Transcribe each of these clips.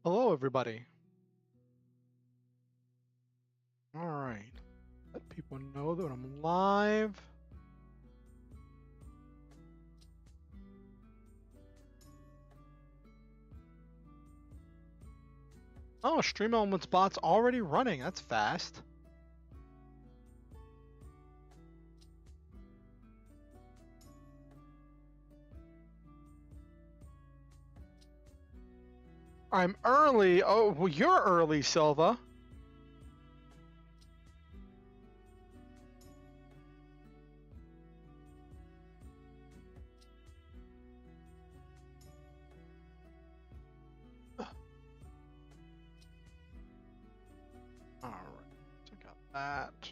Hello, everybody. All right. Let people know that I'm live. Oh, Stream Elements bot's already running. That's fast. I'm early. Oh, well, you're early, Silva. All right. Check out that.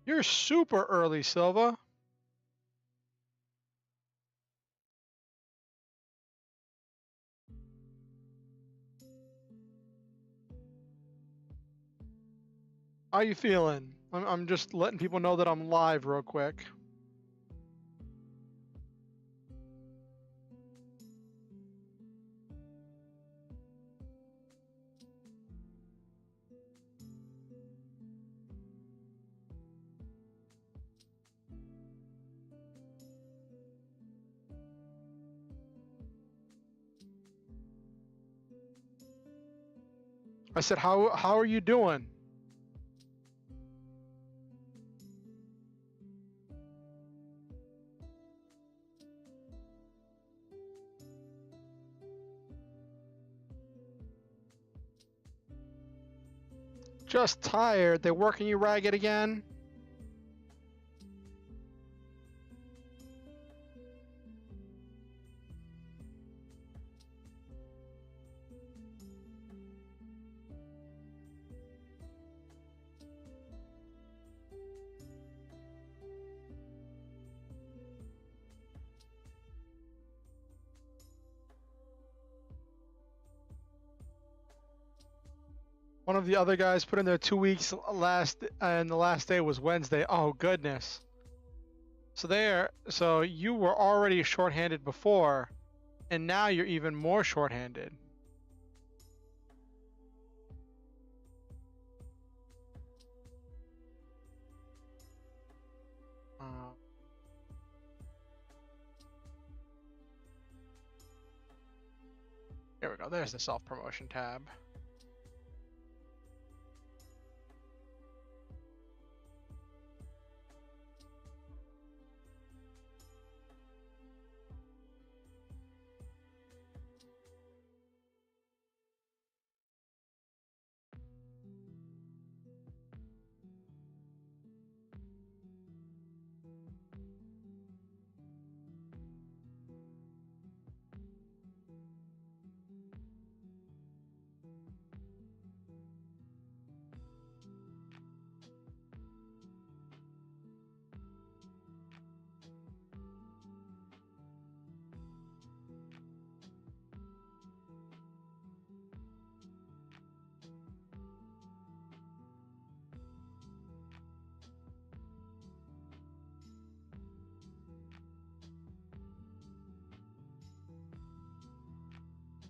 You're super early, Silva. How you feeling? I'm just letting people know that I'm live real quick. I said, how are you doing? Just tired. They working you ragged again? One of the other guys put in their 2 weeks and the last day was Wednesday. Oh goodness. So you were already shorthanded before, and now you're even more shorthanded. Uh, Here we go. There's the self-promotion tab.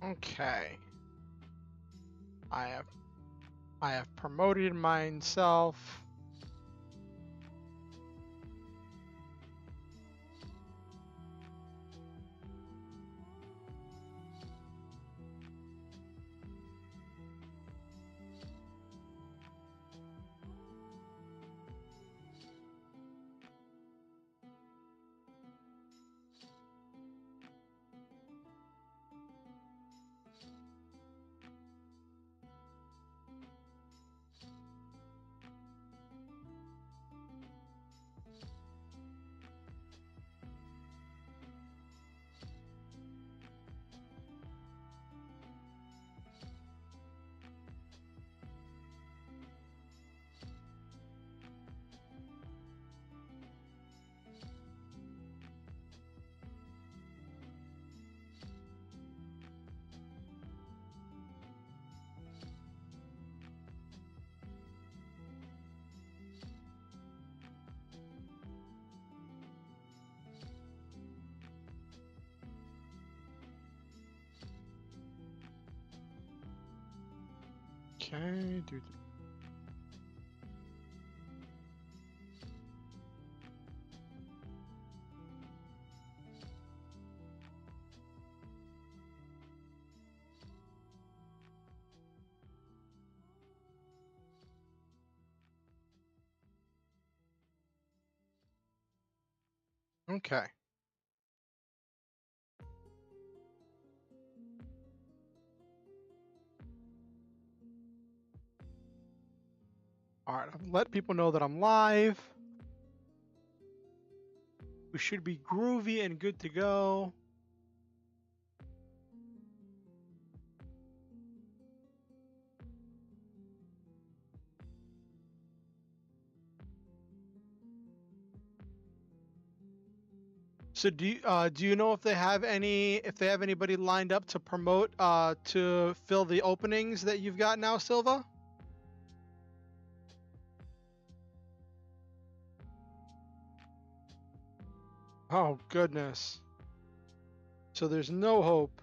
Okay. I have promoted myself. Okay, dude. Okay. All right, I've let people know that I'm live. We should be groovy and good to go. So do you know if they have anybody lined up to promote to fill the openings that you've got now, Silva? Oh goodness. So there's no hope.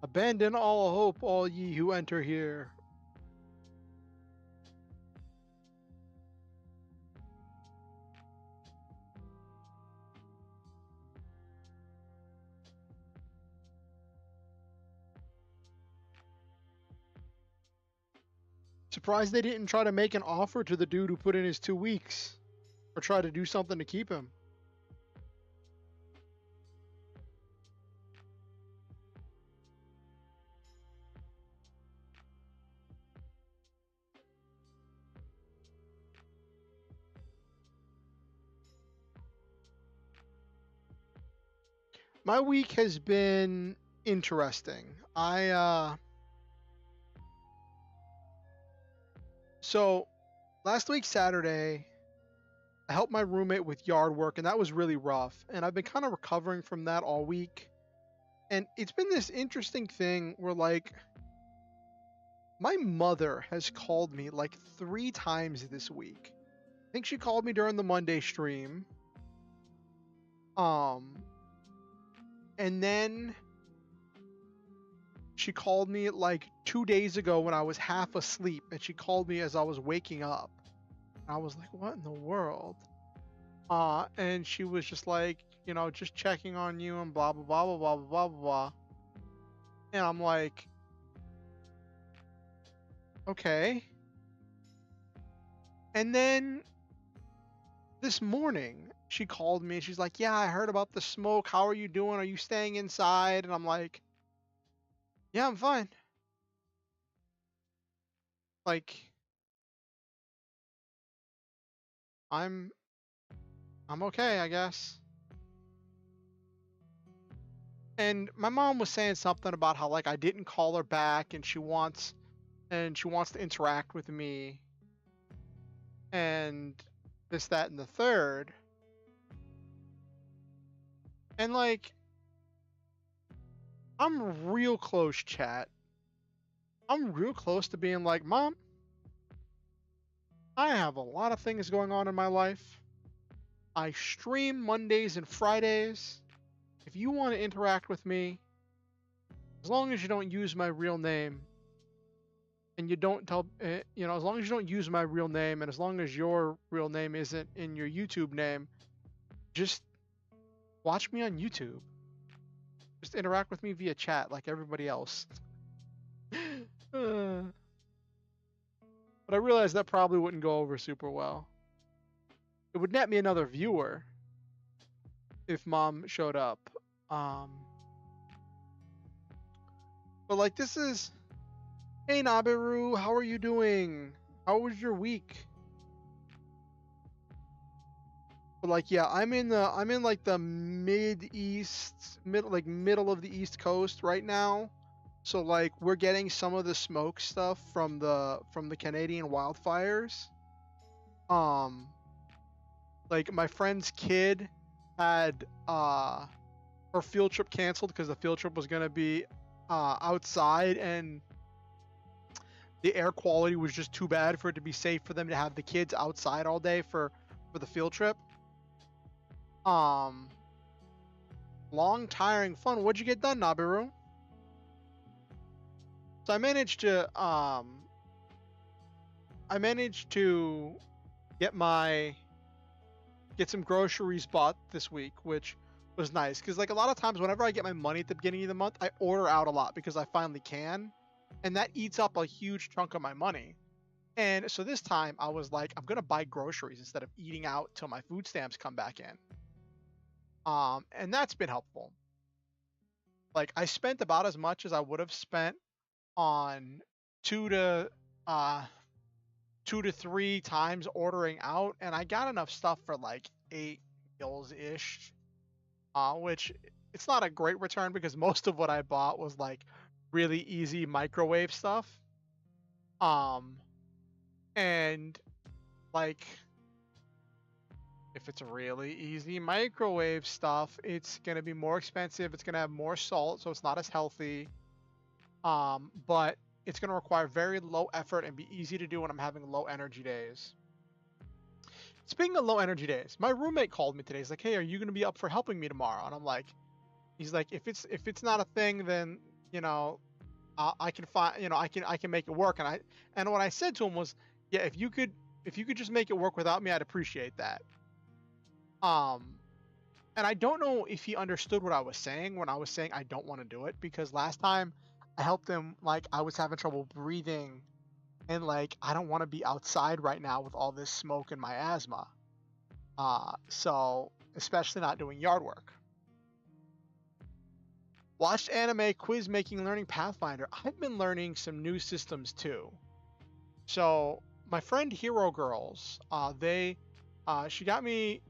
Abandon all hope, all ye who enter here. Surprised they didn't try to make an offer to the dude who put in his 2 weeks, or try to do something to keep him. My week has been interesting. So last week Saturday, I helped my roommate with yard work, and that was really rough. And I've been kind of recovering from that all week. And it's been this interesting thing where, like, my mother has called me like 3 times this week. I think she called me during the Monday stream. And then she called me like 2 days ago when I was half asleep, and she called me as I was waking up. And I was like, what in the world? And she was just like, you know, just checking on you and blah blah blah blah blah blah blah blah. And I'm like, okay. And then this morning she called me and she's like, yeah, I heard about the smoke. How are you doing? Are you staying inside? And I'm like, yeah, I'm fine. Like, I'm okay, I guess. And my mom was saying something about how, like, I didn't call her back and she wants to interact with me and this, that, and the third. And like, I'm real close, chat. I'm real close to being like, Mom, I have a lot of things going on in my life. I stream Mondays and Fridays. If you want to interact with me, as long as you don't use my real name, and you don't tell, you know, as long as you don't use my real name, and as long as your real name isn't in your YouTube name, just watch me on YouTube. Just interact with me via chat like everybody else. But I realized that probably wouldn't go over super well. It would net me another viewer if Mom showed up. But like, this is, hey Nabiru, how are you doing? How was your week? But like, yeah, I'm in like the middle of the East Coast right now. So like, we're getting some of the smoke stuff from the Canadian wildfires. Like, my friend's kid had her field trip canceled because the field trip was gonna be outside, and the air quality was just too bad for it to be safe for them to have the kids outside all day for the field trip. Long, tiring fun. What'd you get done, Nabiru? So I managed to get get some groceries bought this week, which was nice because like a lot of times whenever I get my money at the beginning of the month, I order out a lot because I finally can, and that eats up a huge chunk of my money. And so this time I was like, I'm gonna buy groceries instead of eating out till my food stamps come back in. And that's been helpful. Like I spent about as much as I would have spent on two to uh 2 to 3 times ordering out, and I got enough stuff for like 8 meals ish. Which it's not a great return because most of what I bought was like really easy microwave stuff. Um, and like if it's really easy microwave stuff, it's gonna be more expensive. It's gonna have more salt, so it's not as healthy. But it's gonna require very low effort and be easy to do when I'm having low energy days. Speaking of low energy days, my roommate called me today. He's like, "Hey, are you gonna be up for helping me tomorrow?" And I'm like, he's like, if it's not a thing, then you know, I can find, I can make it work. And what I said to him was, yeah, if you could just make it work without me, I'd appreciate that. Um, and I don't know if he understood what I was saying when I was saying I don't want to do it because last time I helped him, like I was having trouble breathing, and like I don't want to be outside right now with all this smoke and my asthma. So especially not doing yard work. Watched anime, quiz making, learning Pathfinder. I've been learning some new systems too. So my friend Hero Girls, she got me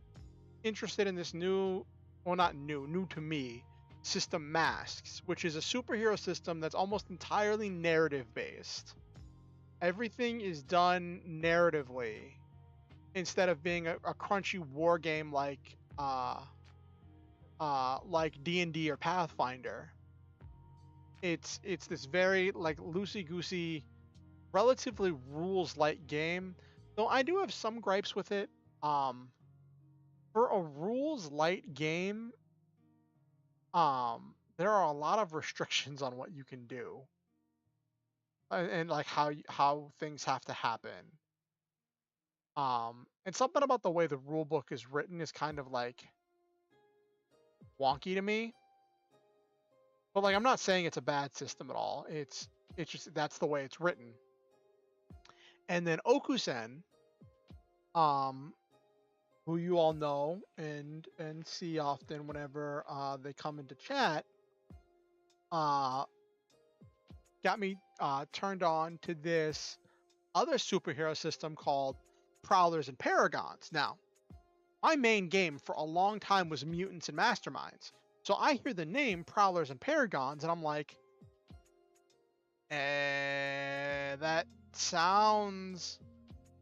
interested in this new, well not new, new to me, system Masks, which is a superhero system that's almost entirely narrative based. Everything is done narratively instead of being a crunchy war game like D&D or Pathfinder. It's this very like loosey goosey, relatively rules light game. Though I do have some gripes with it. For a rules light game, there are a lot of restrictions on what you can do, and like how things have to happen. And something about the way the rule book is written is kind of like wonky to me. But like I'm not saying it's a bad system at all. It's just that's the way it's written. And then Okusen, um, who you all know and see often whenever they come into chat, uh, got me turned on to this other superhero system called Prowlers and Paragons. Now, my main game for a long time was Mutants and Masterminds. So I hear the name Prowlers and Paragons, and I'm like, that sounds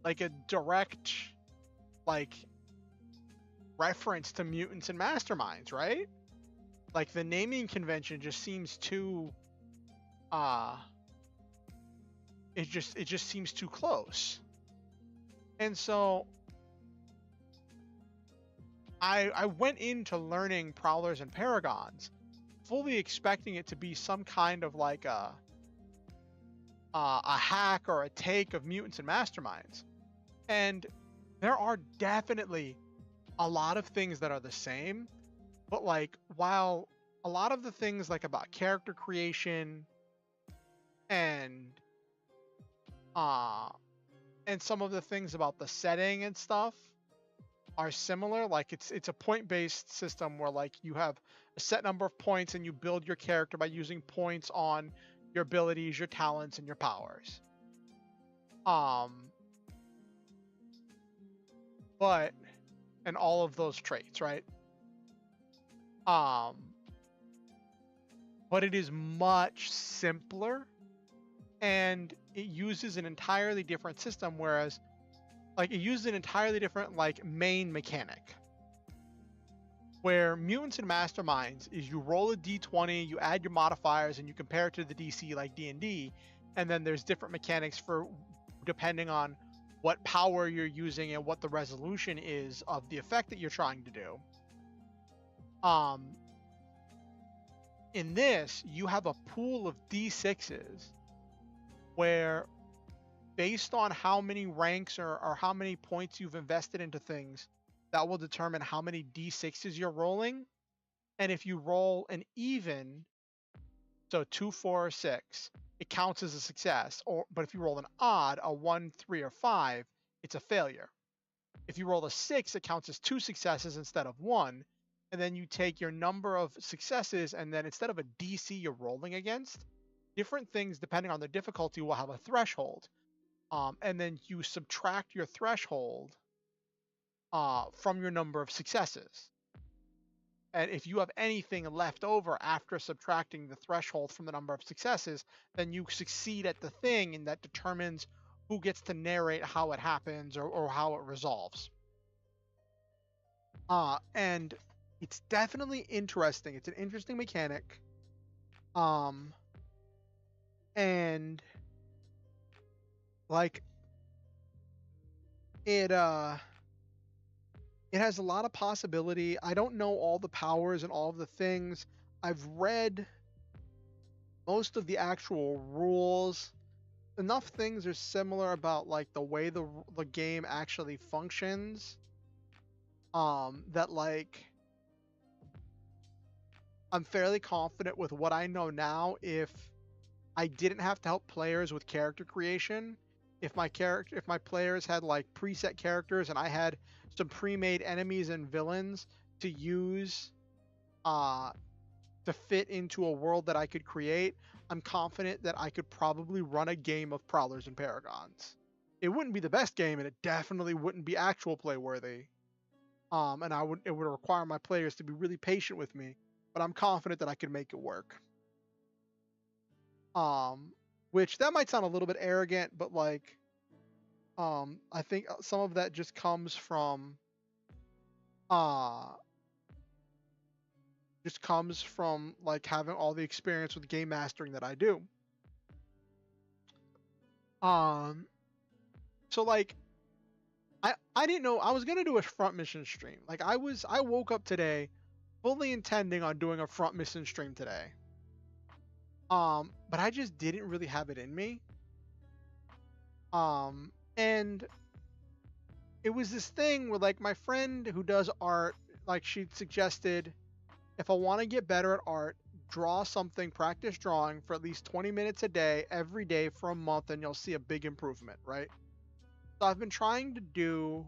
like a direct, like, reference to Mutants and Masterminds, right? Like, the naming convention just seems too, it just seems too close. And so I went into learning Prowlers and Paragons, fully expecting it to be some kind of like a hack or a take of Mutants and Masterminds. And there are definitely a lot of things that are the same, but like while a lot of the things like about character creation and some of the things about the setting and stuff are similar. Like it's a point-based system where like you have a set number of points and you build your character by using points on your abilities, your talents, and your powers. But and all of those traits, right? But it is much simpler and it uses an entirely different system, whereas like it uses an entirely different like main mechanic. Where Mutants and Masterminds is you roll a d20, you add your modifiers, and you compare it to the DC like D&D, and then there's different mechanics for depending on what power you're using and what the resolution is of the effect that you're trying to do. In this, you have a pool of D6s where based on how many ranks or how many points you've invested into things, that will determine how many d6s you're rolling. And if you roll an even, so 2, 4, or 6, it counts as a success. But if you roll an odd, a 1, 3, or 5, it's a failure. If you roll a 6, it counts as 2 successes instead of 1. And then you take your number of successes, and then instead of a DC you're rolling against, different things, depending on the difficulty, will have a threshold. And then you subtract your threshold from your number of successes. And if you have anything left over after subtracting the threshold from the number of successes, then you succeed at the thing, and that determines who gets to narrate how it happens or how it resolves. And it's definitely interesting. It's an interesting mechanic. And like it has a lot of possibility. I don't know all the powers and all of the things. I've read most of the actual rules. Enough things are similar about like the way the game actually functions, that like I'm fairly confident with what I know now. If I didn't have to help players with character creation, if my players had like preset characters and I had some pre-made enemies and villains to use to fit into a world that I could create, I'm confident that I could probably run a game of Prowlers and Paragons. It wouldn't be the best game, and it definitely wouldn't be actual play worthy. And it would require my players to be really patient with me, but I'm confident that I could make it work. Which that might sound a little bit arrogant, but like, I think some of that just comes from like having all the experience with game mastering that I do. So like I didn't know I was gonna do a front mission stream. Like I woke up today fully intending on doing a front mission stream today. But I just didn't really have it in me. And it was this thing where like my friend who does art, like she suggested, if I want to get better at art, draw something, practice drawing for at least 20 minutes a day, every day for a month, and you'll see a big improvement, right? So I've been trying to do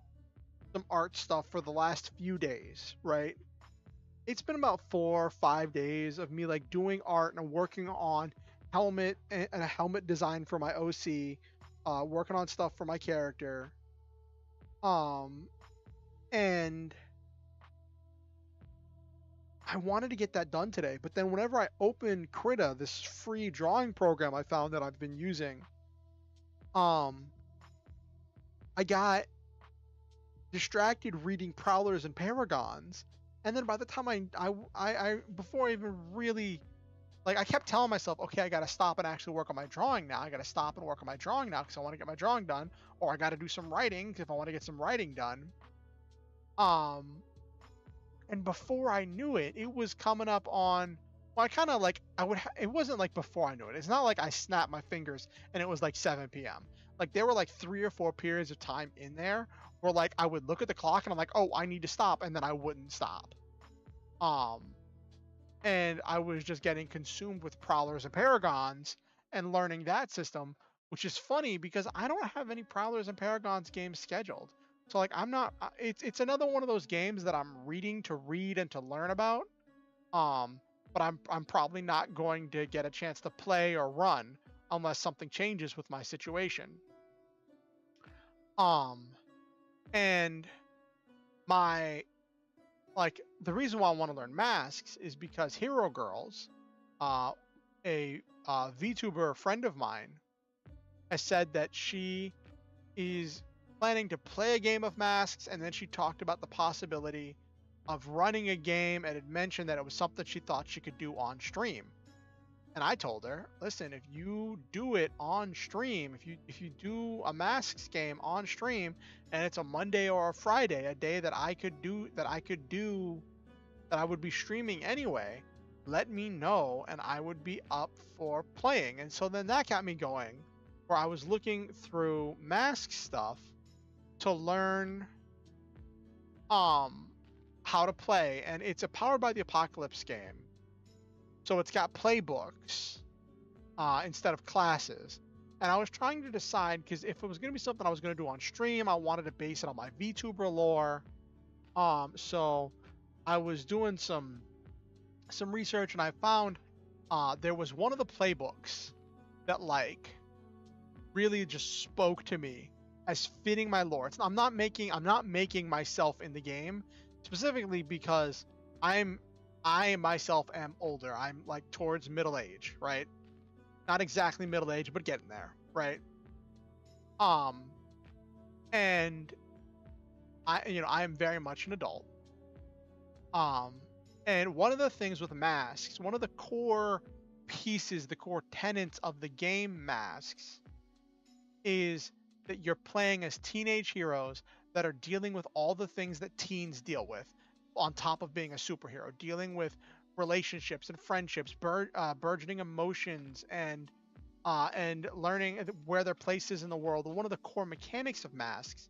some art stuff for the last few days, right? It's been about 4 or 5 days of me like doing art and working on helmet and a helmet design for my OC, working on stuff for my character. And I wanted to get that done today, but then whenever I opened Krita, this free drawing program I found that I've been using, I got distracted reading Prowlers and Paragons, and then by the time I before I even really, like, I kept telling myself, okay, I gotta stop and actually work on my drawing now. I gotta stop and work on my drawing now because I want to get my drawing done, or I gotta do some writing if I want to get some writing done. And before I knew it, it was coming up on, well, I kind of like, it wasn't like before I knew it. It's not like I snapped my fingers and it was like 7 p.m. Like there were like 3 or 4 periods of time in there where like I would look at the clock and I'm like, oh, I need to stop. And then I wouldn't stop. And I was just getting consumed with Prowlers and Paragons and learning that system, which is funny because I don't have any Prowlers and Paragons games scheduled. So like I'm not, it's another one of those games that I'm reading to read and to learn about. But I'm probably not going to get a chance to play or run unless something changes with my situation. And my, like, the reason why I want to learn masks is because Hero Girls, a VTuber friend of mine, has said that she is planning to play a game of masks, and then she talked about the possibility of running a game and had mentioned that it was something she thought she could do on stream. And I told her, listen, if you do it on stream, if you do a masks game on stream and it's a Monday or a Friday, a day that I would be streaming anyway, let me know and I would be up for playing. And so then that got me going. where I was looking through mask stuff to learn how to play, and it's a Powered by the Apocalypse game. So it's got playbooks instead of classes. And I was trying to decide, because if it was going to be something I was going to do on stream, I wanted to base it on my VTuber lore. So I was doing some research, and I found there was one of the playbooks that like really just spoke to me as fitting my lore. I'm not making myself in the game, specifically because I myself am older. I'm like towards middle age, right? Not exactly middle age, but getting there, right? And I am very much an adult. And one of the things with masks, one of the core pieces, the core tenets of the game masks, is that you're playing as teenage heroes that are dealing with all the things that teens deal with, on top of being a superhero, dealing with relationships and friendships, burgeoning emotions, and learning where their place is in the world. And one of the core mechanics of masks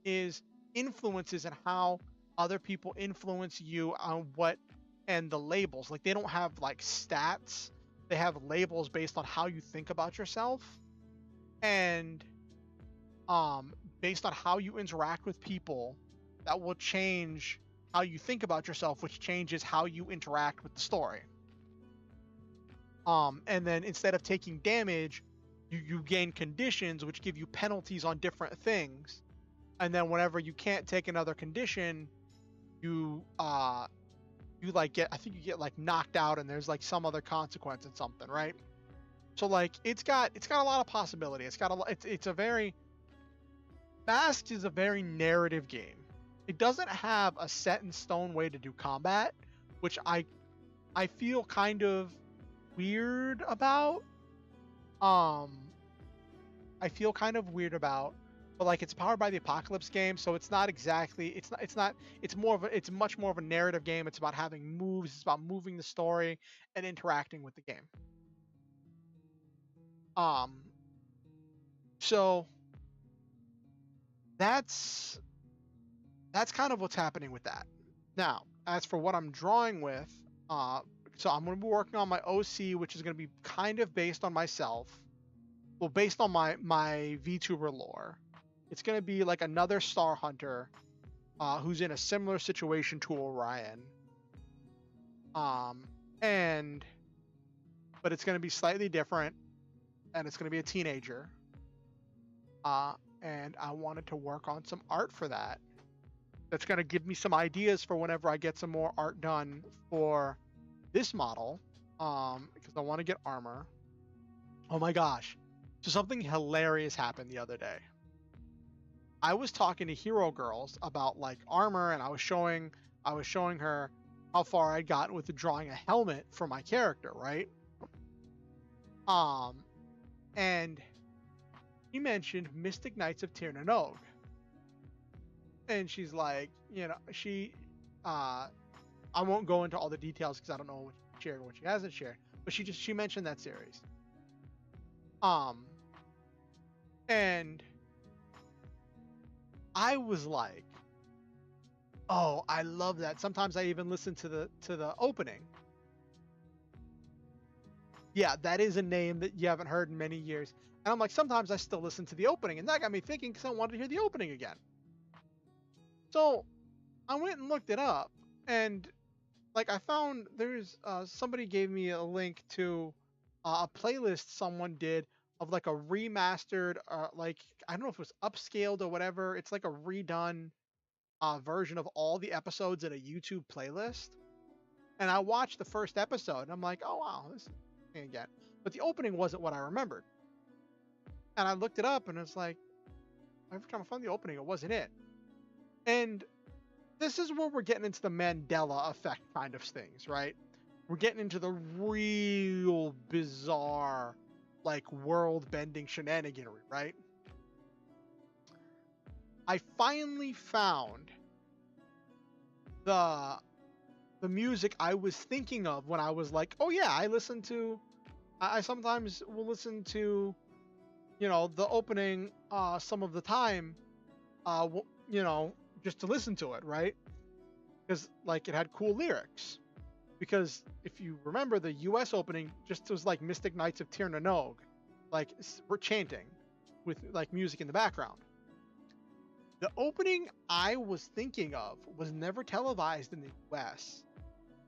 is influences and how other people influence you on what, and the labels. Like, they don't have like stats, they have labels based on how you think about yourself, and based on how you interact with people, that will change how you think about yourself, which changes how you interact with the story. And then instead of taking damage, you gain conditions which give you penalties on different things. And then whenever you can't take another condition, you like get, I think you get like knocked out, and there's like some other consequence and something, right? So like it's got a lot of possibility. It's a very, Masked is a very narrative game. It doesn't have a set in stone way to do combat, which I feel kind of weird about. I feel kind of weird about, but like, it's Powered by the Apocalypse game, so it's not exactly, it's much more of a narrative game. It's about having moves, it's about moving the story and interacting with the game. So that's kind of what's happening with that. Now, as for what I'm drawing with, so I'm going to be working on my OC, which is going to be kind of based on myself. Well, based on my VTuber lore. It's going to be like another Star Hunter who's in a similar situation to Orion. But it's going to be slightly different, and it's going to be a teenager. And I wanted to work on some art for that. That's going to give me some ideas for whenever I get some more art done for this model, because I want to get armor. Oh my gosh. So something hilarious happened the other day. I was talking to Hero Girls about like armor, and I was showing her how far I'd gotten with drawing a helmet for my character, right? And he mentioned Mystic Knights of Tir na Nog. And she's like, I won't go into all the details because I don't know what she shared and what she hasn't shared, but she mentioned that series. And I was like, oh, I love that. Sometimes I even listen to the opening. Yeah, that is a name that you haven't heard in many years. And I'm like, sometimes I still listen to the opening, and that got me thinking because I wanted to hear the opening again. So I went and looked it up, and like I found there's somebody gave me a link to a playlist someone did of like a remastered, like I don't know if it was upscaled or whatever. It's like a redone version of all the episodes in a YouTube playlist. And I watched the first episode, and I'm like, oh wow, this is again. But the opening wasn't what I remembered. And I looked it up, and it's like, every time I found the opening, it wasn't it. And this is where we're getting into the Mandela effect kind of things, right? We're getting into the real bizarre, like, world-bending shenaniganry, right? I finally found the music I was thinking of when I was like, oh yeah, I sometimes will listen to the opening some of the time, you know, just to listen to it, right? Because like it had cool lyrics. Because if you remember, the U.S. opening just was like Mystic Knights of Tir na Nog, like we're chanting with like music in the background. The opening I was thinking of was never televised in the U.S.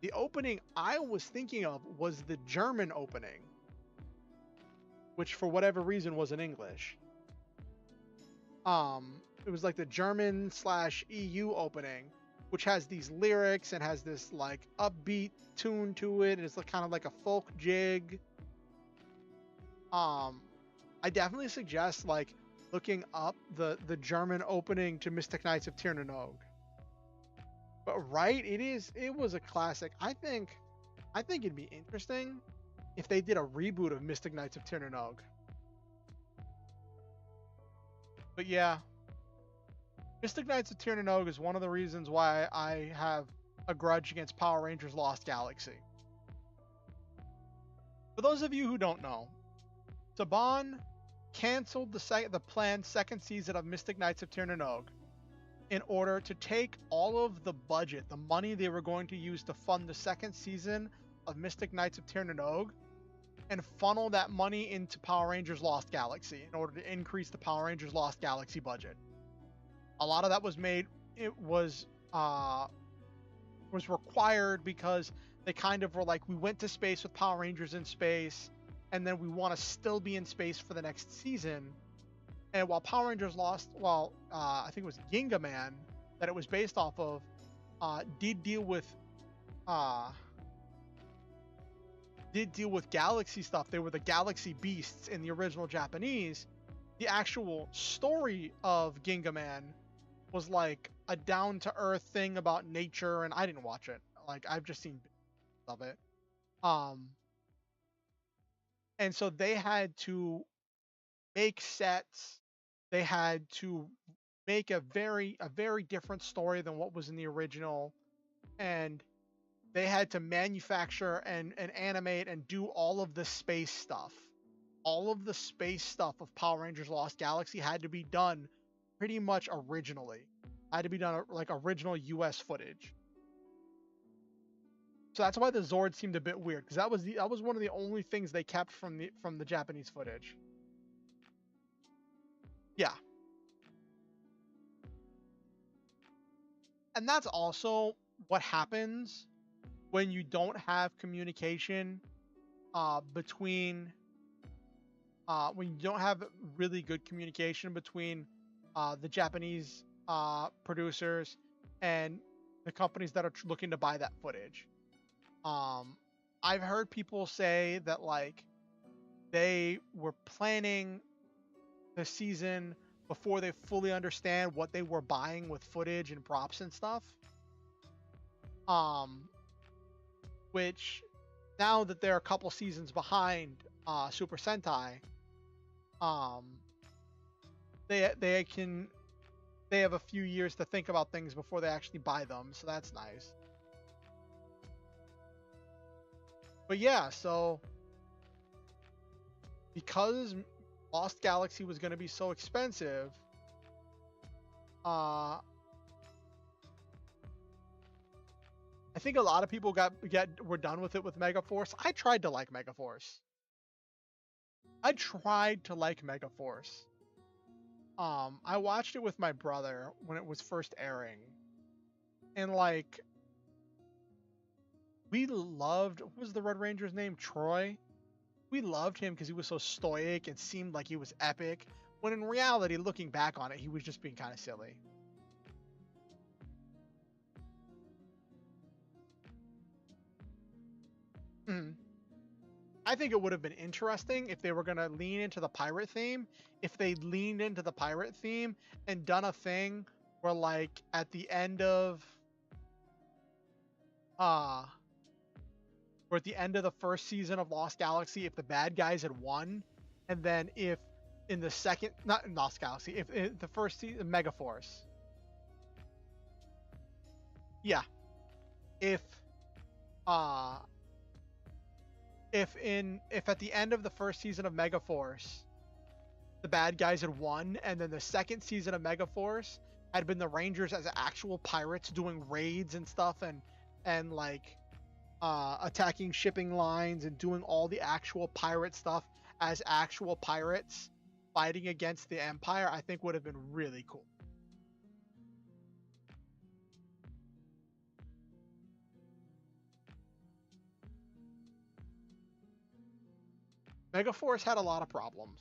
The opening I was thinking of was the German opening, which for whatever reason was in English. It was like the German / EU opening, which has these lyrics and has this like upbeat tune to it. It's kind of like a folk jig. I definitely suggest like looking up the German opening to Mystic Knights of Tir na Nog. But right, it was a classic. I think it'd be interesting if they did a reboot of Mystic Knights of Tir na Nog. But yeah, Mystic Knights of Tir na Nog is one of the reasons why I have a grudge against Power Rangers Lost Galaxy. For those of you who don't know, Saban canceled the planned second season of Mystic Knights of Tir na Nog in order to take all of the budget, the money they were going to use to fund the second season of Mystic Knights of Tir na Nog, and funnel that money into Power Rangers Lost Galaxy in order to increase the Power Rangers Lost Galaxy budget. A lot of that was required because they kind of were like, we went to space with Power Rangers in space, and then we want to still be in space for the next season. And while Power Rangers Lost, I think it was Ginga Man that it was based off of, did deal with galaxy stuff. They were the Galaxy Beasts in the original Japanese. The actual story of Ginga Man was like a down-to-earth thing about nature, and I didn't watch it. Like, I've just seen bits of it. And so they had to make sets. They had to make a very different story than what was in the original, and they had to manufacture and animate and do all of the space stuff. All of the space stuff of Power Rangers Lost Galaxy had to be done pretty much originally. Had to be done like original US footage. So that's why the Zord seemed a bit weird, because that was one of the only things they kept from the Japanese footage. Yeah. And that's also what happens when you don't have communication between when you don't have really good communication between the Japanese producers and the companies that are looking to buy that footage. I've heard people say that like they were planning the season before they fully understand what they were buying with footage and props and stuff. Which now that they're a couple seasons behind Super Sentai, they have a few years to think about things before they actually buy them, so that's nice. But yeah, so because Lost Galaxy was going to be so expensive, I think a lot of people were done with it with Megaforce. I tried to like Megaforce. I watched it with my brother when it was first airing, and like we loved, what was the Red Ranger's name? Troy. We loved him because he was so stoic and seemed like he was epic, when in reality, looking back on it, he was just being kind of silly. I think it would have been interesting if they were going to lean into the pirate theme, if they leaned into the pirate theme and done a thing where like at the end of the first season of Lost Galaxy, if the bad guys had won, and then if in the second, not in Lost Galaxy, if in the first season, Megaforce. Yeah. If at the end of the first season of Megaforce, the bad guys had won, and then the second season of Megaforce had been the Rangers as actual pirates doing raids and stuff, and like attacking shipping lines and doing all the actual pirate stuff as actual pirates fighting against the Empire, I think would have been really cool. Megaforce had a lot of problems.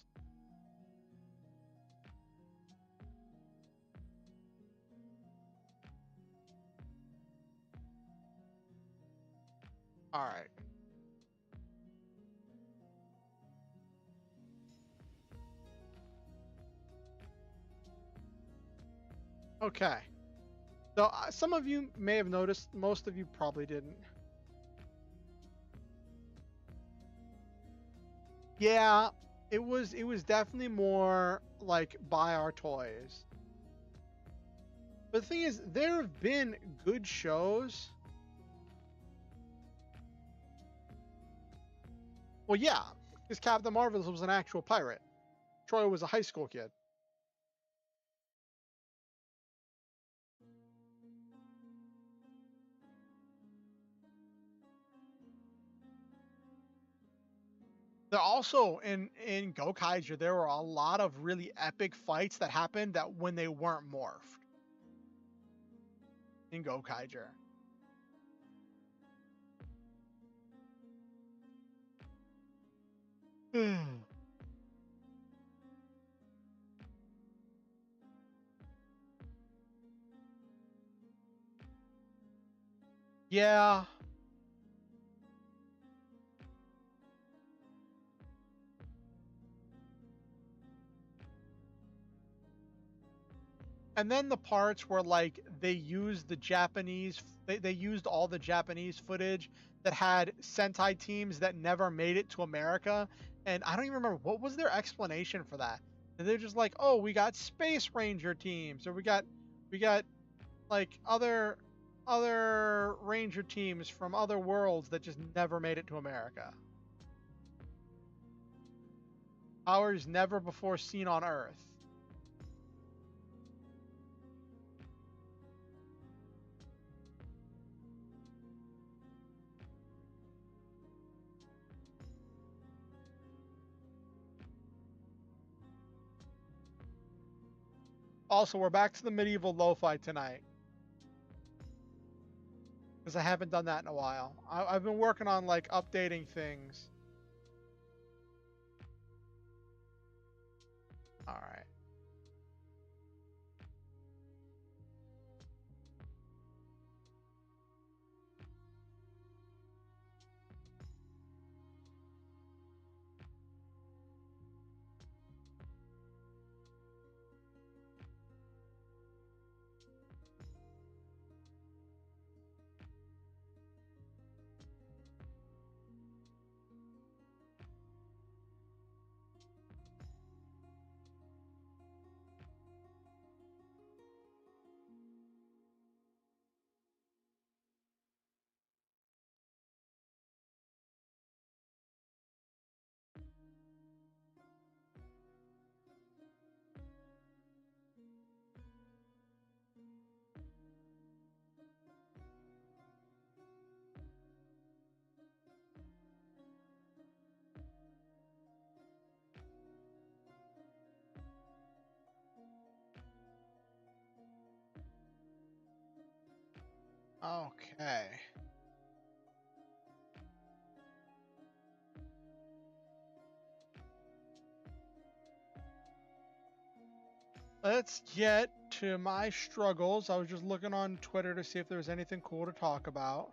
All right. Okay. So some of you may have noticed, most of you probably didn't. Yeah, it was definitely more like buy our toys. But the thing is, there have been good shows. Well, yeah, because Captain Marvel was an actual pirate. Troy was a high school kid. There also in Gokaiger, there were a lot of really epic fights that happened that when they weren't morphed in Gokaiger. Yeah. And then the parts where like they used the Japanese, they used all the Japanese footage that had Sentai teams that never made it to America. And I don't even remember what was their explanation for that. And they're just like, oh, we got Space Ranger teams, or we got like other Ranger teams from other worlds that just never made it to America. Powers never before seen on Earth. Also, we're back to the medieval lo-fi tonight, because I haven't done that in a while. I've been working on like updating things. All right. Okay. Let's get to my struggles. I was just looking on Twitter to see if there was anything cool to talk about.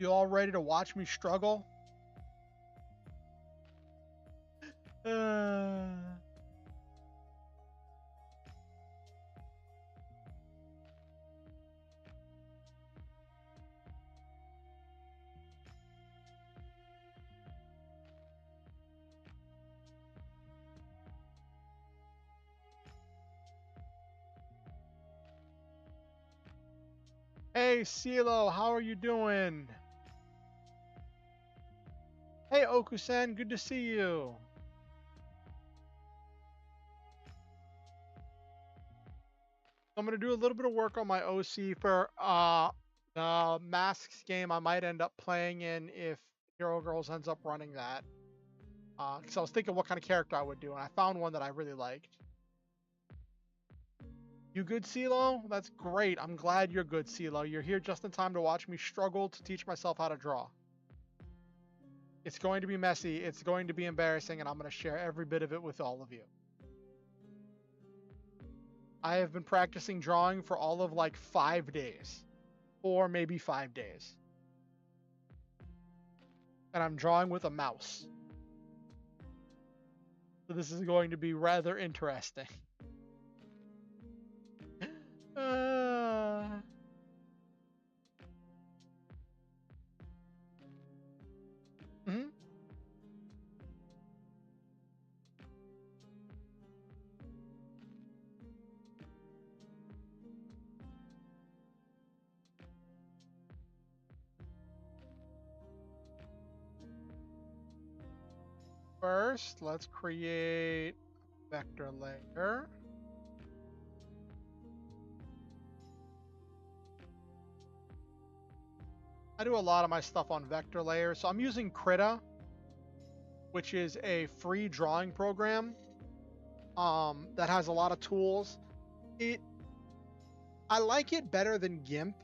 You all ready to watch me struggle? Uh... Hey, CeeLo, how are you doing? Hey, Okusen, good to see you. I'm gonna do a little bit of work on my OC for the Masks game I might end up playing in if Hero Girls ends up running that. Because I was thinking what kind of character I would do, and I found one that I really liked. You good, CeeLo? That's great. I'm glad you're good, CeeLo. You're here just in time to watch me struggle to teach myself how to draw. It's going to be messy, it's going to be embarrassing, and I'm going to share every bit of it with all of you. I have been practicing drawing for all of like 5 days, or maybe 5 days. And I'm drawing with a mouse. So this is going to be rather interesting. uh... mhm. First, let's create a vector layer. I do a lot of my stuff on vector layers, so I'm using Krita, which is a free drawing program that has a lot of tools. I like it better than GIMP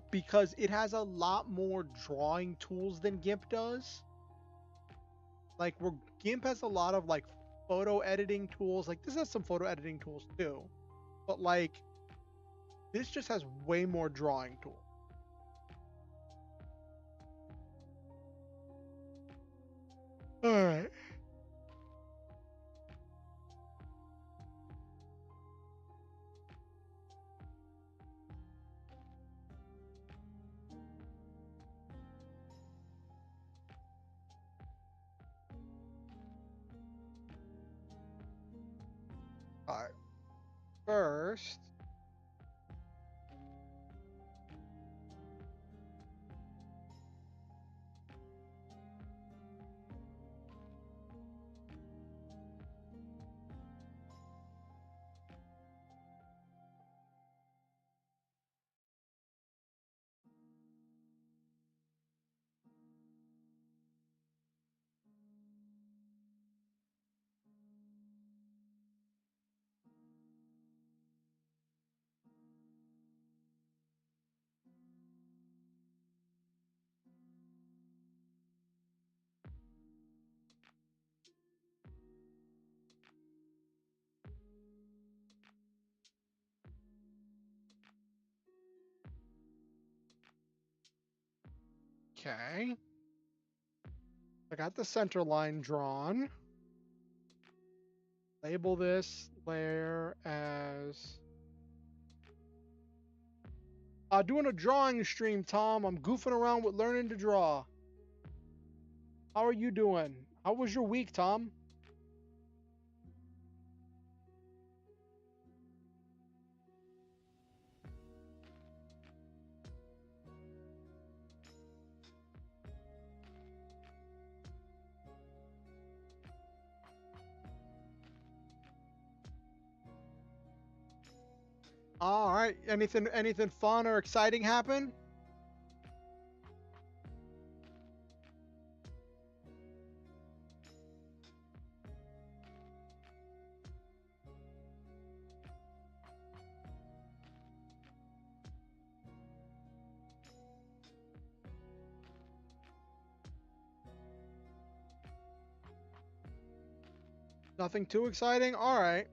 because it has a lot more drawing tools than GIMP does. Like where GIMP has a lot of like photo editing tools. Like this has some photo editing tools too, but like this just has way more drawing tools. All right. All right. First, okay. I got the center line drawn. Label this layer as doing a drawing stream, Tom. I'm goofing around with learning to draw. How are you doing? How was your week, Tom? All right. Anything fun or exciting happen? Nothing too exciting? All right.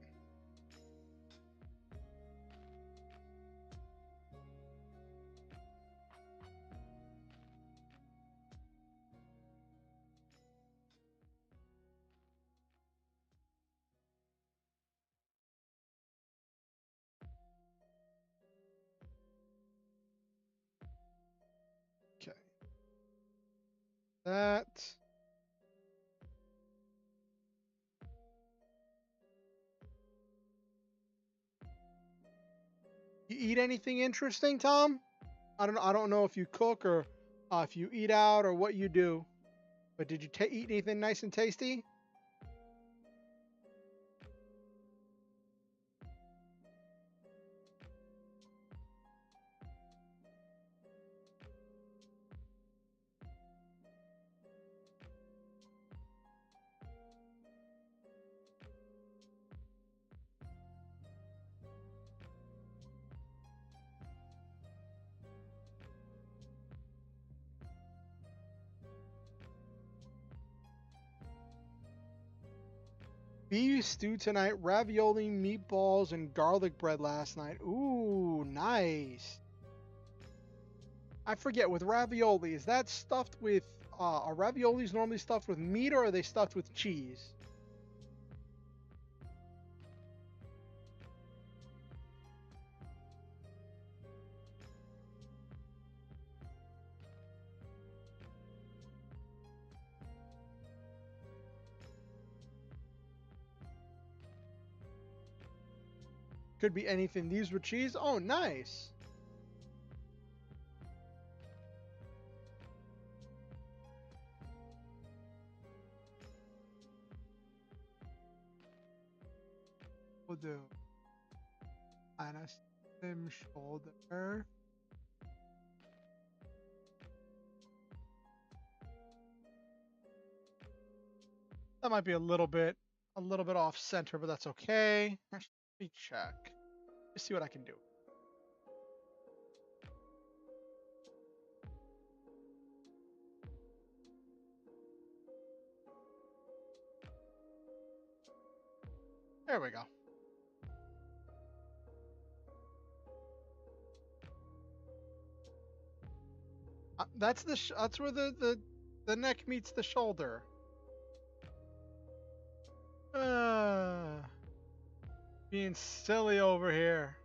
Okay. That. You eat anything interesting, Tom? I don't know if you cook or if you eat out or what you do. But did you eat anything nice and tasty? Beef stew tonight, ravioli, meatballs, and garlic bread last night. Ooh, nice. I forget, with ravioli, is that stuffed with, are raviolis normally stuffed with meat or are they stuffed with cheese? Could be anything. These were cheese? Oh, nice. We'll do Anastim shoulder. That might be a little bit off center, but that's okay. Actually, let me check. Let's see what I can do. There we go. That's that's where the neck meets the shoulder. Being silly over here.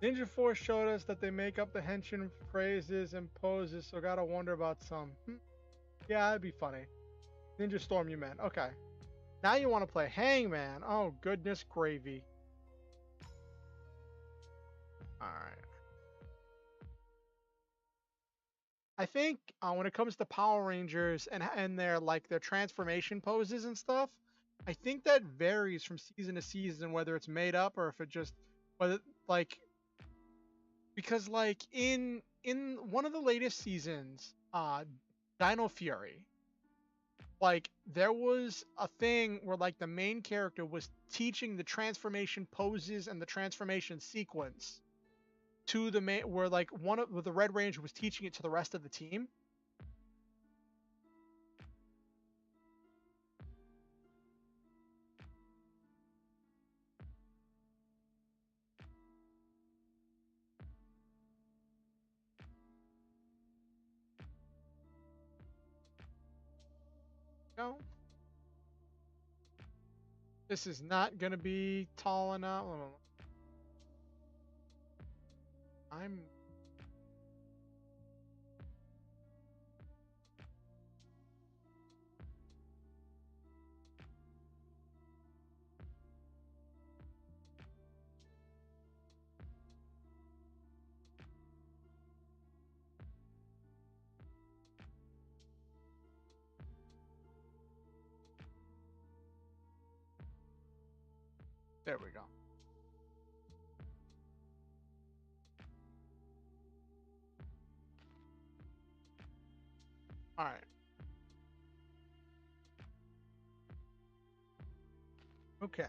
Ninja Force showed us that they make up the henshin phrases and poses, so gotta wonder about some. Yeah, that'd be funny. Ninja Storm, you meant. Okay. Now you want to play Hangman. Oh, goodness gravy. Alright. I think when it comes to Power Rangers and their transformation poses and stuff, I think that varies from season to season, whether it's made up or if it just whether like because like in one of the latest seasons, Dino Fury, like there was a thing where like the main character was teaching the transformation poses and the transformation sequence to the main where like where the Red Ranger was teaching it to the rest of the team. No. This is not gonna be tall enough. I'm There we go. All right. Okay.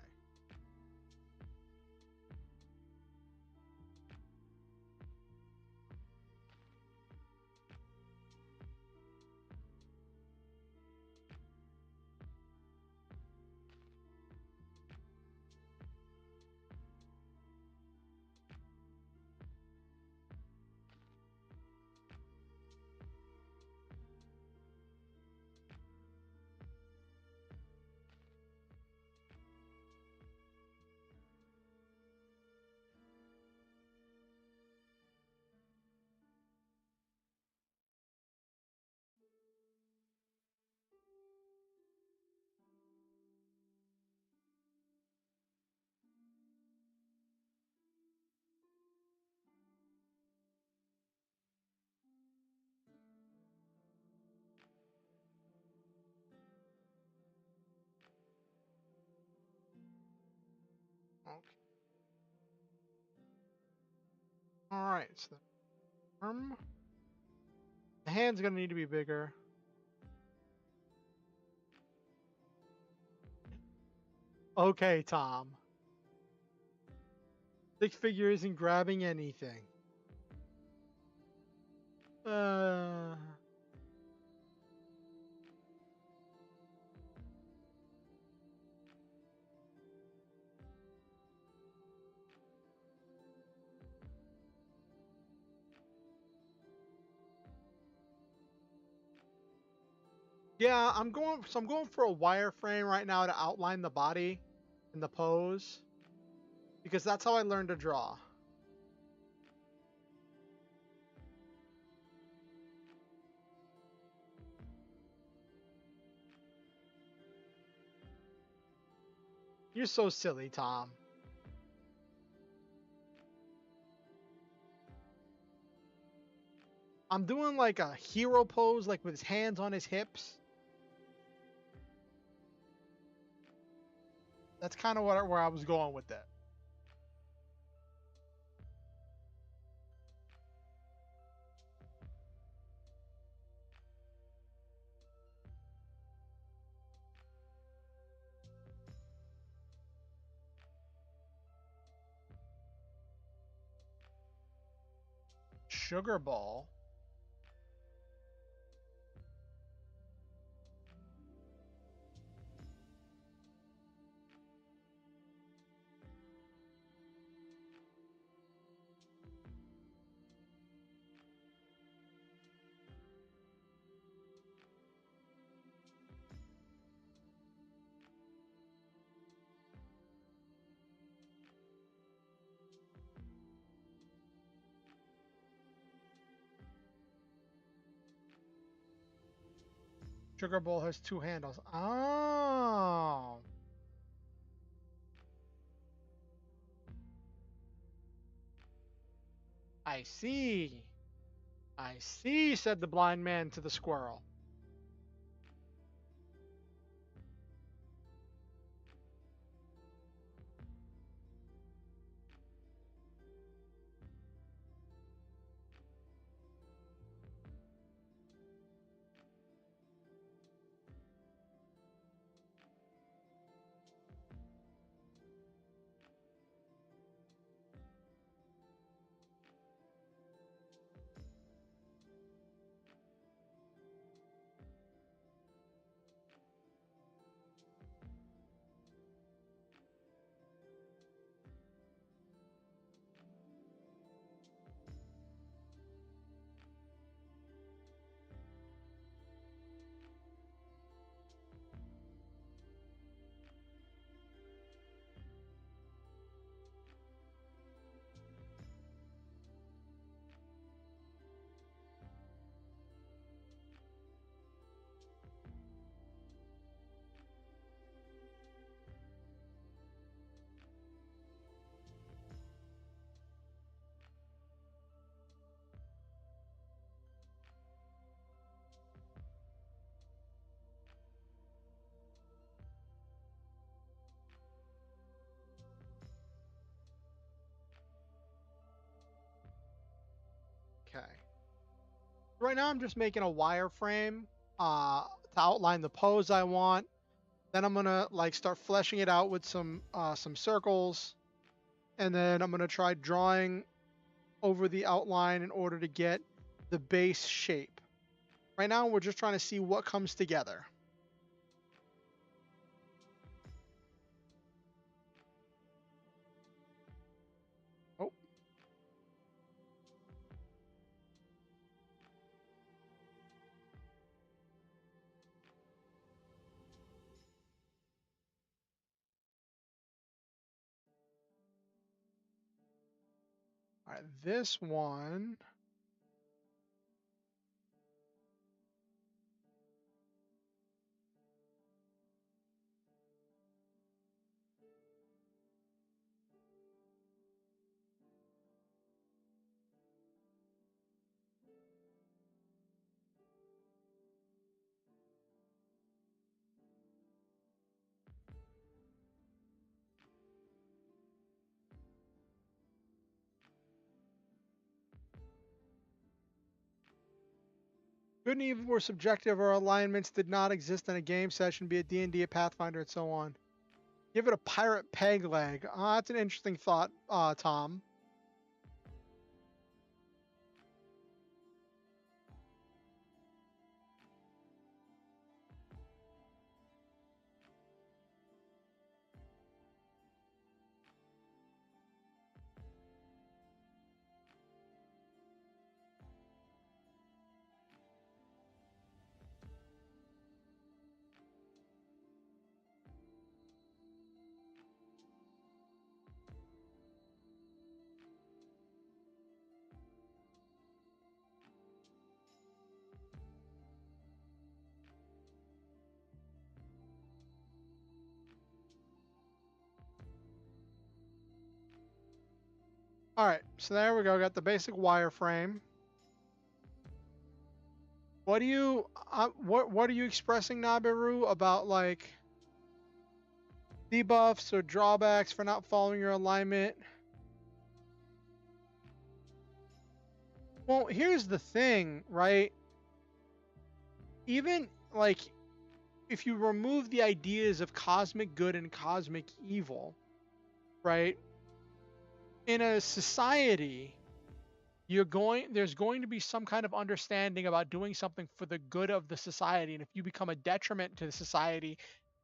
Alright, so the arm. The hand's gonna need to be bigger. Okay, Tom. Stick figure isn't grabbing anything. Uh... Yeah, I'm going for a wireframe right now to outline the body and the pose because that's how I learned to draw. You're so silly, Tom. I'm doing like a hero pose, like with his hands on his hips. That's kind of where I was going with that. Sugar ball. Sugar bowl has two handles. Oh. I see. I see, said the blind man to the squirrel. Okay. Right now I'm just making a wireframe to outline the pose I want. Then I'm gonna like start fleshing it out with some circles, and then I'm gonna try drawing over the outline in order to get the base shape. Right now we're just trying to see what comes together. Oh, all right, this one. Good and evil were subjective, or alignments did not exist in a game session, be it D&D, a Pathfinder, and so on. Give it a pirate peg leg. That's an interesting thought, Tom. All right, so there we go. Got the basic wireframe. What do you what are you expressing, Nabiru, about like debuffs or drawbacks for not following your alignment? Well, here's the thing, right? Even like if you remove the ideas of cosmic good and cosmic evil, right? In a society, there's going to be some kind of understanding about doing something for the good of the society, and if you become a detriment to the society,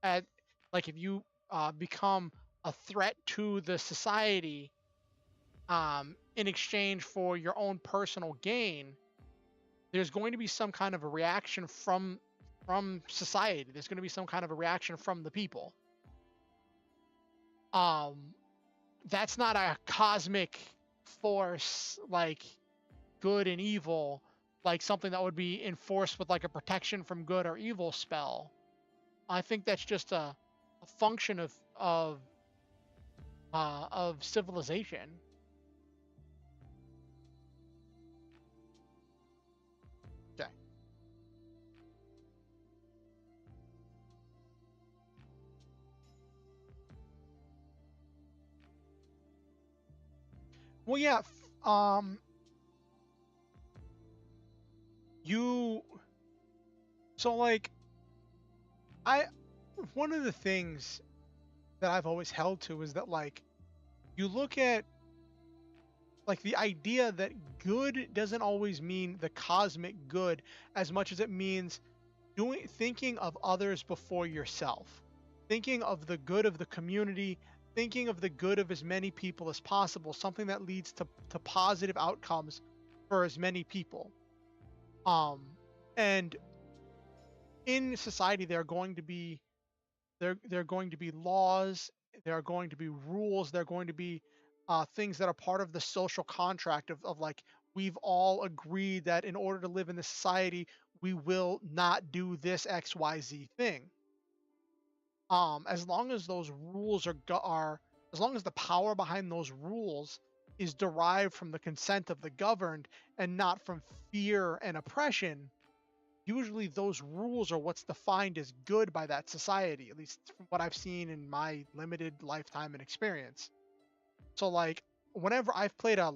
at like if you become a threat to the society in exchange for your own personal gain, there's going to be some kind of a reaction from society. There's going to be some kind of a reaction from the people. That's not a cosmic force like good and evil, like something that would be enforced with like a protection from good or evil spell. I think that's just a function of civilization. Okay. Well, yeah. You. So like, I. One of the things that I've always held to is that like, you look at like the idea that good doesn't always mean the cosmic good as much as it means thinking of others before yourself, thinking of the good of the community, thinking of the good of as many people as possible, something that leads to positive outcomes for as many people. And in society there are going to be there are going to be laws, there are going to be rules, there are going to be things that are part of the social contract of like we've all agreed that in order to live in the society we will not do this XYZ thing. As long as those rules are as long as the power behind those rules is derived from the consent of the governed and not from fear and oppression, usually those rules are what's defined as good by that society, at least from what I've seen in my limited lifetime and experience. So like whenever I've played a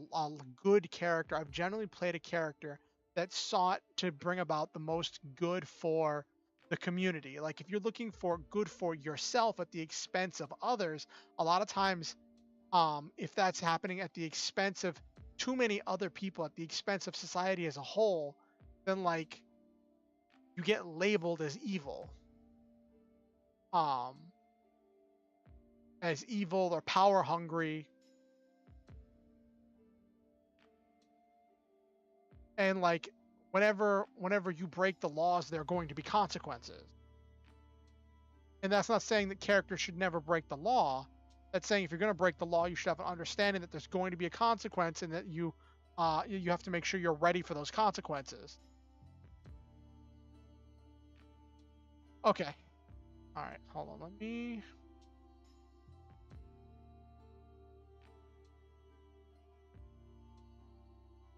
good character, I've generally played a character that sought to bring about the most good for the community. Like if you're looking for good for yourself at the expense of others, a lot of times if that's happening at the expense of too many other people, at the expense of society as a whole, then like you get labeled um as evil or power hungry, and like whenever you break the laws there are going to be consequences. And that's not saying that characters should never break the law. That's saying if you're going to break the law you should have an understanding that there's going to be a consequence and that you have to make sure you're ready for those consequences. Okay. All right, hold on, let me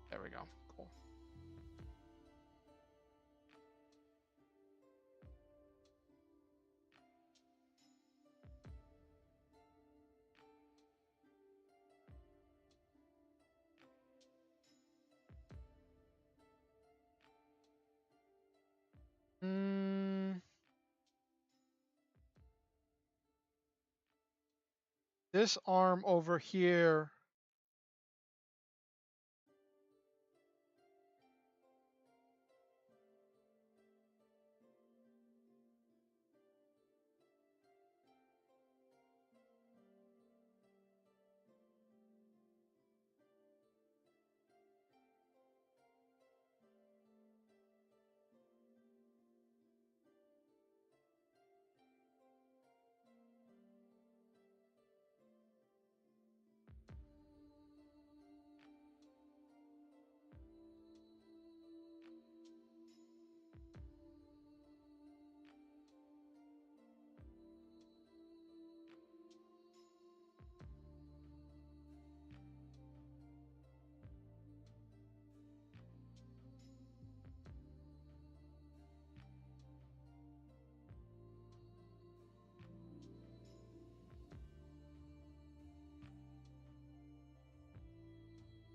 there we go. Cool. This arm over here.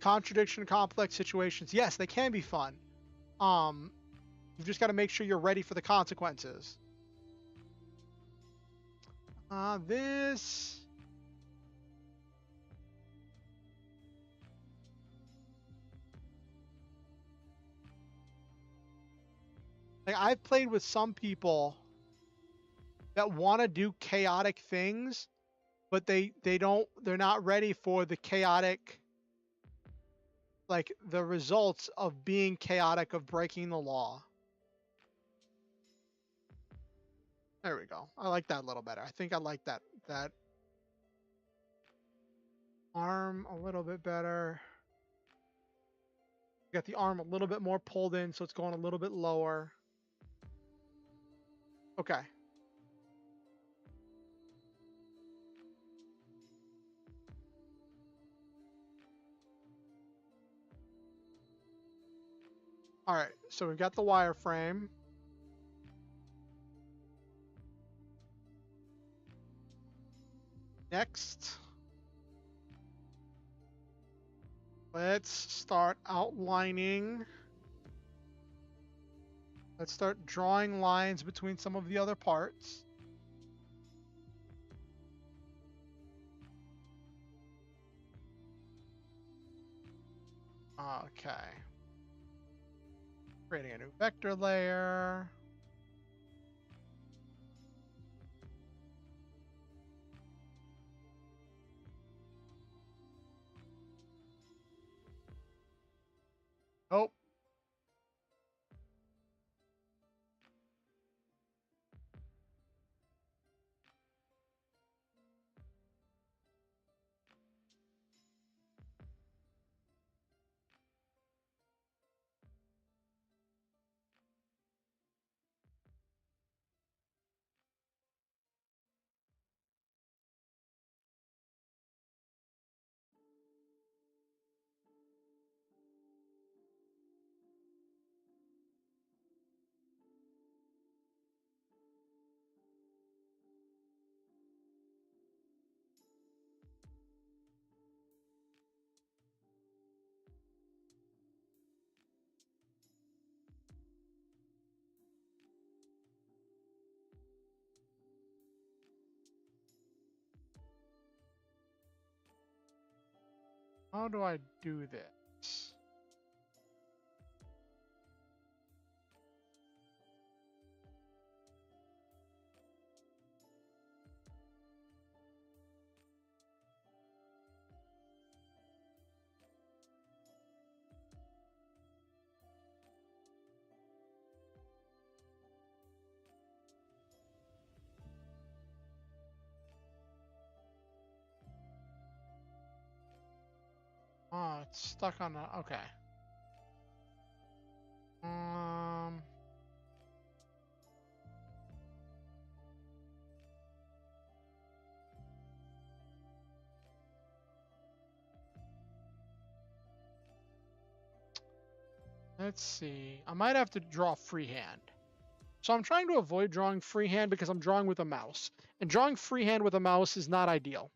Contradiction, complex situations. Yes, they can be fun. Um, you've just got to make sure you're ready for the consequences. This. Like, I've played with some people that want to do chaotic things, but they're not ready for the chaotic, like the results of being chaotic, of breaking the law. There we go. I like that a little better. I think I like that arm a little bit better. Got the arm a little bit more pulled in, so it's going a little bit lower. Okay. All right, so we've got the wireframe. Next, let's start outlining. Let's start drawing lines between some of the other parts. Okay. Creating a new vector layer. Oh. How do I do this? Oh, it's stuck on the. Okay. Um. Let's see. I might have to draw freehand. So I'm trying to avoid drawing freehand because I'm drawing with a mouse. And drawing freehand with a mouse is not ideal.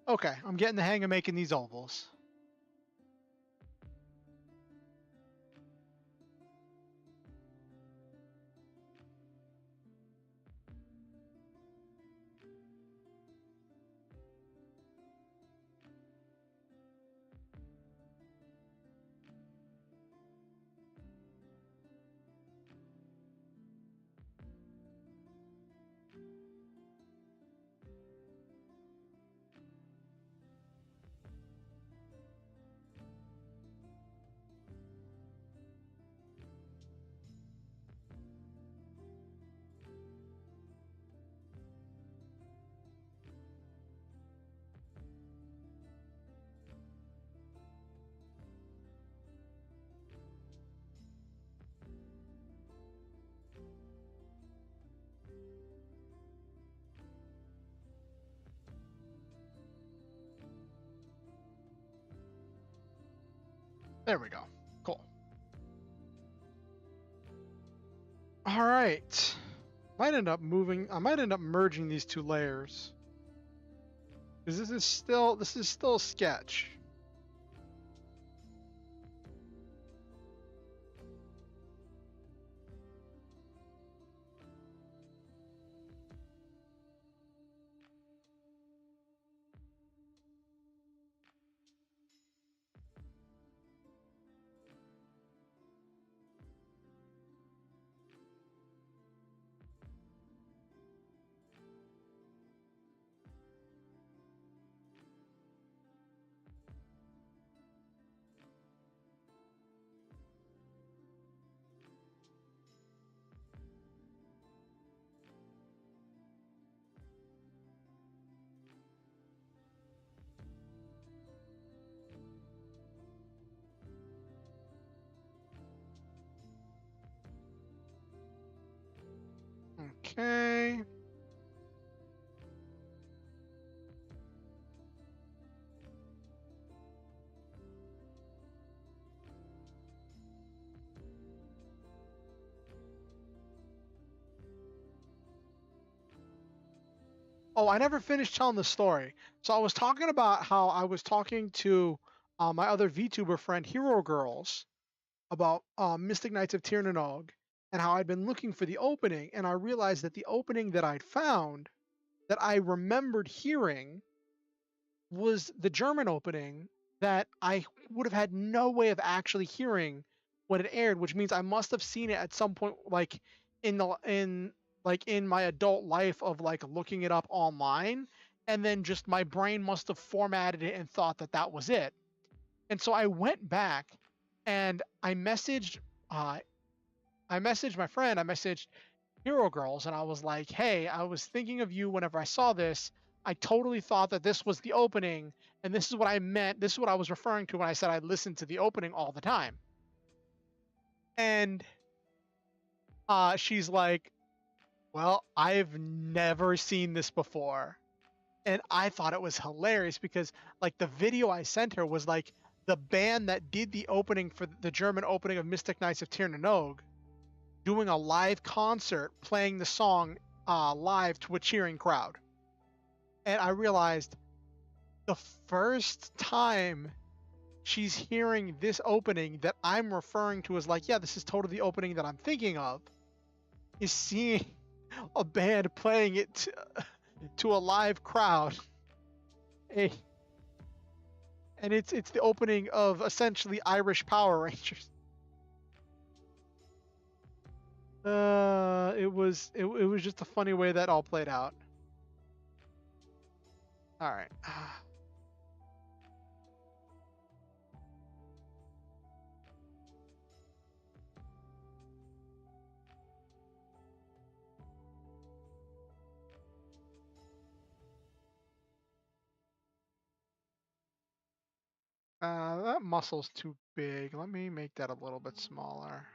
Okay, I'm getting the hang of making these ovals. There we go. Cool. All right. I might end up merging these two layers. Because this is still a sketch. Okay. Oh, I never finished telling the story. So I was talking about how I was talking to my other VTuber friend, Hero Girls, about Mystic Knights of Tirnanog and how I'd been looking for the opening, and I realized that the opening that I'd found that I remembered hearing was the German opening that I would have had no way of actually hearing when it aired, which means I must have seen it at some point, like in my adult life of like looking it up online, and then just my brain must have formatted it and thought that that was it. And so I went back and uh, I messaged my friend, I messaged Hero Girls, and I was like, hey, I was thinking of you whenever I saw this. I totally thought that this was the opening, and this is what I meant. This is what I was referring to when I said I listened to the opening all the time. And she's like, well, I've never seen this before. And I thought it was hilarious because, like, the video I sent her was like the band that did the opening for the German opening of Mystic Knights of Tirnanog doing a live concert playing the song live to a cheering crowd. And I realized the first time she's hearing this opening that I'm referring to as like, yeah, this is totally the opening that I'm thinking of, is seeing a band playing it to a live crowd. And it's the opening of essentially Irish Power Rangers. It was just a funny way that all played out. All right. That muscle's too big. Let me make that a little bit smaller.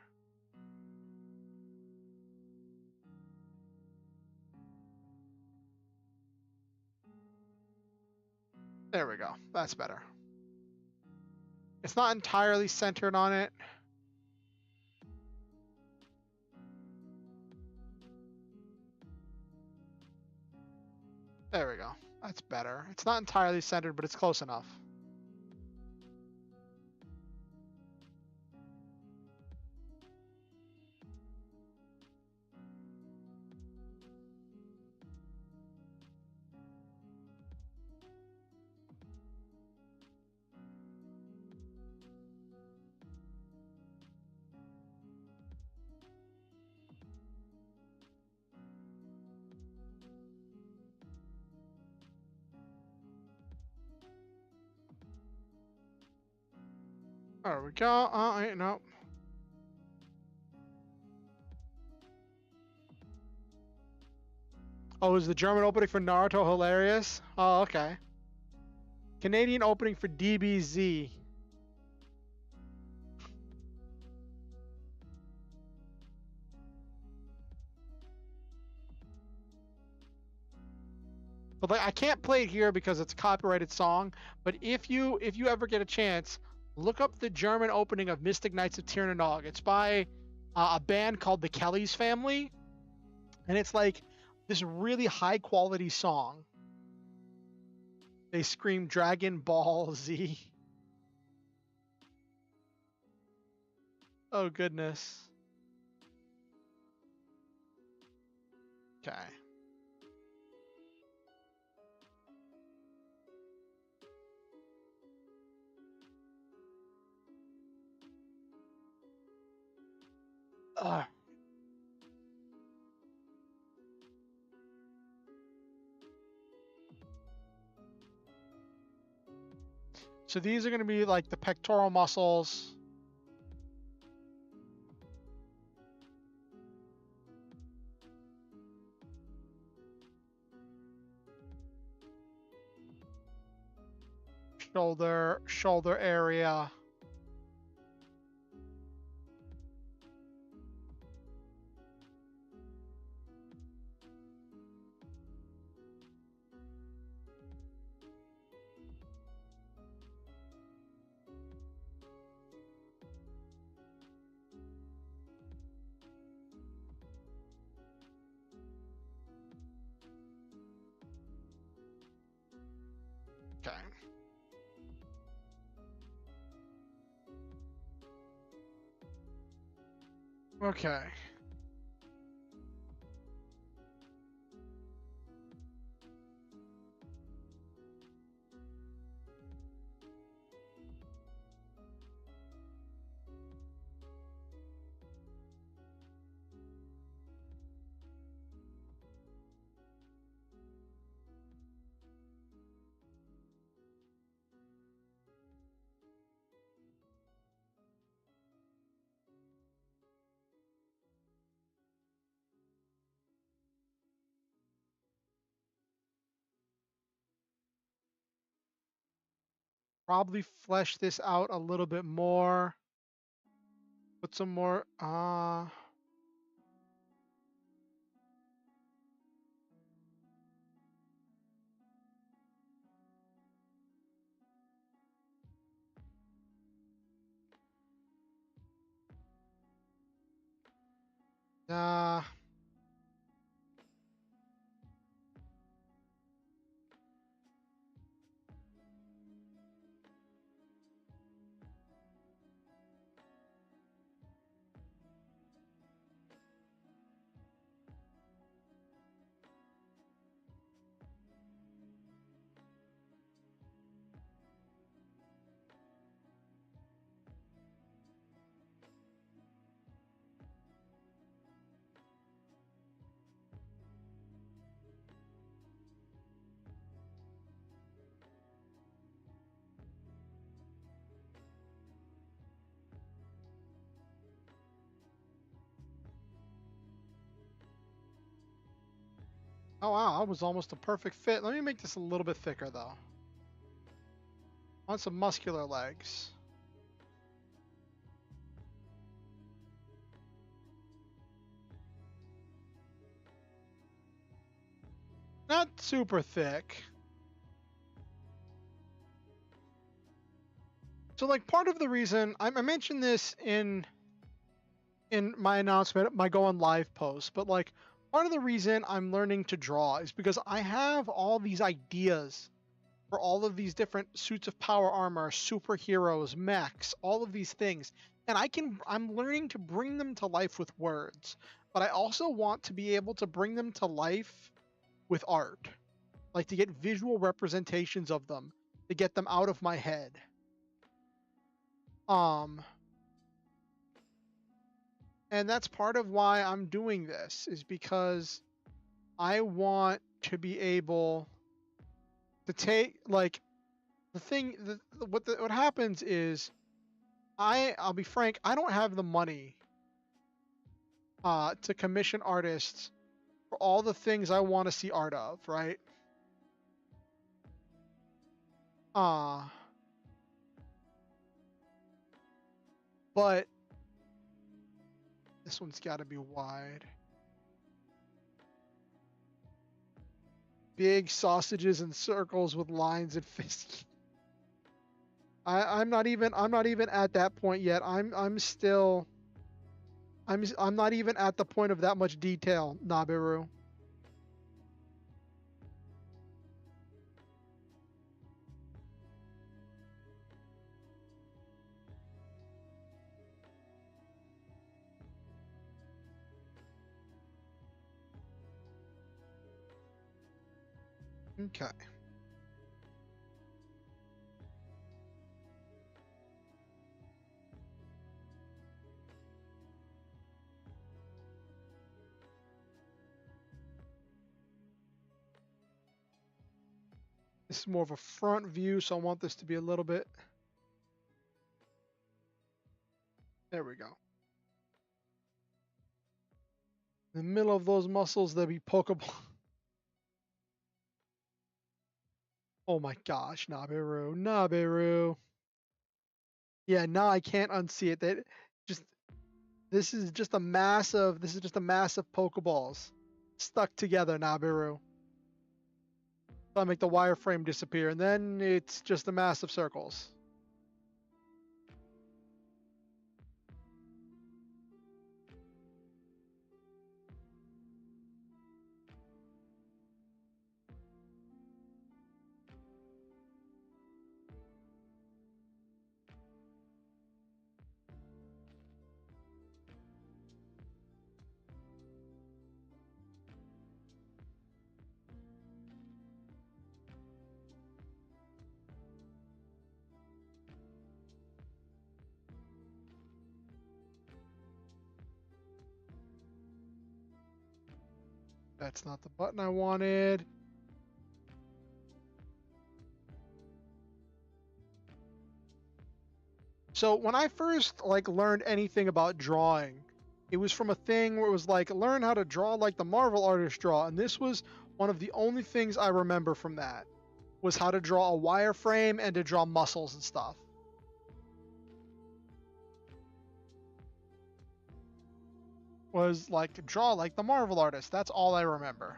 There we go. That's better. It's not entirely centered on it. There we go. That's better. It's not entirely centered, but it's close enough. There we go. No. Oh, is the German opening for Naruto hilarious? Oh, okay. Canadian opening for DBZ. But like, I can't play it here because it's a copyrighted song. But if you ever get a chance, look up the German opening of Mystic Knights of Tirnanog. It's by a band called the Kelly's Family, and it's like this really high quality song. They scream Dragon Ball Z. Oh goodness. Okay. Ugh. So these are going to be like the pectoral muscles. Shoulder area. Okay. Okay. Probably flesh this out a little bit more. Put some more. Uh, oh wow, that was almost a perfect fit. Let me make this a little bit thicker though. I want some muscular legs. Not super thick. So like part of the reason I mentioned this in my announcement, my going live post, but like part of the reason I'm learning to draw is because I have all these ideas for all of these different suits of power armor, superheroes, mechs, all of these things. And I'm learning to bring them to life with words, but I also want to be able to bring them to life with art, like to get visual representations of them, to get them out of my head. Um, and that's part of why I'm doing this, is because I want to be able to take, like, the thing what happens is I'll be frank, I don't have the money to commission artists for all the things I want to see art of, right? Uh but this one's got to be wide. Big sausages and circles with lines and fists. I'm not even at that point yet. I'm still I'm not even at the point of that much detail, Nabiru. Okay. This is more of a front view, so I want this to be a little bit. There we go. In the middle of those muscles, there'll be Pokeball. Oh my gosh, Nabiru, Nabiru. Yeah, now I can't unsee it. That just this is just a massive Pokeballs stuck together, Nabiru. So I make the wireframe disappear, and then it's just a mass of circles. That's not the button I wanted. So when I first learned anything about drawing, it was from a thing where it was like learn how to draw like the Marvel artists draw, and this was one of the only things I remember from that was how to draw a wireframe and to draw muscles and stuff. Was like draw like the Marvel artist. That's all I remember.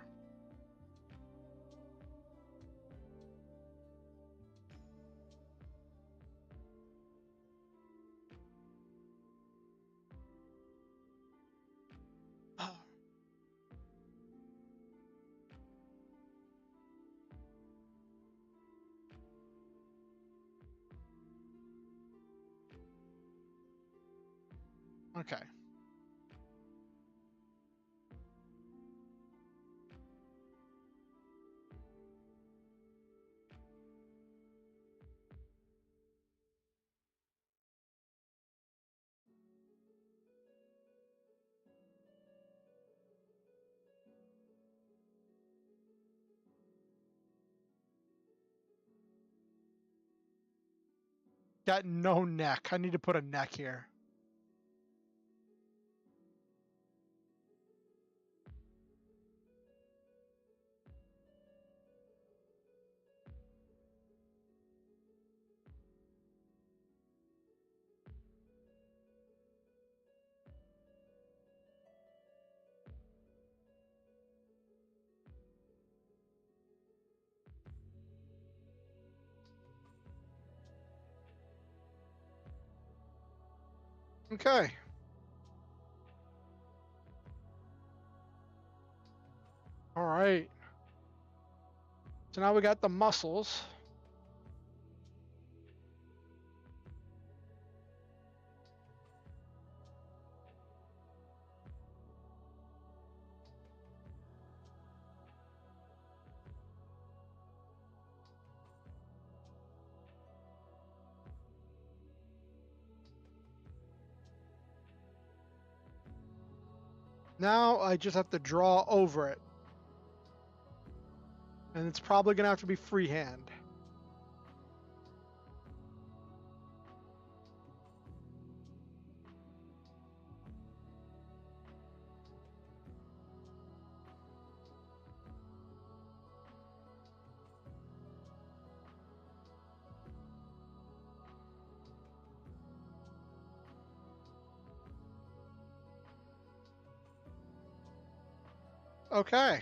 Okay. Got no neck. I need to put a neck here. Okay. So now we got the muscles. Now I just have to draw over it. And it's probably going to have to be freehand. Okay.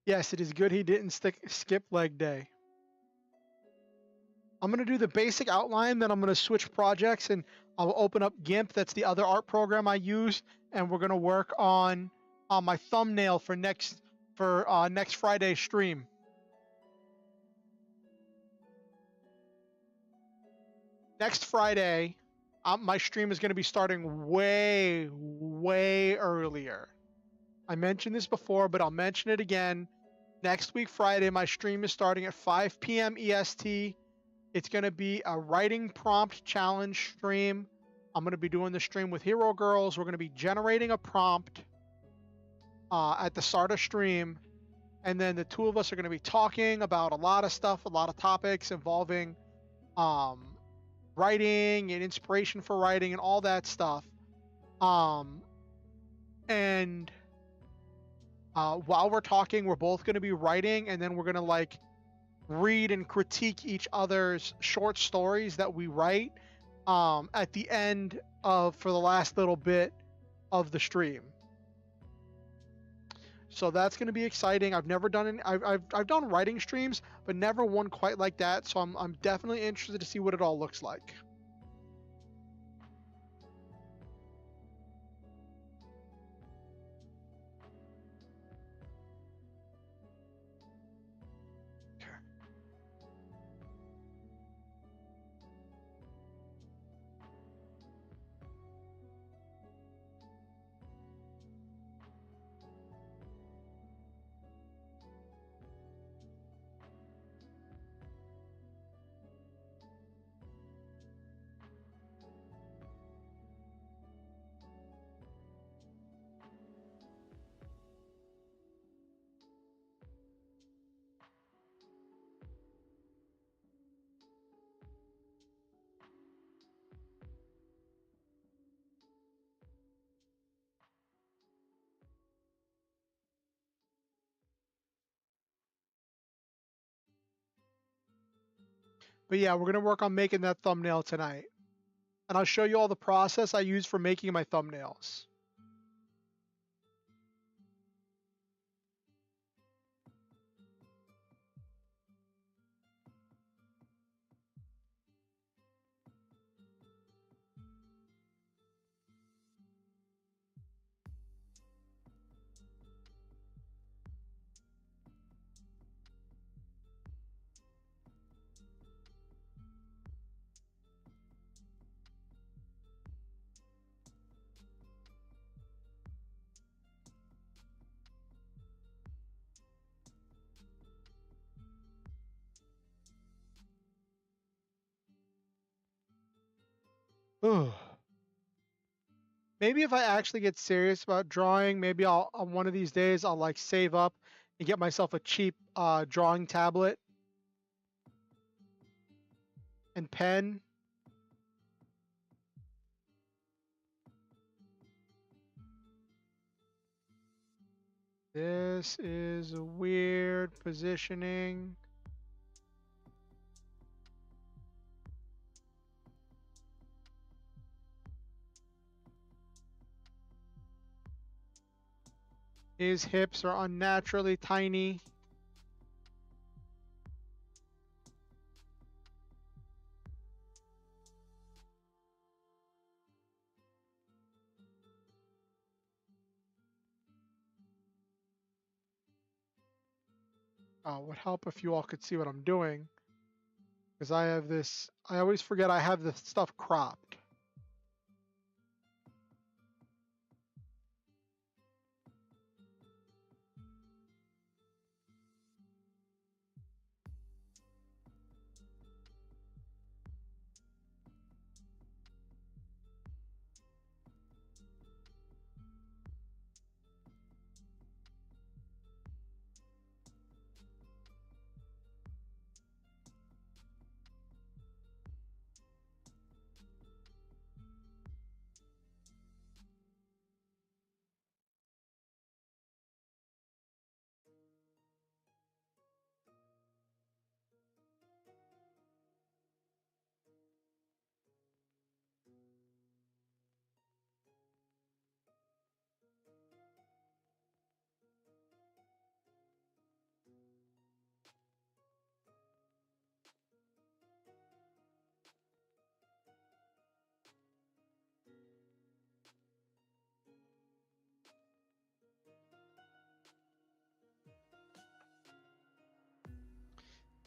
Yes, it is good he didn't skip leg day. I'm going to do the basic outline, then I'm going to switch projects and I'll open up GIMP. That's the other art program I use, and we're going to work on my thumbnail for next Friday's stream. Next Friday, my stream is going to be starting way earlier. I mentioned this before, but I'll mention it again. Next week, Friday, my stream is starting at 5 p.m. EST. It's going to be a writing prompt challenge stream. I'm going to be doing the stream with Hero Girls. We're going to be generating a prompt at the start of stream. And then the two of us are going to be talking about a lot of stuff, a lot of topics involving writing and inspiration for writing and all that stuff. And while we're talking, we're both going to be writing, and then we're going to like read and critique each other's short stories that we write at the end for the last little bit of the stream. So that's going to be exciting. I've never done any, I've done writing streams, but never one quite like that. So I'm definitely interested to see what it all looks like. But yeah, we're going to work on making that thumbnail tonight. And I'll show you all the process I use for making my thumbnails. Maybe if I actually get serious about drawing, maybe I'll on one of these days I'll like save up and get myself a cheap drawing tablet and pen. This is a weird positioning. His hips are unnaturally tiny. Would help if you all could see what I'm doing. Because I have this, I always forget I have this stuff cropped.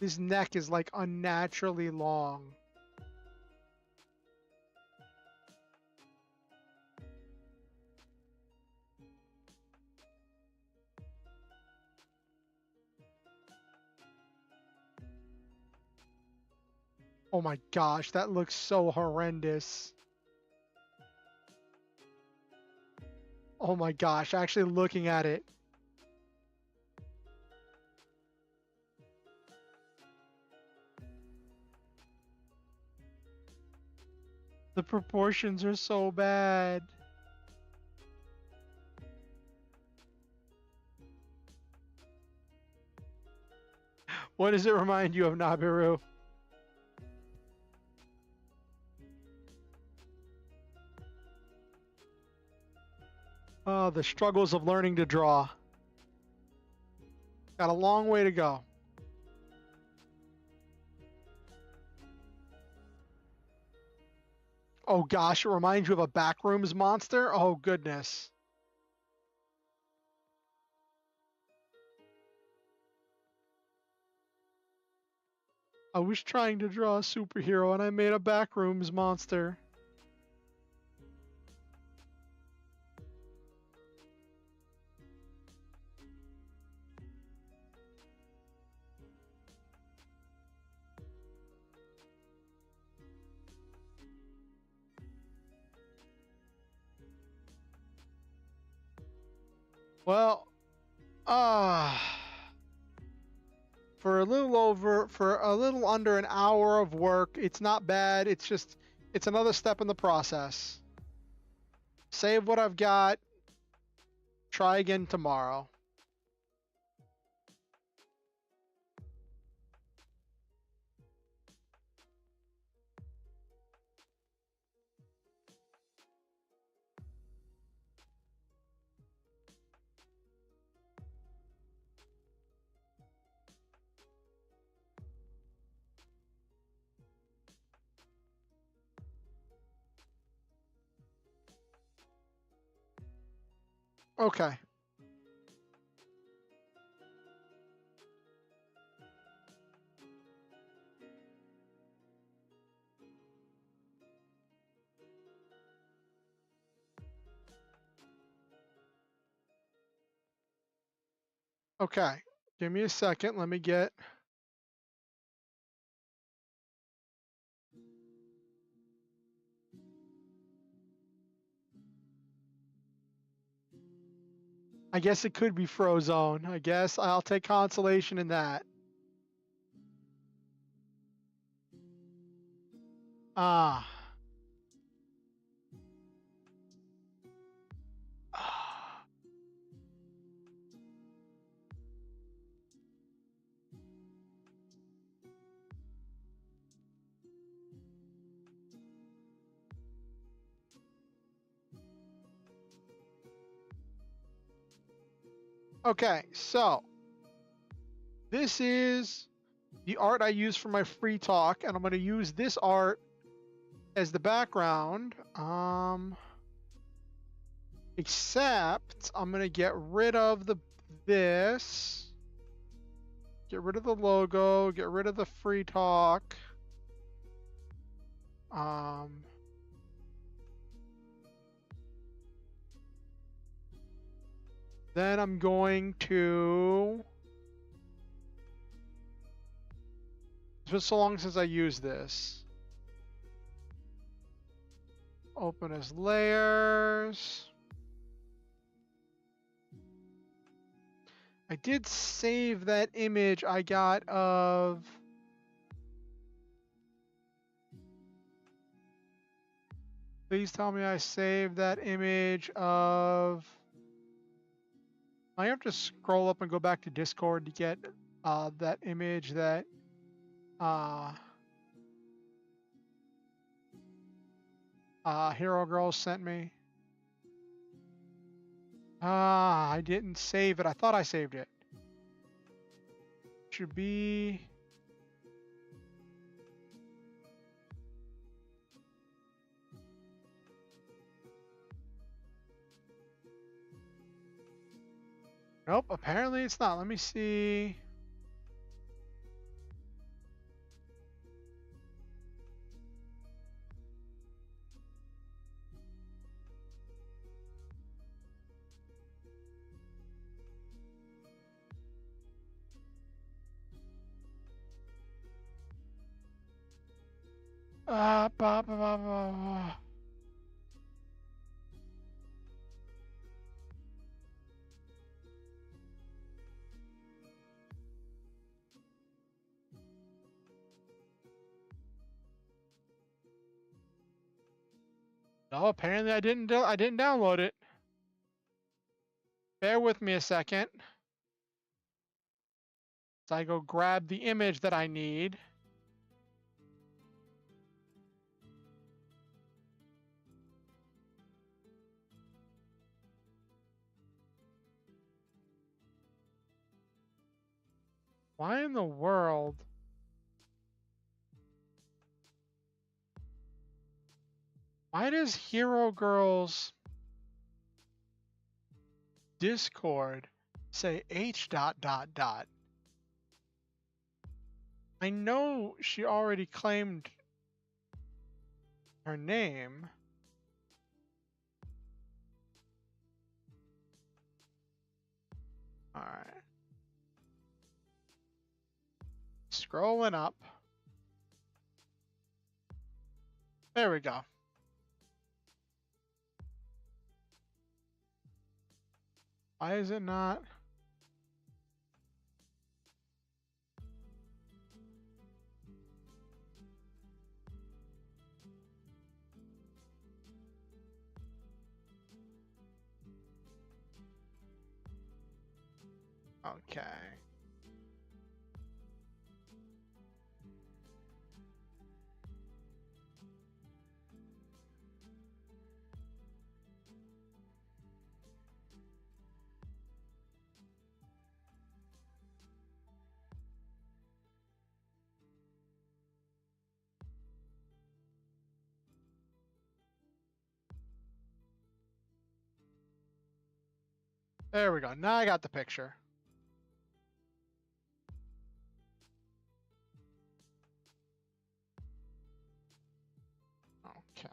His neck is like unnaturally long. Oh my gosh, that looks so horrendous. Oh my gosh, actually looking at it. The proportions are so bad. What does it remind you of, Nabiru? Oh, the struggles of learning to draw. Got a long way to go. Oh gosh, it reminds you of a backrooms monster? Oh goodness. I was trying to draw a superhero and I made a backrooms monster. Well, for a little under an hour of work, it's not bad. It's another step in the process. Save what I've got. Try again tomorrow. Okay. Okay. Give me a second. Let me get... I guess it could be Frozone. I guess I'll take consolation in that. Ah. Okay, so this is the art I use for my free talk, and I'm going to use this art as the background. Except I'm going to get rid of this, get rid of the logo, get rid of the free talk. Then I'm going to... It's been so long since I used this. Open as layers. I did save that image I got of... Please tell me I saved that image of... I have to scroll up and go back to Discord to get that image that Hero Girls sent me. I didn't save it. I thought I saved it. Should be... Nope, apparently it's not. Let me see. Ba, ba, ba, ba. No, apparently I didn't. I didn't download it. Bear with me a second. So I go grab the image that I need. Why in the world? Why does Hero Girl's Discord say H dot dot dot? I know she already claimed her name. All right. Scrolling up. There we go. Why is it not? Okay. There we go. Now I got the picture. Okay.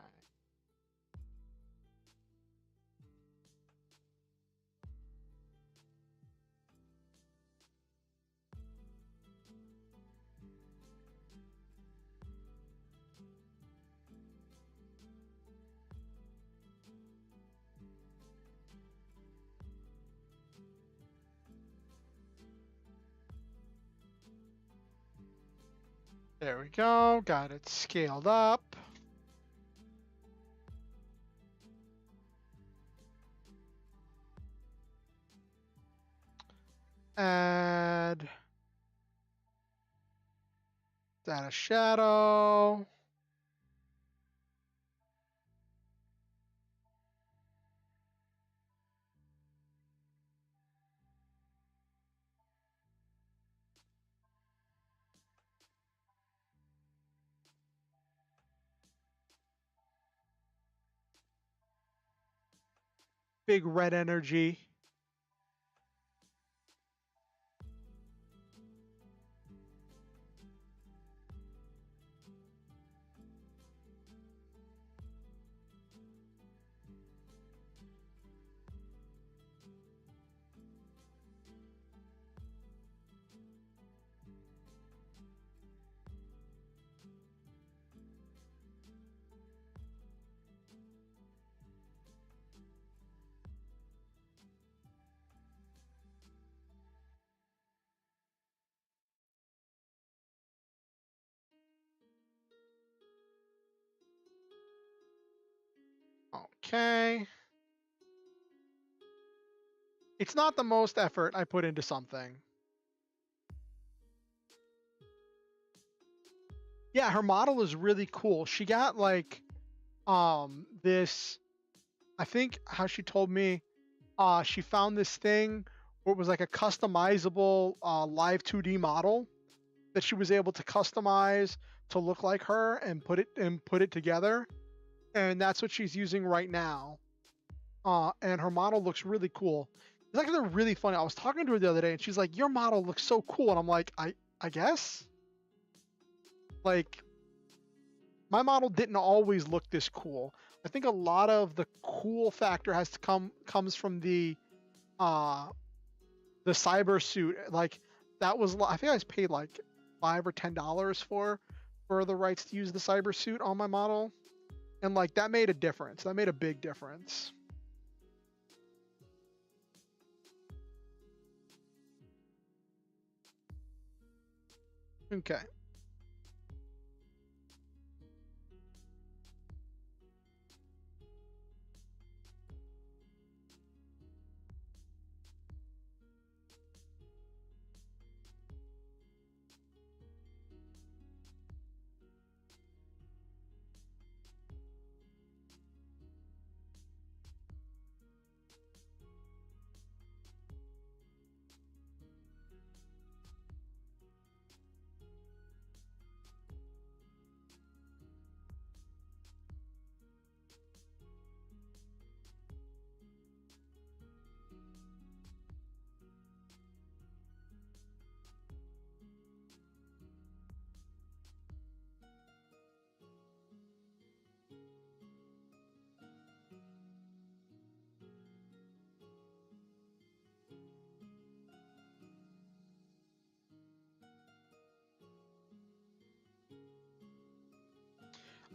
There we go. Got it scaled up. Add data shadow. Big red energy. Okay. It's not the most effort I put into something. Yeah, her model is really cool. She got like this, I think how she told me, she found this thing where it was like a customizable live 2D model that she was able to customize to look like her and put it together. And that's what she's using right now. And her model looks really cool. It's actually really funny. I was talking to her the other day and she's like, "Your model looks so cool." And I'm like, I guess? Like, my model didn't always look this cool. I think a lot of the cool factor comes from the cyber suit. Like, that was, I think I paid like $5 or $10 for, for the rights to use the cyber suit on my model. And like that made a difference. That made a big difference. Okay.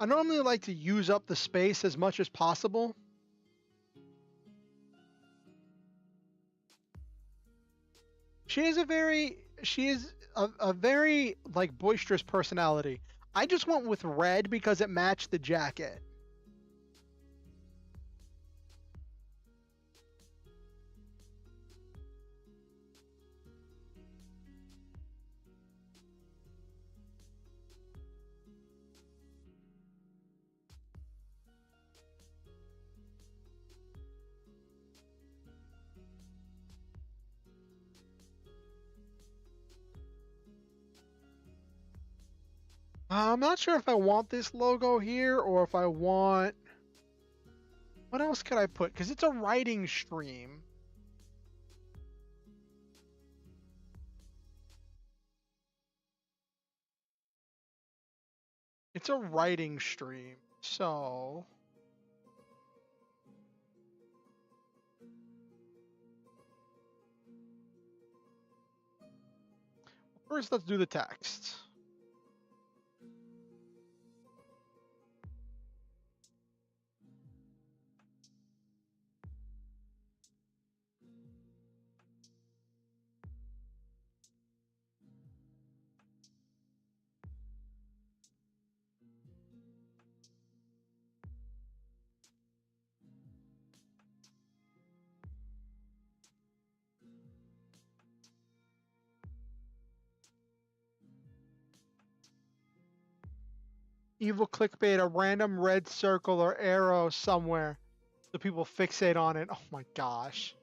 I normally like to use up the space as much as possible. She is a very like boisterous personality. I just went with red because it matched the jacket. I'm not sure if I want this logo here or if I want... What else could I put? Because it's a writing stream. It's a writing stream, so... First, let's do the text. Evil clickbait, a random red circle or arrow somewhere so people fixate on it. Oh my gosh.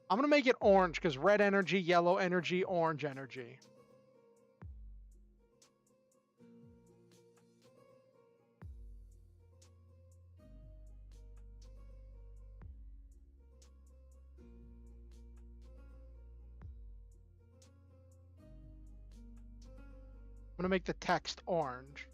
I'm going to make it orange because red energy, yellow energy, orange energy. I'm going to make the text orange.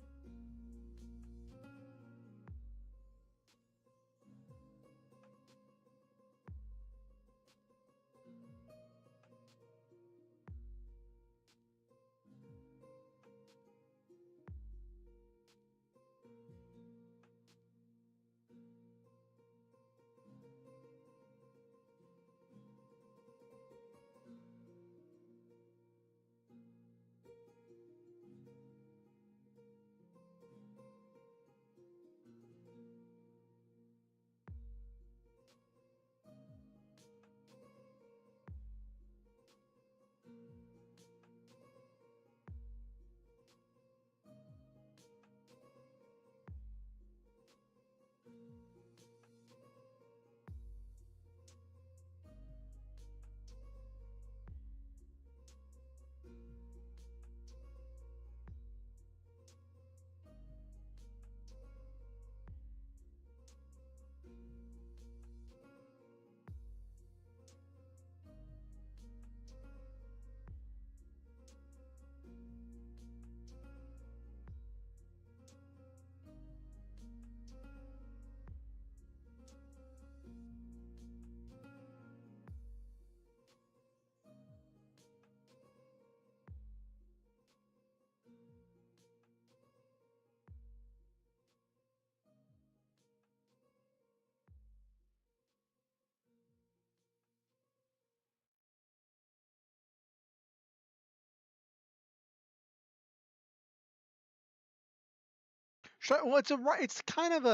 Well, it's kind of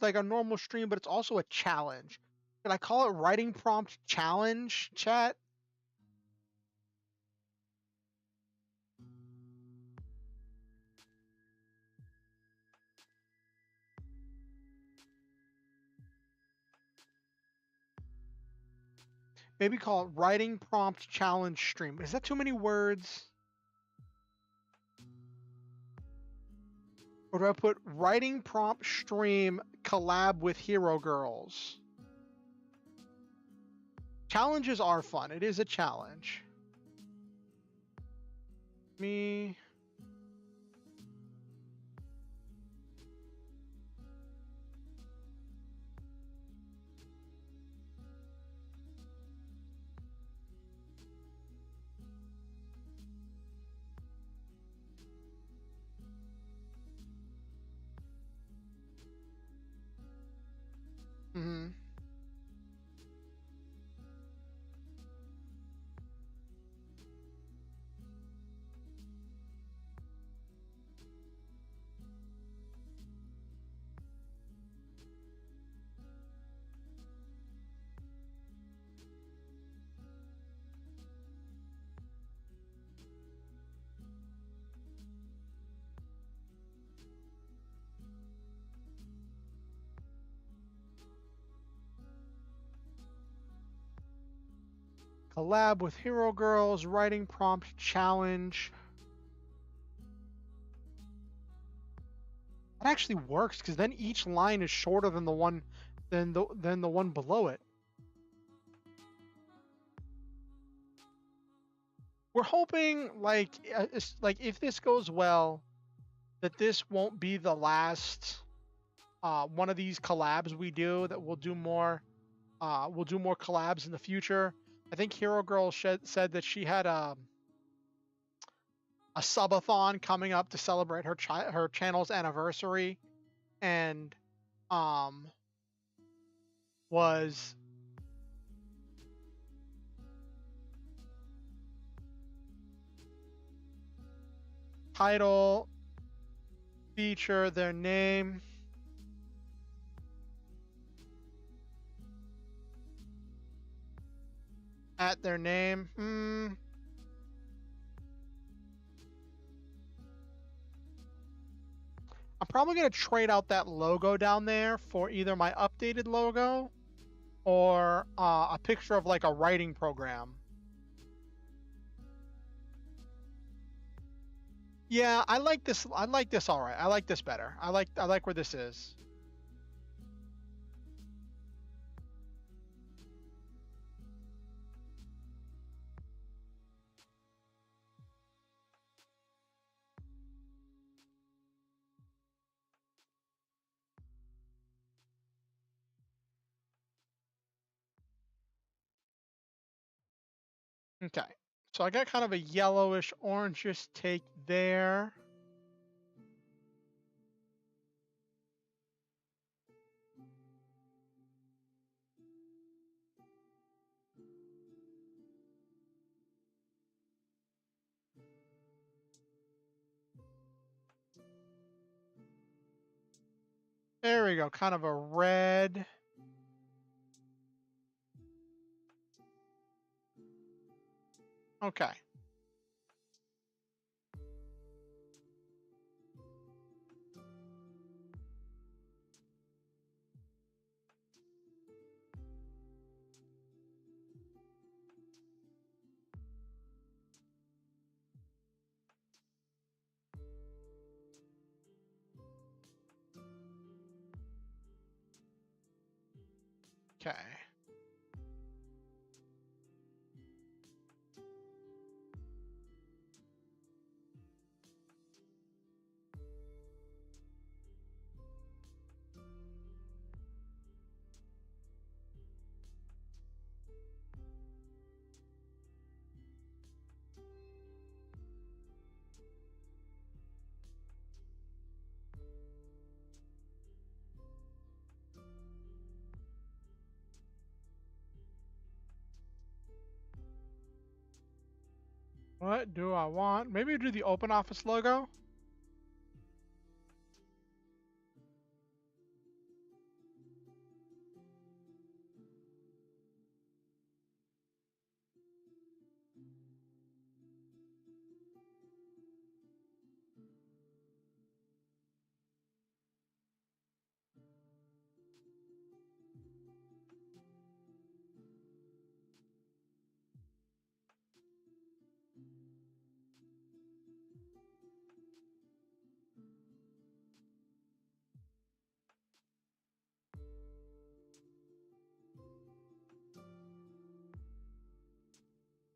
like a normal stream, but it's also a challenge. Can I call it writing prompt challenge, chat? Maybe call it writing prompt challenge stream. Is that too many words? Or do I put writing prompt stream collab with Hero Girls? Challenges are fun. It is a challenge. Me. Mm-hmm. Collab with Hero Girls, writing prompt challenge. That actually works because then each line is shorter than the one below it. We're hoping like if this goes well, that this won't be the last one of these collabs we do. That we'll do more collabs in the future. I think Hero Girl said that she had a subathon coming up to celebrate her channel's anniversary, and was title, feature, their name, at their name. I'm probably going to trade out that logo down there for either my updated logo or a picture of like a writing program. Yeah, I like this. I like this. All right. I like this better. I like where this is. Okay. So I got kind of a yellowish, orangish take there. There we go. Kind of a red. Okay. Okay. What do I want? Maybe do the open office logo.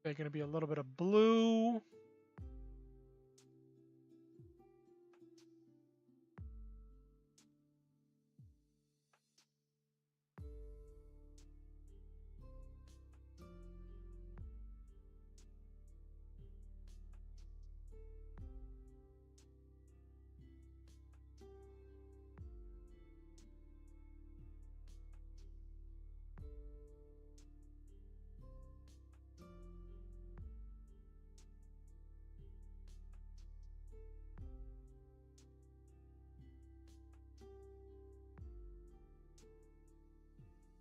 They're going to be a little bit of blue.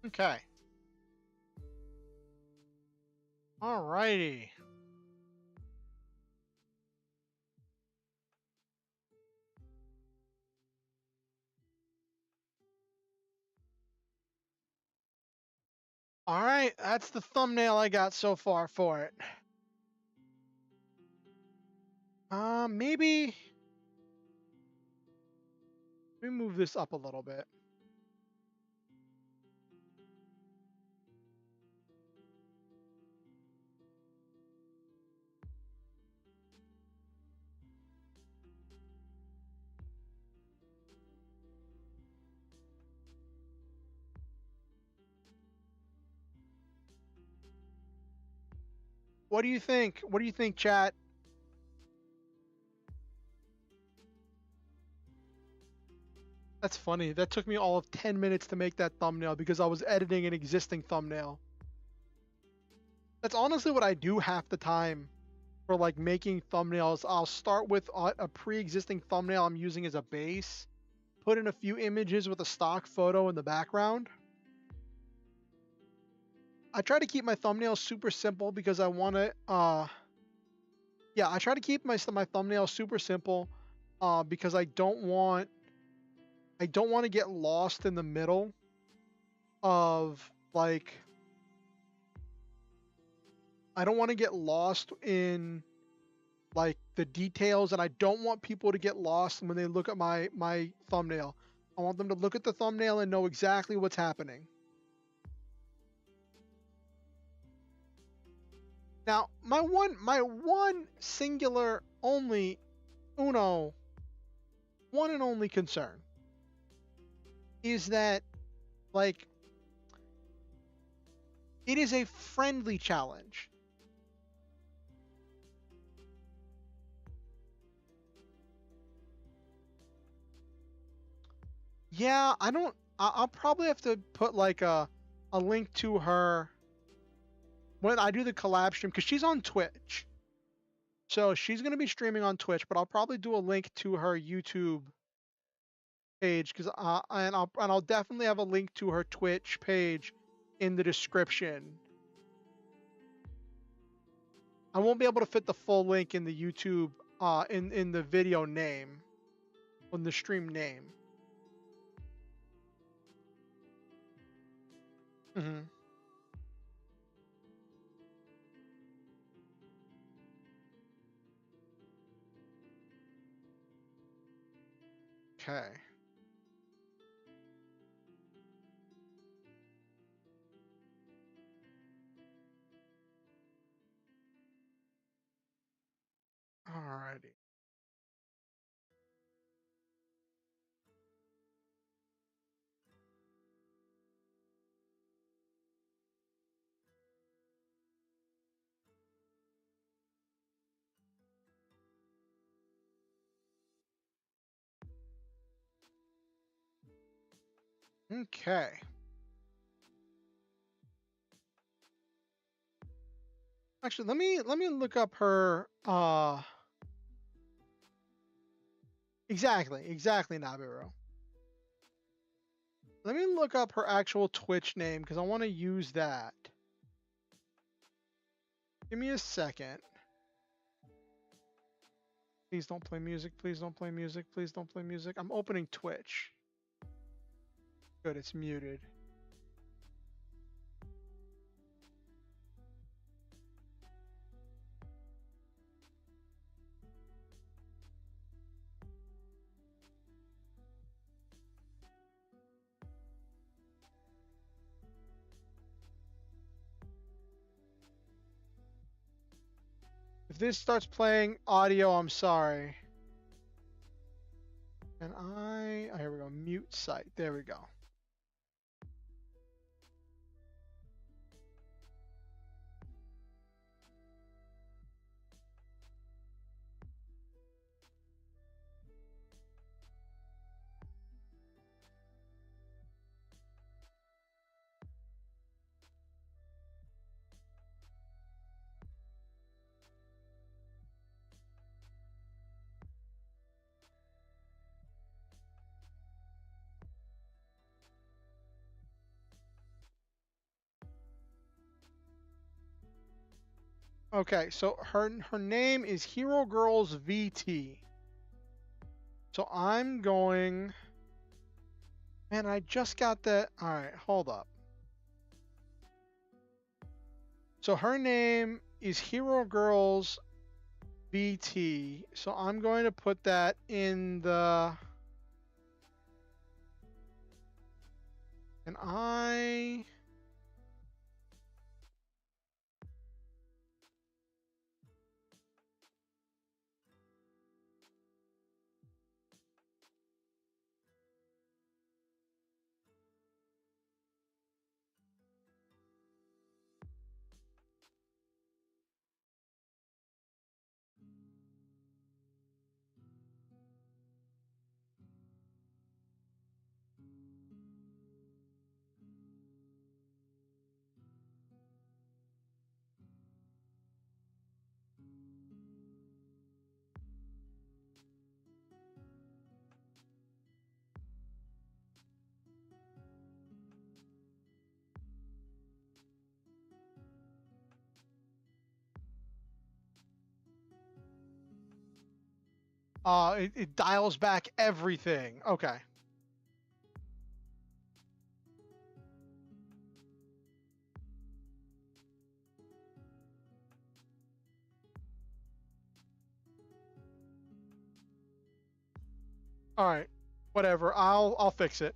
Okay. Alrighty. Alright, that's the thumbnail I got so far for it. Maybe... Let me move this up a little bit. What do you think? What do you think, chat? That's funny. That took me all of 10 minutes to make that thumbnail because I was editing an existing thumbnail. That's honestly what I do half the time for like making thumbnails. I'll start with a pre-existing thumbnail I'm using as a base, put in a few images with a stock photo in the background. I try to keep my thumbnails super simple because I want to, yeah, I try to keep my thumbnails super simple because I don't want to get lost in the middle of like, I don't want to get lost in like the details, and I don't want people to get lost when they look at my thumbnail. I want them to look at the thumbnail and know exactly what's happening. Now, my one singular only one and only concern is that like it is a friendly challenge. Yeah, I'll probably have to put like a link to her when I do the collab stream because she's on Twitch. So she's going to be streaming on Twitch, but I'll probably do a link to her YouTube page because and I'll definitely have a link to her Twitch page in the description. I won't be able to fit the full link in the YouTube in the video name, on the stream name. Mm-hmm. Okay. Alrighty. Okay. Actually, let me look up her exactly Nabiru. Let me look up her actual Twitch name because I want to use that. Give me a second. Please don't play music. Please don't play music. Please don't play music. I'm opening Twitch. Good, it's muted. If this starts playing audio, I'm sorry. And oh, here we go, mute site. There we go. Okay, so her name is Hero Girls VT. So I'm going. Man, I just got that. All right, hold up. So her name is Hero Girls VT. So I'm going to put that in the. And it dials back everything. Okay. All right. Whatever. I'll fix it.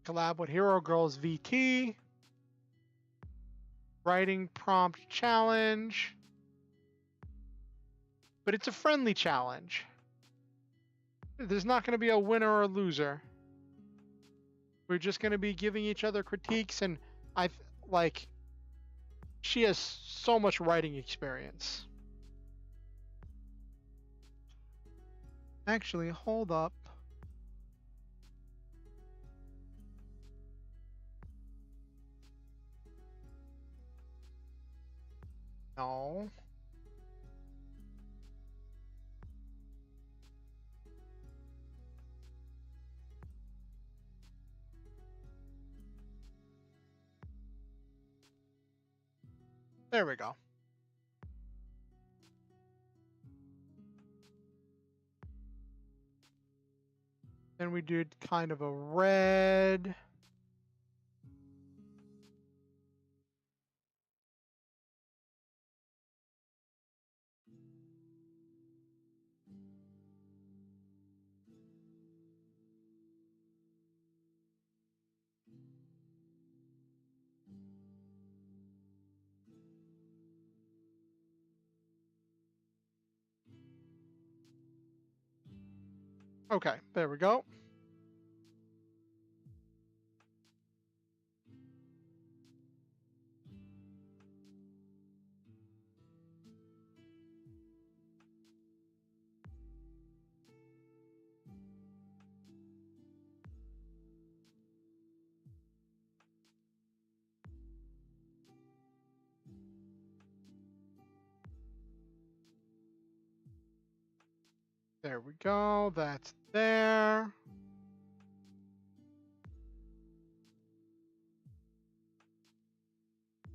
Collab with Hero Girls VT. Writing prompt challenge. But it's a friendly challenge. There's not going to be a winner or a loser. We're just going to be giving each other critiques, and she has so much writing experience. Actually, hold up. No. There we go. Then we did kind of a red. Okay, there we go. There we go. That's there.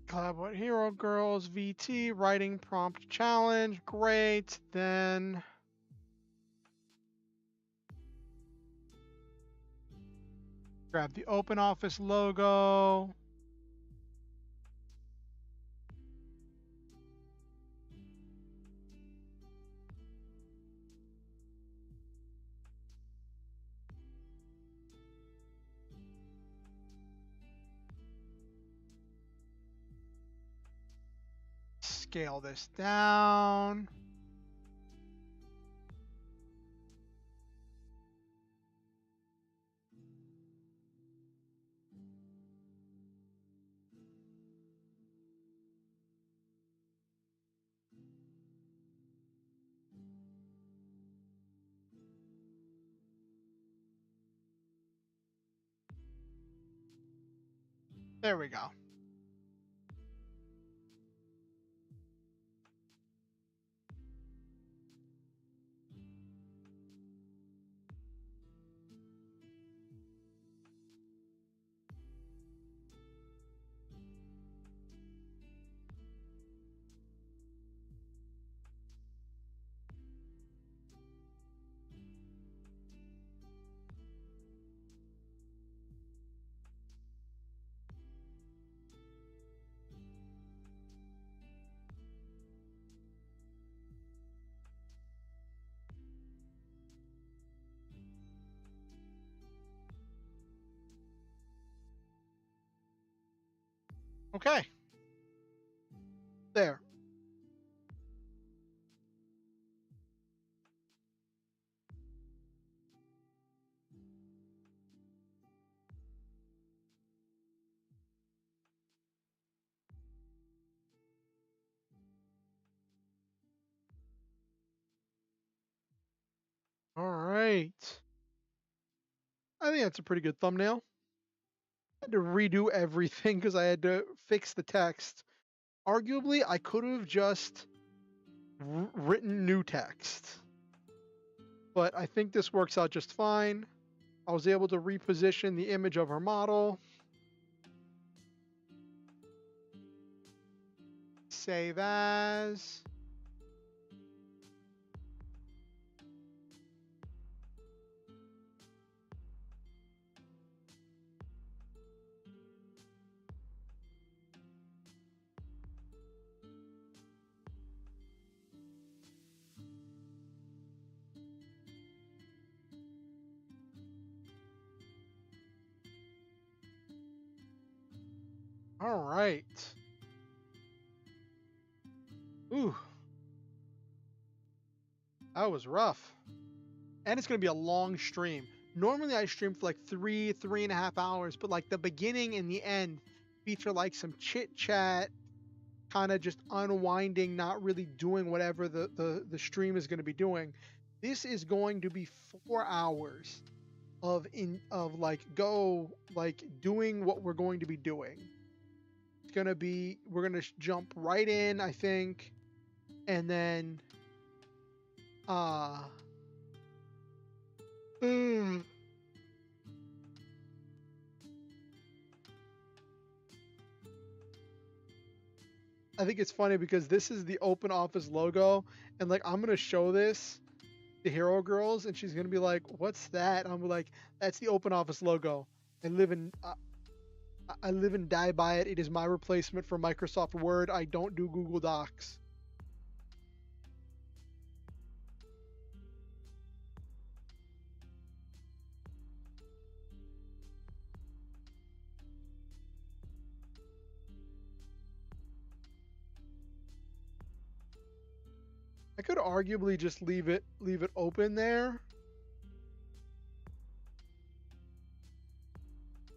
Collaborate Hero Girls, VT, writing prompt challenge. Great. Then grab the open office logo. Scale this down. There we go. Okay. There. All right. I think that's a pretty good thumbnail. I had to redo everything because I had to fix the text. Arguably, I could have just written new text. But I think this works out just fine. I was able to reposition the image of her model. Save as. All right. Ooh. That was rough. And it's going to be a long stream. Normally I stream for like 3.5 hours, but like the beginning and the end feature like some chit chat, kind of just unwinding, not really doing whatever the stream is going to be doing. This is going to be 4 hours of doing what we're going to be doing. It's going to be, we're going to jump right in, I think, and then I think it's funny because this is the open office logo, and like I'm gonna show this to Hero Girls, and she's gonna be like, "What's that?" And I'm like, "That's the open office logo. I live and die by it. It is my replacement for Microsoft Word. I don't do Google Docs." I could arguably just leave it open there.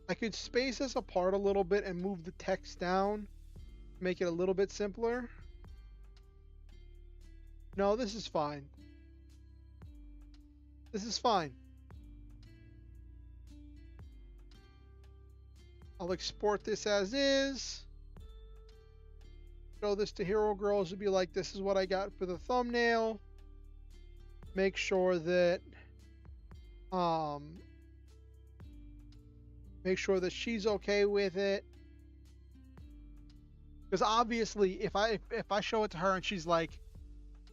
I could space this apart a little bit and move the text down, make it a little bit simpler. No, this is fine. This is fine. I'll export this as is. Show this to Hero Girls to be like, this is what I got for the thumbnail. make sure that um make sure that she's okay with it. Because obviously, if I show it to her and she's like,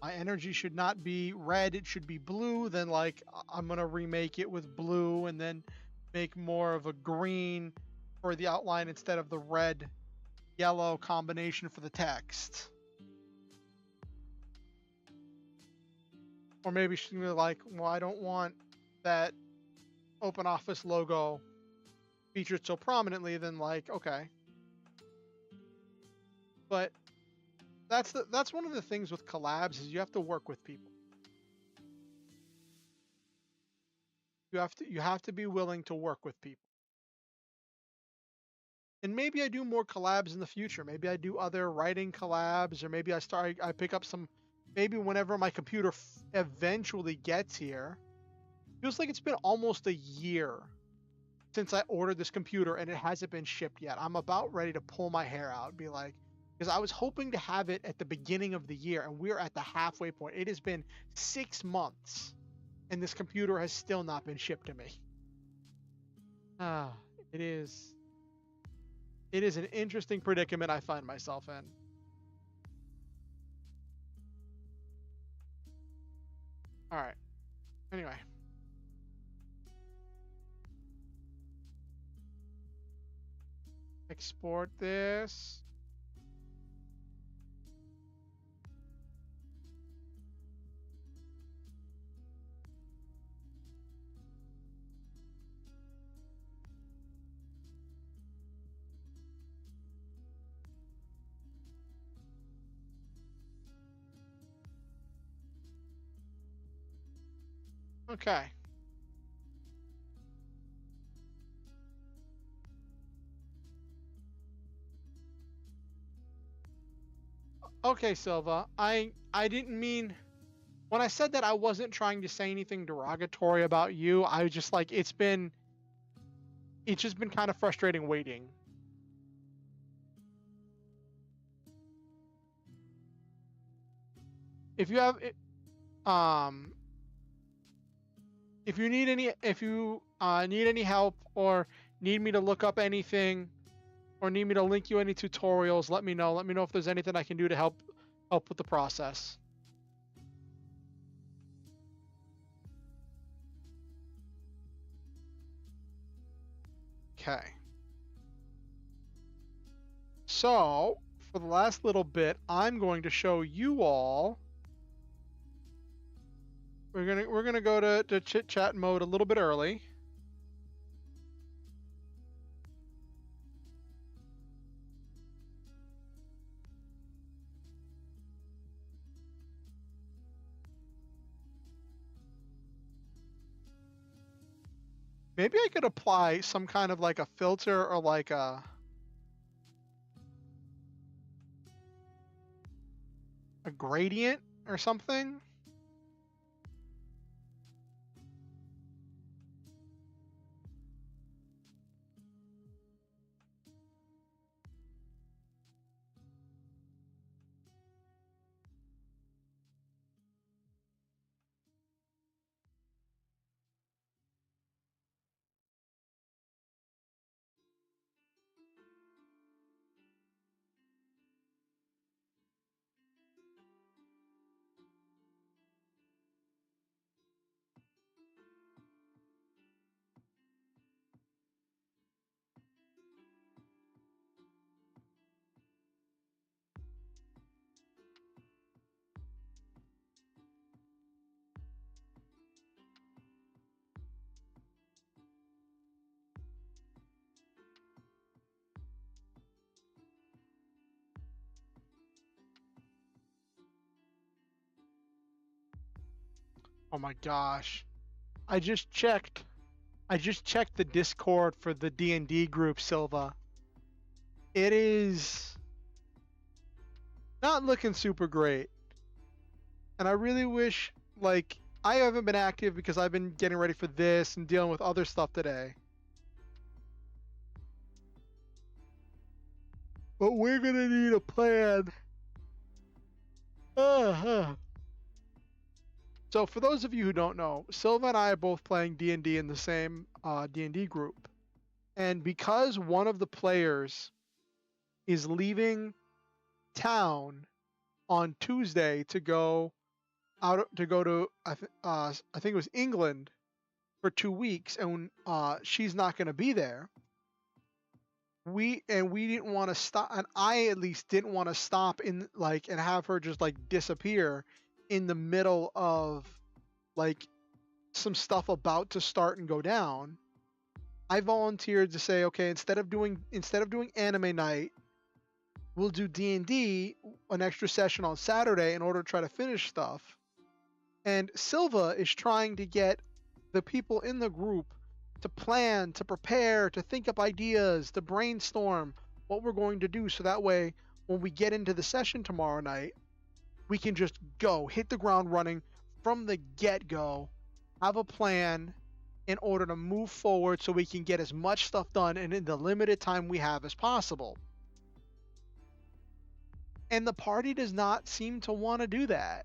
my energy should not be red, it should be blue, then like I'm gonna remake it with blue and then make more of a green for the outline instead of the red yellow combination for the text. Or maybe she's gonna be like, well, I don't want that open office logo featured so prominently, then like, okay. But that's one of the things with collabs is you have to work with people. You have to be willing to work with people. And maybe I do more collabs in the future. Maybe I do other writing collabs, or maybe I pick up some. Maybe whenever my computer eventually gets here, feels like it's been almost a year since I ordered this computer and it hasn't been shipped yet. I'm about ready to pull my hair out and be like, because I was hoping to have it at the beginning of the year, and we're at the halfway point. It has been 6 months, and this computer has still not been shipped to me. Ah, it is. It is an interesting predicament I find myself in. All right. Anyway. Export this. Okay. Okay, Silva. I didn't mean when I said that I wasn't trying to say anything derogatory about you. I was just like it's just been kind of frustrating waiting. If you have um if you need any help or need me to look up anything or need me to link you any tutorials, let me know. Let me know if there's anything I can do to help with the process. Okay. So, for the last little bit, I'm going to show you all. We're gonna go to chit chat mode a little bit early. Maybe I could apply some kind of like a filter or like a gradient or something. Oh my gosh. I just checked. I just checked the Discord for the D&D group, Silva. It is not looking super great. And I really wish, like, I haven't been active because I've been getting ready for this and dealing with other stuff today. But we're gonna need a plan. Uh-huh. So for those of you who don't know, Silva and I are both playing D&D in the same D&D group. And because one of the players is leaving town on Tuesday to go to I think it was England for 2 weeks, and she's not going to be there. We didn't want to stop, and I at least didn't want to stop in like and have her just like disappear in the middle of like some stuff about to start and go down. I volunteered to say, okay, instead of doing anime night, we'll do D&D, an extra session on Saturday in order to try to finish stuff. And Silva is trying to get the people in the group to plan, to prepare, to think up ideas, to brainstorm what we're going to do, so that way when we get into the session tomorrow night, we can just go, hit the ground running from the get-go, have a plan in order to move forward so we can get as much stuff done and in the limited time we have as possible. And the party does not seem to want to do that.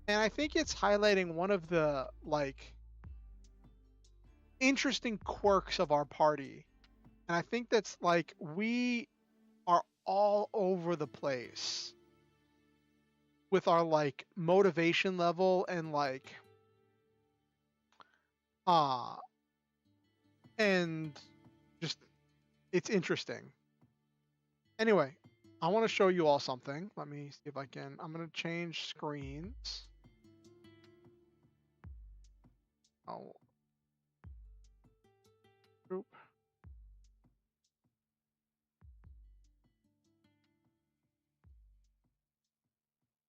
And I think it's highlighting one of the like interesting quirks of our party. And I think that's like we are all over the place with our like motivation level and like and just it's interesting. Anyway, I want to show you all something. Let me see if I can. I'm going to change screens. Oh. Group.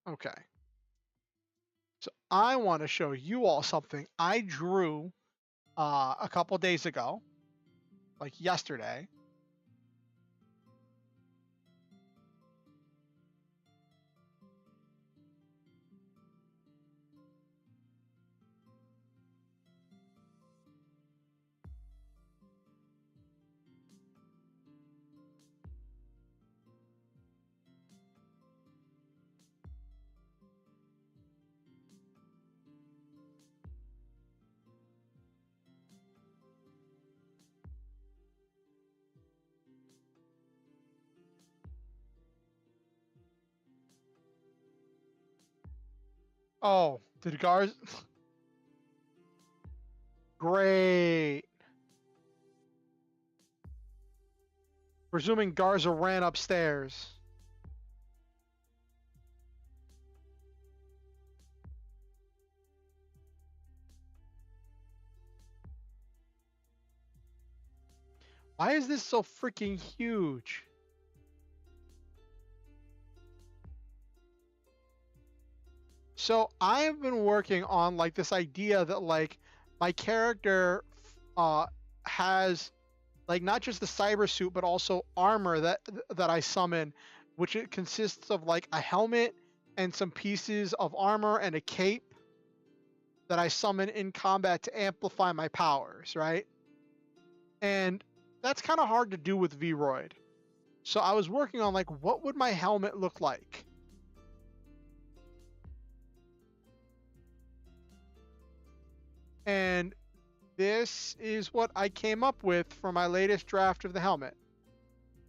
Okay. So I want to show you all something I drew a couple days ago, like yesterday. Oh, did Gar's great. Presuming Garza ran upstairs. Why is this so freaking huge? So I've been working on like this idea that like my character has like not just the cyber suit but also armor that I summon, which it consists of like a helmet and some pieces of armor and a cape that I summon in combat to amplify my powers, right? And that's kind of hard to do with Vroid. So I was working on like what would my helmet look like? And this is what I came up with for my latest draft of the helmet.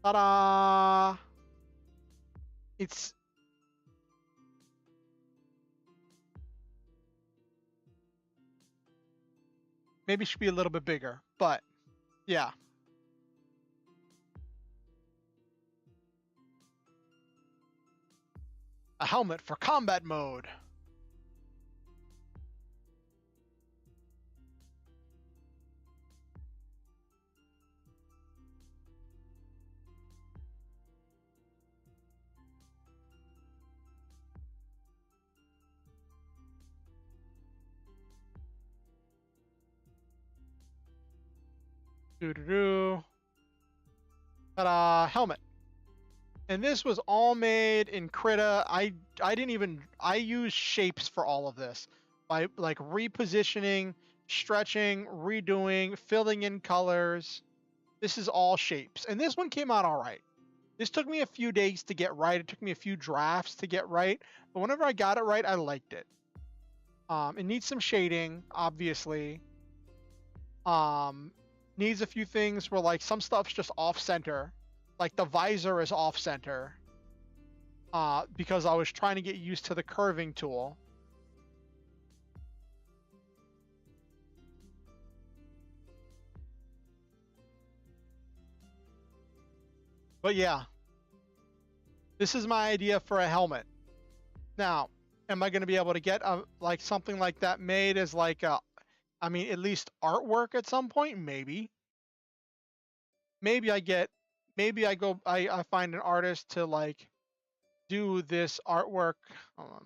Ta-da! It's maybe should be a little bit bigger, but yeah. A helmet for combat mode. Doo-doo-doo. Ta-da! Helmet. And this was all made in Krita. I use shapes for all of this. By like repositioning, stretching, redoing, filling in colors. This is all shapes. And this one came out all right. This took me a few days to get right. It took me a few drafts to get right. But whenever I got it right, I liked it. It needs some shading, obviously. Um, Needs a few things where like some stuff's just off center, like the visor is off center. Because I was trying to get used to the curving tool. But yeah, this is my idea for a helmet. Now, am I going to be able to get like something like that made as like I mean, at least artwork at some point? Maybe. Maybe I get, maybe I find an artist to like do this artwork. Hold on.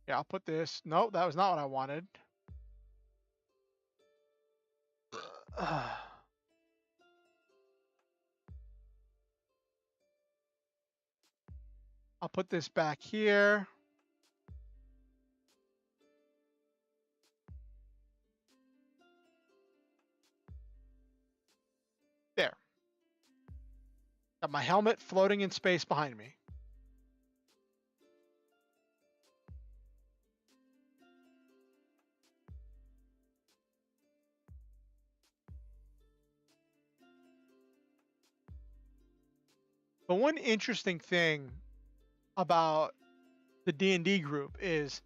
Yeah, I'll put this. No, that was not what I wanted. I'll put this back here. There. Got my helmet floating in space behind me. But one interesting thing about the D&D group is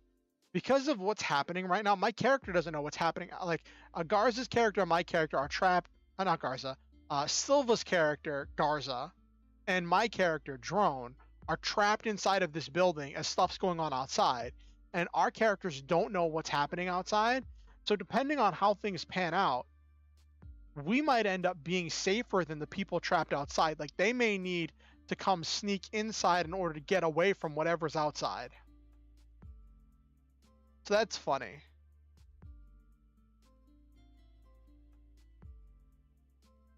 because of what's happening right now, my character doesn't know what's happening. Like Garza's character and my character are trapped. Not Garza. Silva's character, Garza, and my character, Drone, are trapped inside of this building as stuff's going on outside. And our characters don't know what's happening outside. So depending on how things pan out, we might end up being safer than the people trapped outside. Like they may need to come sneak inside in order to get away from whatever's outside. So that's funny.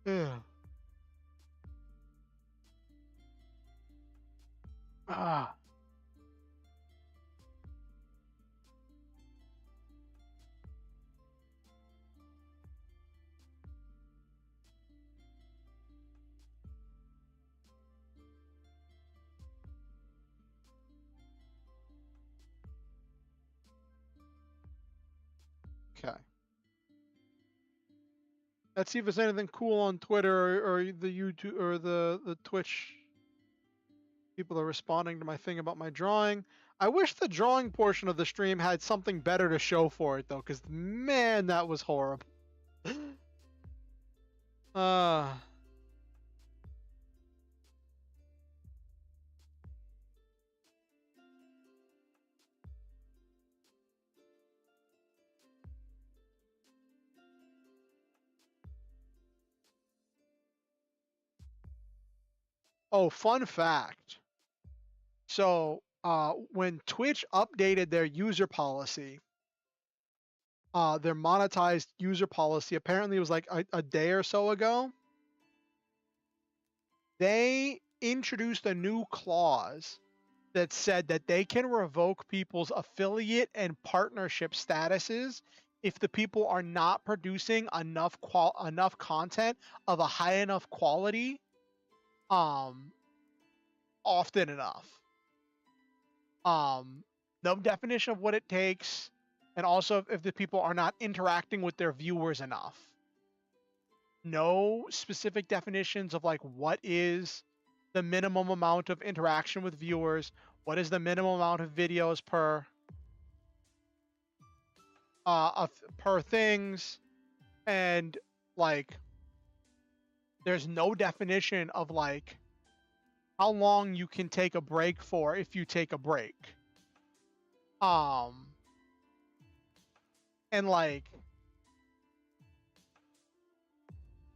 Ugh. Ah. Okay. Let's see if there's anything cool on Twitter or the YouTube or the Twitch. People are responding to my thing about my drawing. I wish the drawing portion of the stream had something better to show for it though, because man, that was horrible. Oh, fun fact. So when Twitch updated their user policy, their monetized user policy, apparently it was like a day or so ago, they introduced a new clause that said that they can revoke people's affiliate and partnership statuses if the people are not producing enough content of a high enough quality often enough. No definition of what it takes, and also if the people are not interacting with their viewers enough. No specific definitions of like what is the minimum amount of interaction with viewers, what is the minimum amount of videos per things, and like there's no definition of like how long you can take a break for if you take a break. And like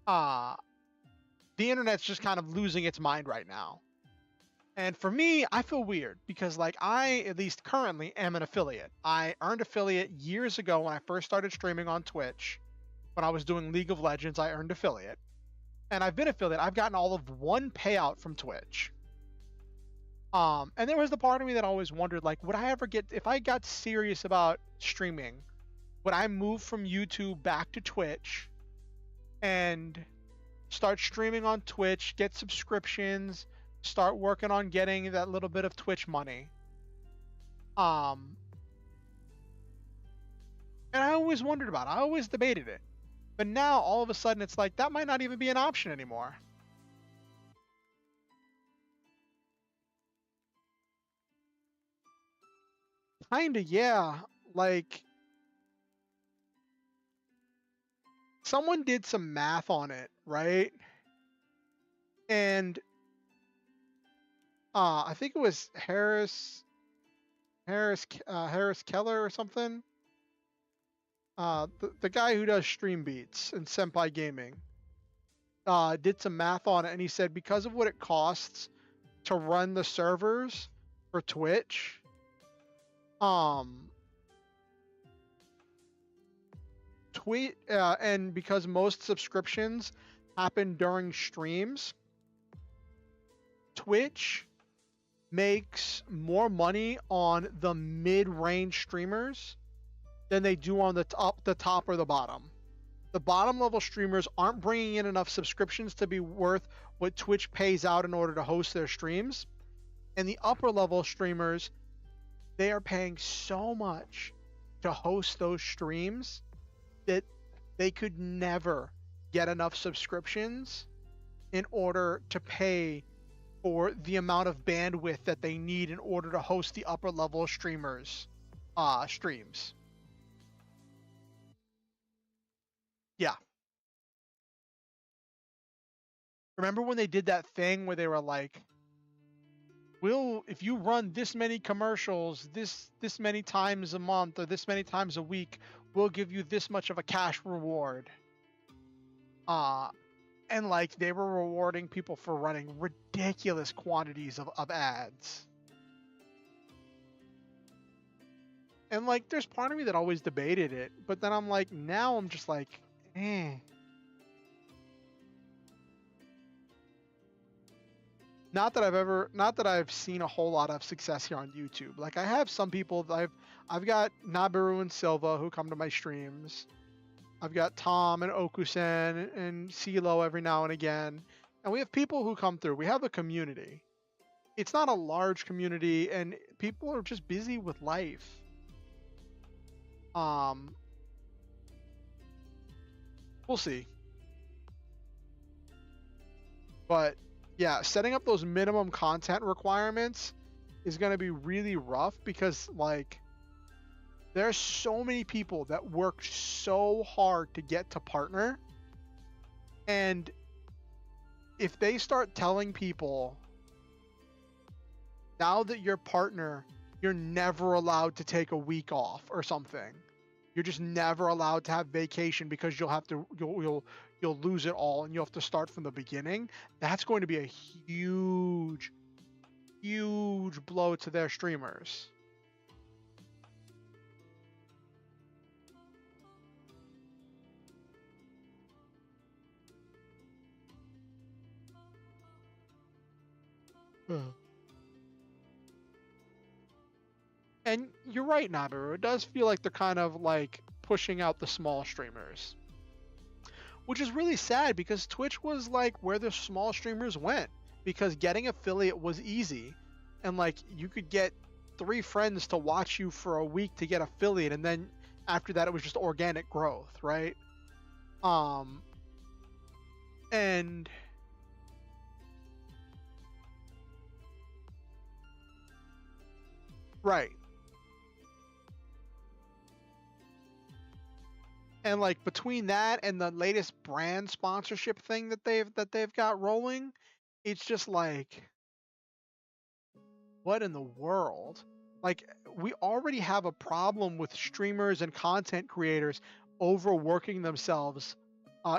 the internet's just kind of losing its mind right now. And for me, I feel weird because like I, at least currently, am an affiliate. I earned affiliate years ago when I first started streaming on Twitch. When I was doing League of Legends, I earned affiliate. And I've been affiliate. I've gotten all of one payout from Twitch. And there was the part of me that always wondered, like, would I ever get, if I got serious about streaming, would I move from YouTube back to Twitch and start streaming on Twitch, get subscriptions, start working on getting that little bit of Twitch money. Um, and I always wondered about it. I always debated it. But now all of a sudden it's like that might not even be an option anymore. Kinda, yeah. Like someone did some math on it, right? And I think it was Harris Keller or something. The guy who does Stream Beats and Senpai Gaming did some math on it, and he said because of what it costs to run the servers for Twitch, and because most subscriptions happen during streams, Twitch makes more money on the mid-range streamers than they do on the top or the bottom. The bottom level streamers aren't bringing in enough subscriptions to be worth what Twitch pays out in order to host their streams. And the upper level streamers, they are paying so much to host those streams that they could never get enough subscriptions in order to pay for the amount of bandwidth that they need in order to host the upper level streamers streams. Yeah. Remember when they did that thing where they were like, if you run this many commercials this many times a month or this many times a week, we'll give you this much of a cash reward. And like they were rewarding people for running ridiculous quantities of ads. And like there's part of me that always debated it, but then I'm like, now I'm just like, Not that I've seen a whole lot of success here on YouTube. Like I have some people that I've got Nabiru and Silva who come to my streams. I've got Tom and Okusen and CeeLo every now and again. And we have people who come through. We have a community. It's not a large community and people are just busy with life. We'll see. But yeah, setting up those minimum content requirements is going to be really rough because like there's so many people that work so hard to get to partner, and if they start telling people now that you're partner, you're never allowed to take a week off or something, you're just never allowed to have vacation because you'll lose it all and you'll have to start from the beginning, that's going to be a huge blow to their streamers. And you're right, Nabiru. It does feel like they're kind of like pushing out the small streamers, which is really sad because Twitch was like where the small streamers went because getting affiliate was easy, and like you could get 3 friends to watch you for a week to get affiliate, and then after that it was just organic growth, right? And right. And like between that and the latest brand sponsorship thing that they've got rolling, it's just like, what in the world? Like we already have a problem with streamers and content creators overworking themselves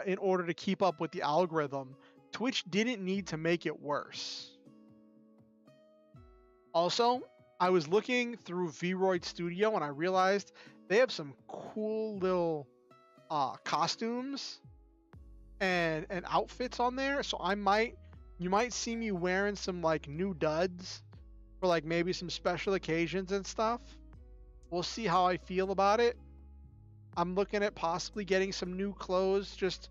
in order to keep up with the algorithm. Twitch didn't need to make it worse. Also, I was looking through Vroid Studio and I realized they have some cool little costumes and outfits on there, so you might see me wearing some like new duds for like maybe some special occasions and stuff. We'll see how I feel about it. I'm looking at possibly getting some new clothes just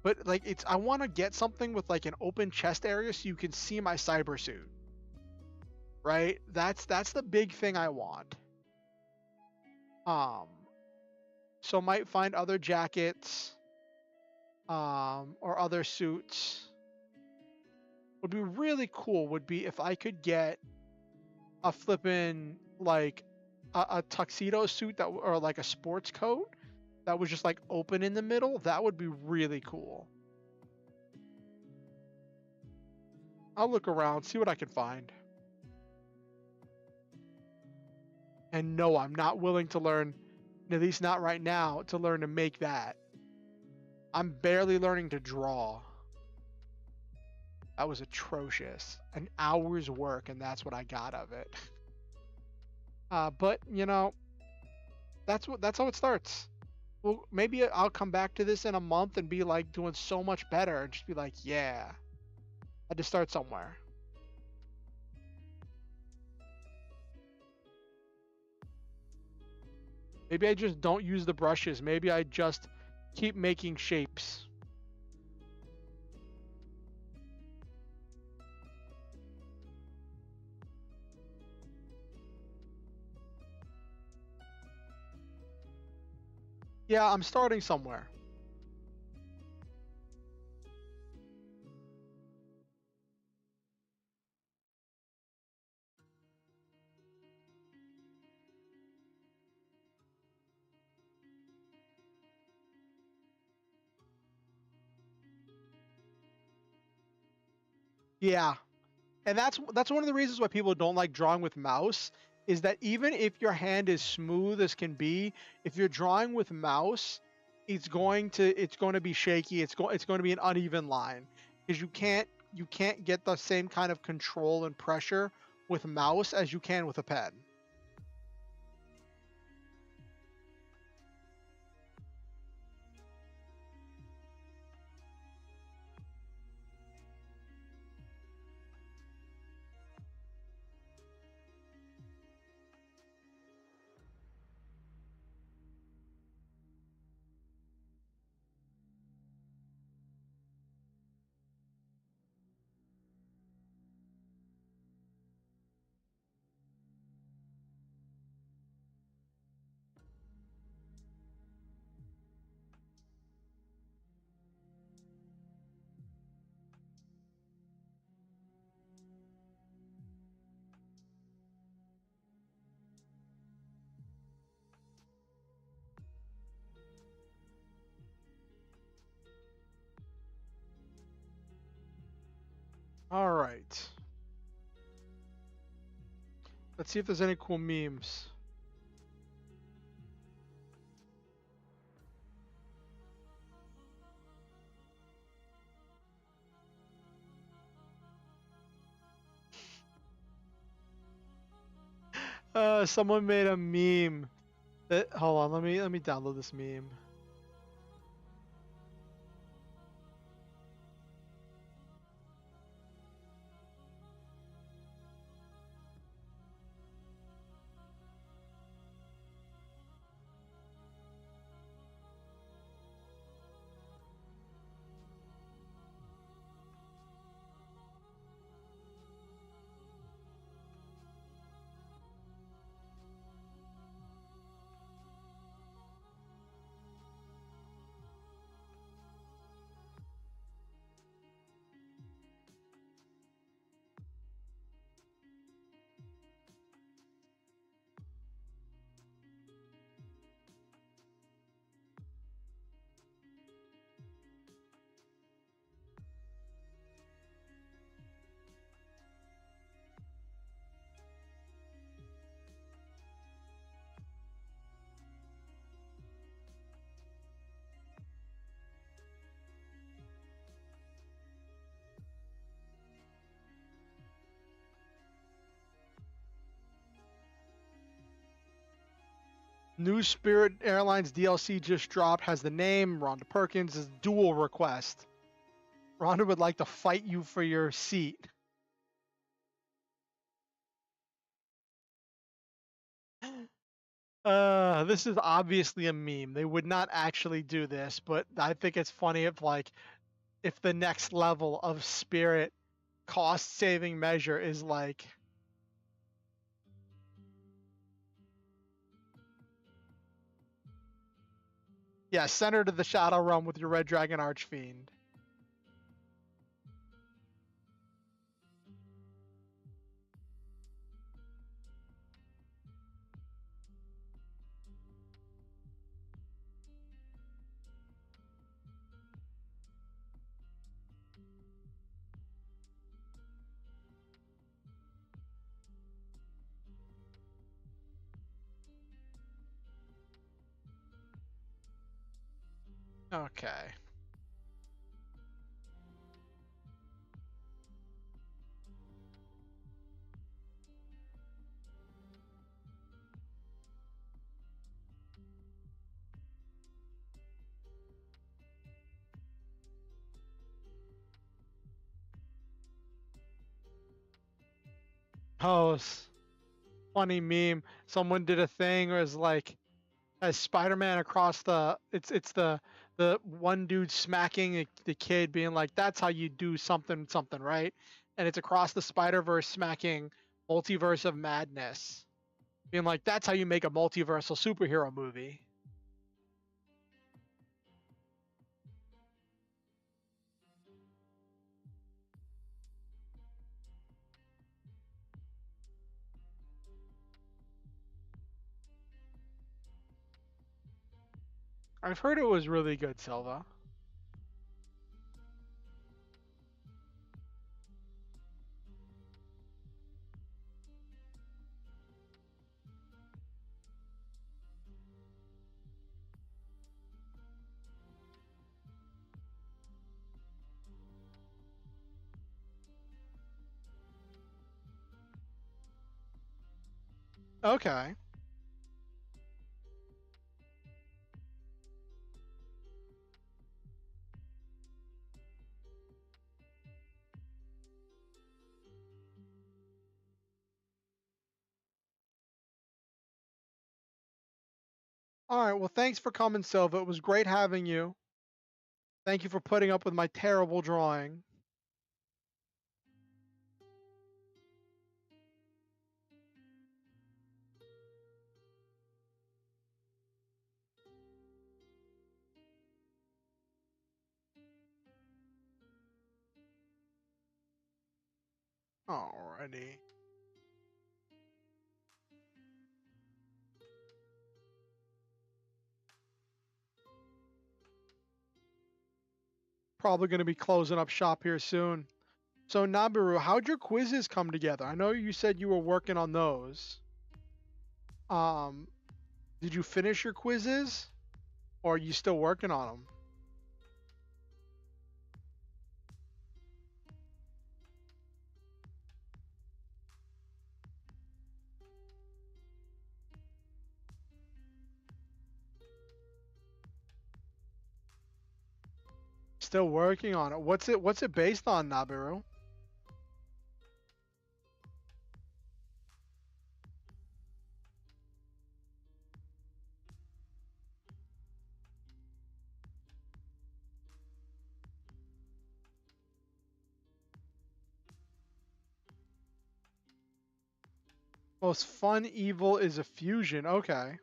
But like I want to get something with like an open chest area so you can see my cyber suit. Right? That's the big thing I want. Um, so might find other jackets, or other suits. Would be really cool would be if I could get a flippin' like a tuxedo suit that or like a sports coat that was just like open in the middle. That would be really cool. I'll look around, see what I can find. And no, I'm not willing to learn, at least not right now, to learn to make that. I'm barely learning to draw. That was atrocious. An hour's work, and that's what I got of it. But you know, that's how it starts. Well, maybe I'll come back to this in a month and be like doing so much better, and just be like, yeah, I had to start somewhere. Maybe I just don't use the brushes. Maybe I just keep making shapes. Yeah, I'm starting somewhere. Yeah, and that's one of the reasons why people don't like drawing with mouse is that even if your hand is smooth as can be, if you're drawing with mouse, it's going to be shaky. It's going to be an uneven line because you can't get the same kind of control and pressure with mouse as you can with a pen. All right. Let's see if there's any cool memes. Someone made a meme. Hold on, let me download this meme. New Spirit Airlines DLC just dropped. Has the name Rhonda Perkins. Is dual request. Rhonda would like to fight you for your seat. This is obviously a meme. They would not actually do this, but I think it's funny if like if the next level of spirit cost saving measure is like, yeah, send her to the Shadow Realm with your Red Dragon Archfiend. Okay. Oh, funny meme. Someone did a thing where it's like, as Spider-Man across it's the one dude smacking the kid, being like, "That's how you do something something, right?" And it's across the Spider-Verse smacking Multiverse of Madness, being like, "That's how you make a multiversal superhero movie." I've heard it was really good, Silva. Okay. All right. Well, thanks for coming, Silva. It was great having you. Thank you for putting up with my terrible drawing. Alrighty. Probably going to be closing up shop here soon. So Nabiru, how'd your quizzes come together? I know you said you were working on those. Um, did you finish your quizzes, or are you still working on them? Still working on it. What's it based on, Nabiru? Most fun evil is a fusion. Okay.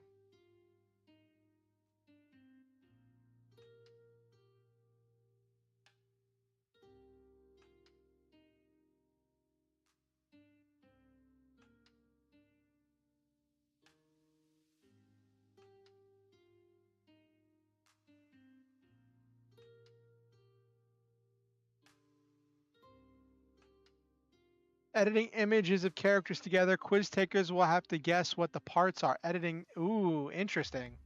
Editing images of characters together. Quiz takers will have to guess what the parts are. Editing. Ooh, interesting.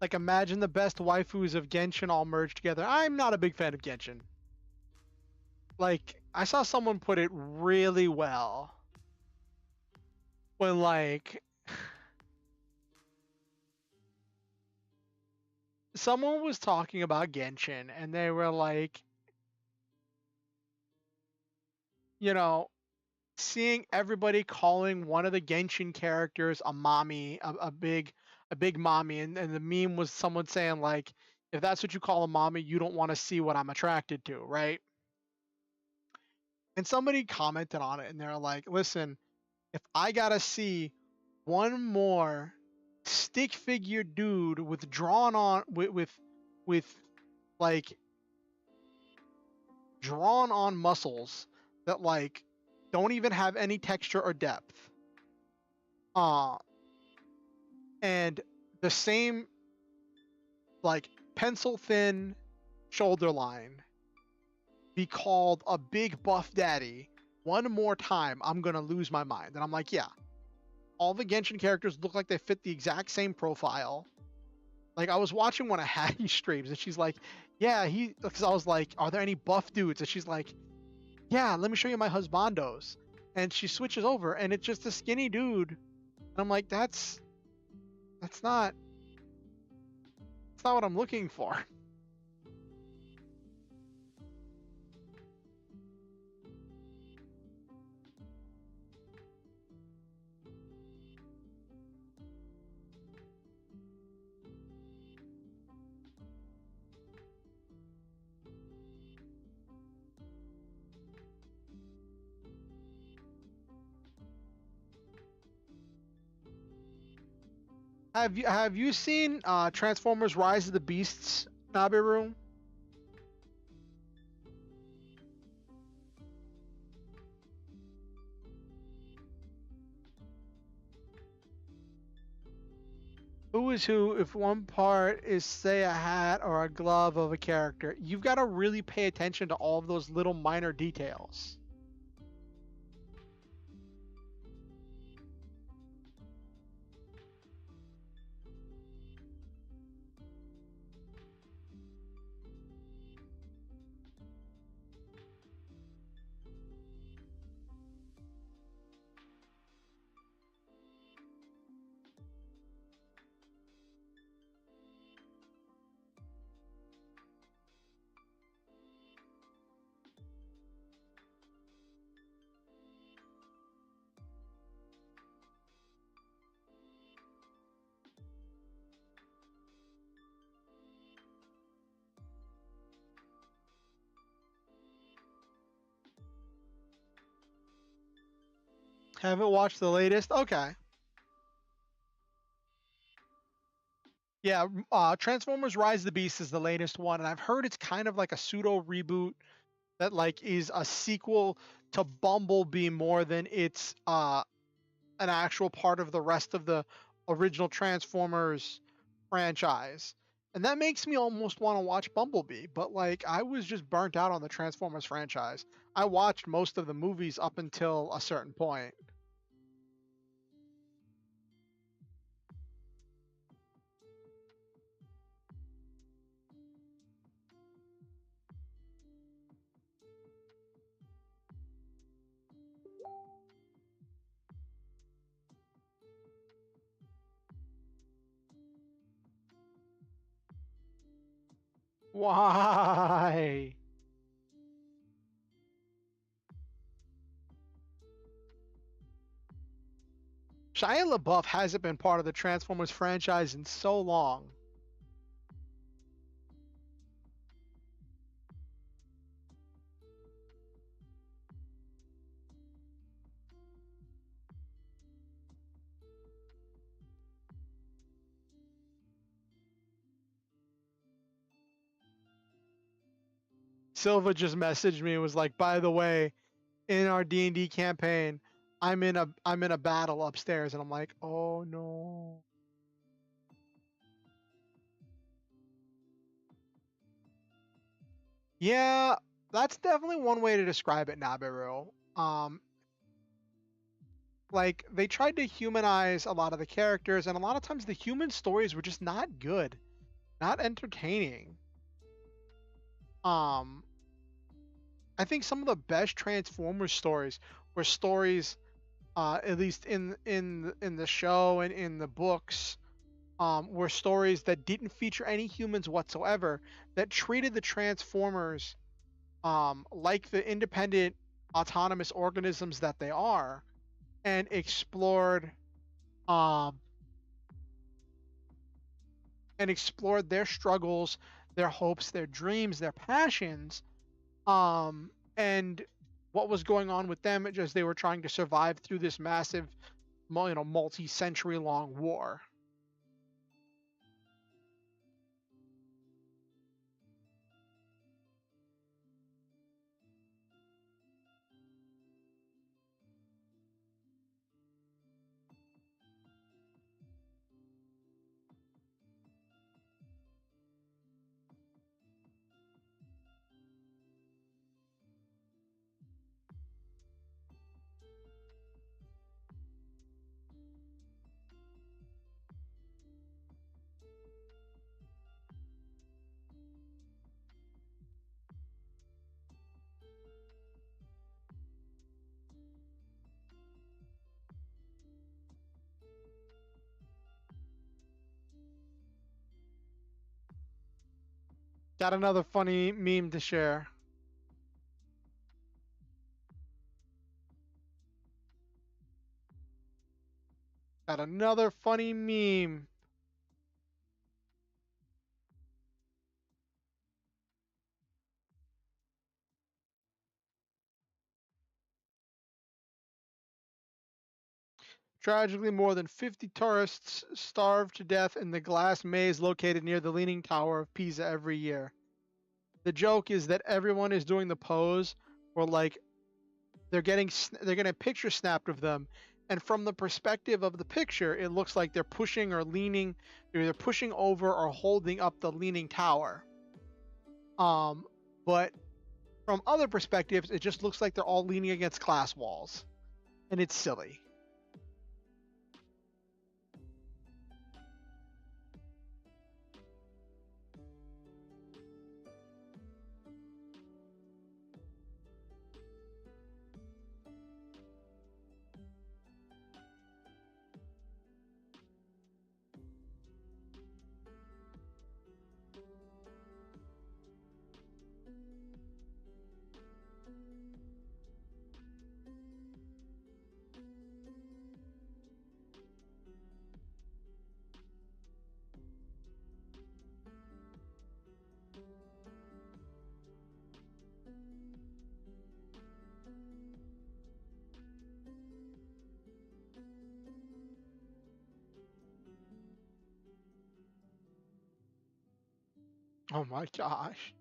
Like imagine the best waifus of Genshin all merged together. I'm not a big fan of Genshin. Like I saw someone put it really well when like someone was talking about Genshin and they were like, you know, seeing everybody calling one of the Genshin characters a mommy, a big mommy, and the meme was someone saying like, if that's what you call a mommy, you don't want to see what I'm attracted to, right? And somebody commented on it and they're like, listen, if I gotta see one more stick figure dude with drawn on with like drawn on muscles that like don't even have any texture or depth, uh and the same like pencil thin shoulder line be called a big buff daddy one more time, I'm gonna lose my mind. And I'm like, yeah, all the Genshin characters look like they fit the exact same profile. Like I was watching one of Hattie's streams and she's like, yeah, because I was like, are there any buff dudes? And she's like, yeah, let me show you my husbandos. And she switches over and it's just a skinny dude. And I'm like, that's not what I'm looking for. Have you seen Transformers Rise of the Beasts, Nabiru? Who is who if one part is say a hat or a glove of a character? You've got to really pay attention to all of those little minor details. Haven't watched the latest? Okay. Yeah, Transformers Rise of the Beast is the latest one, and I've heard it's kind of like a pseudo reboot that like is a sequel to Bumblebee more than it's an actual part of the rest of the original Transformers franchise. And that makes me almost want to watch Bumblebee, but like I was just burnt out on the Transformers franchise. I watched most of the movies up until a certain point. Why? Shia LaBeouf hasn't been part of the Transformers franchise in so long. Silva just messaged me and was like, "By the way, in our D&D campaign, I'm in a battle upstairs." And I'm like, "Oh no." Yeah, that's definitely one way to describe it, Nabiru. Like they tried to humanize a lot of the characters, and a lot of times the human stories were just not good. not entertaining. Um, I think some of the best Transformers stories were stories, at least in the show and in the books, were stories that didn't feature any humans whatsoever, that treated the Transformers like the independent, autonomous organisms that they are, and um, explored their struggles, their hopes, their dreams, their passions, and what was going on with them as they were trying to survive through this massive, multi-century long war. Got another funny meme to share. Got another funny meme. Tragically, more than 50 tourists starve to death in the glass maze located near the Leaning Tower of Pisa every year. The joke is that everyone is doing the pose where, like, they're getting a picture snapped of them, and from the perspective of the picture, it looks like they're pushing or leaning, they're either pushing over or holding up the Leaning Tower. But from other perspectives, it just looks like they're all leaning against glass walls, and it's silly. Oh my gosh.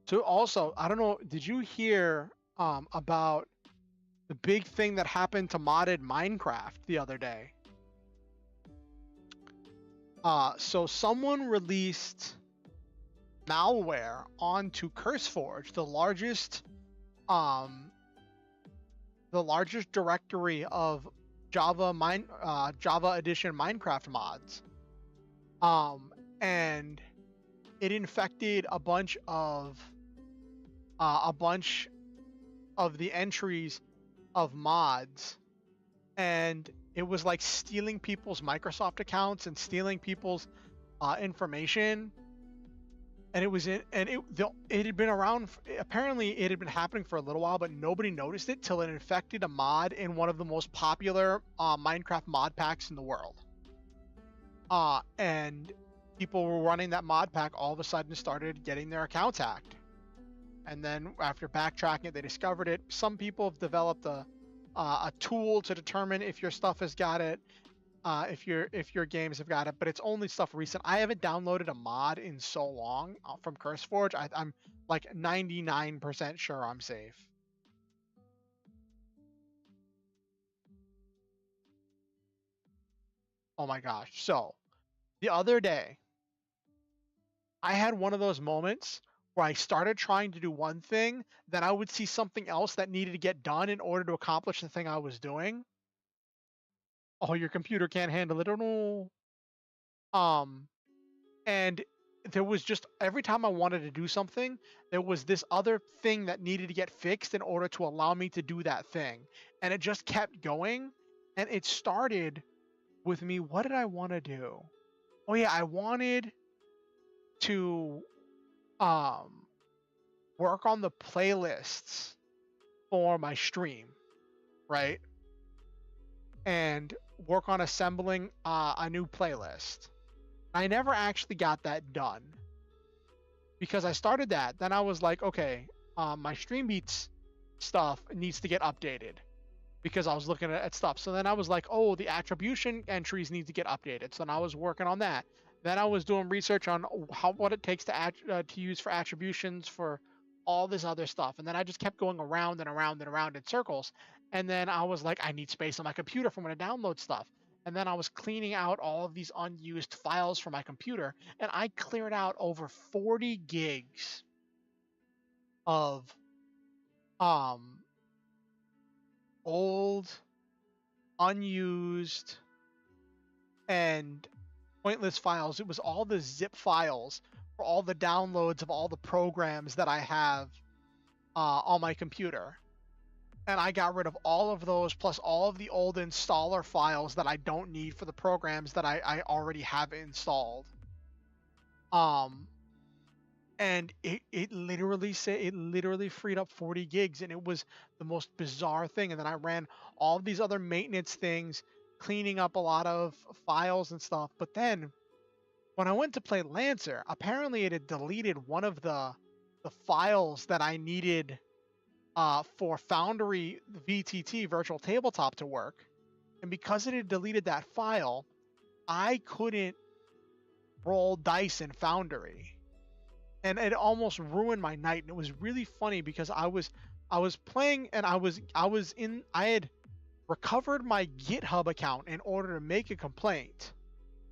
So also, I don't know, did you hear about the big thing that happened to modded Minecraft the other day? So someone released malware onto CurseForge, um the largest directory of Java edition Minecraft mods. And it infected a bunch of the entries of mods, and it was like stealing people's Microsoft accounts and stealing people's information. And it had been around. Apparently, it had been happening for a little while, but nobody noticed it till it infected a mod in one of the most popular Minecraft mod packs in the world. And people were running that mod pack all of a sudden started getting their accounts hacked. And then after backtracking it, they discovered it. Some people have developed a tool to determine if your stuff has got it, if your games have got it, but it's only stuff recent. I haven't downloaded a mod in so long from CurseForge. I'm like 99% sure I'm safe. Oh my gosh. So the other day, I had one of those moments where I started trying to do one thing, then I would see something else that needed to get done in order to accomplish the thing I was doing. Oh, your computer can't handle it. Oh no. Um, and there was just every time I wanted to do something, there was this other thing that needed to get fixed in order to allow me to do that thing. And it just kept going. And it started with me. What did I want to do? Oh yeah, I wanted to um work on the playlists for my stream, right? And work on assembling a new playlist. I never actually got that done because I started that. Then I was like, okay, my stream beats stuff needs to get updated because I was looking at stuff. So then I was like, oh, the attribution entries need to get updated. So then I was working on that. Then I was doing research on what it takes to use for attributions for all this other stuff. And then I just kept going around and around and around in circles. And then I was like, I need space on my computer for when I download stuff. And then I was cleaning out all of these unused files from my computer, and I cleared out over 40 gigs of um old, unused, and pointless files. It was all the zip files for all the downloads of all the programs that I have on my computer. And I got rid of all of those, plus all of the old installer files that I don't need for the programs that I already have installed. Um, and it literally freed up 40 gigs, and it was the most bizarre thing. And then I ran all of these other maintenance things, cleaning up a lot of files and stuff. But then when I went to play Lancer, apparently it had deleted one of the files that I needed for Foundry VTT Virtual Tabletop to work. And because it had deleted that file, I couldn't roll dice in Foundry. And it almost ruined my night. And it was really funny because I was playing, and I had recovered my GitHub account in order to make a complaint.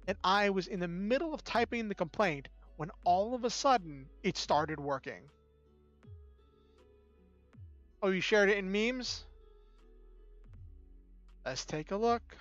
And I was in the middle of typing the complaint when all of a sudden it started working. Oh, you shared it in memes? Let's take a look.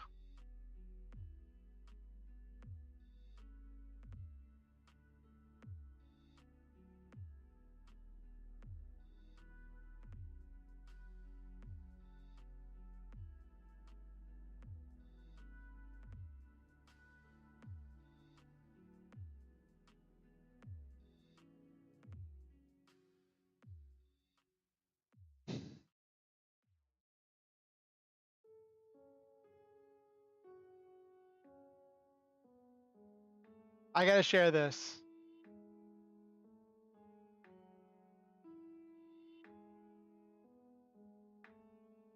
I gotta share this.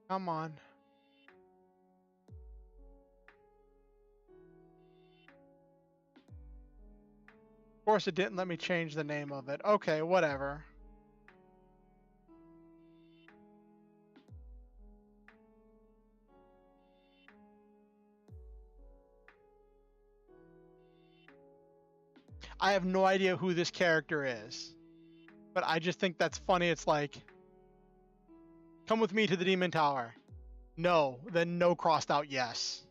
Come on. Of course it didn't let me change the name of it. Okay, whatever. I have no idea who this character is, but I just think that's funny. It's like, come with me to the Demon Tower. No, then no crossed out yes.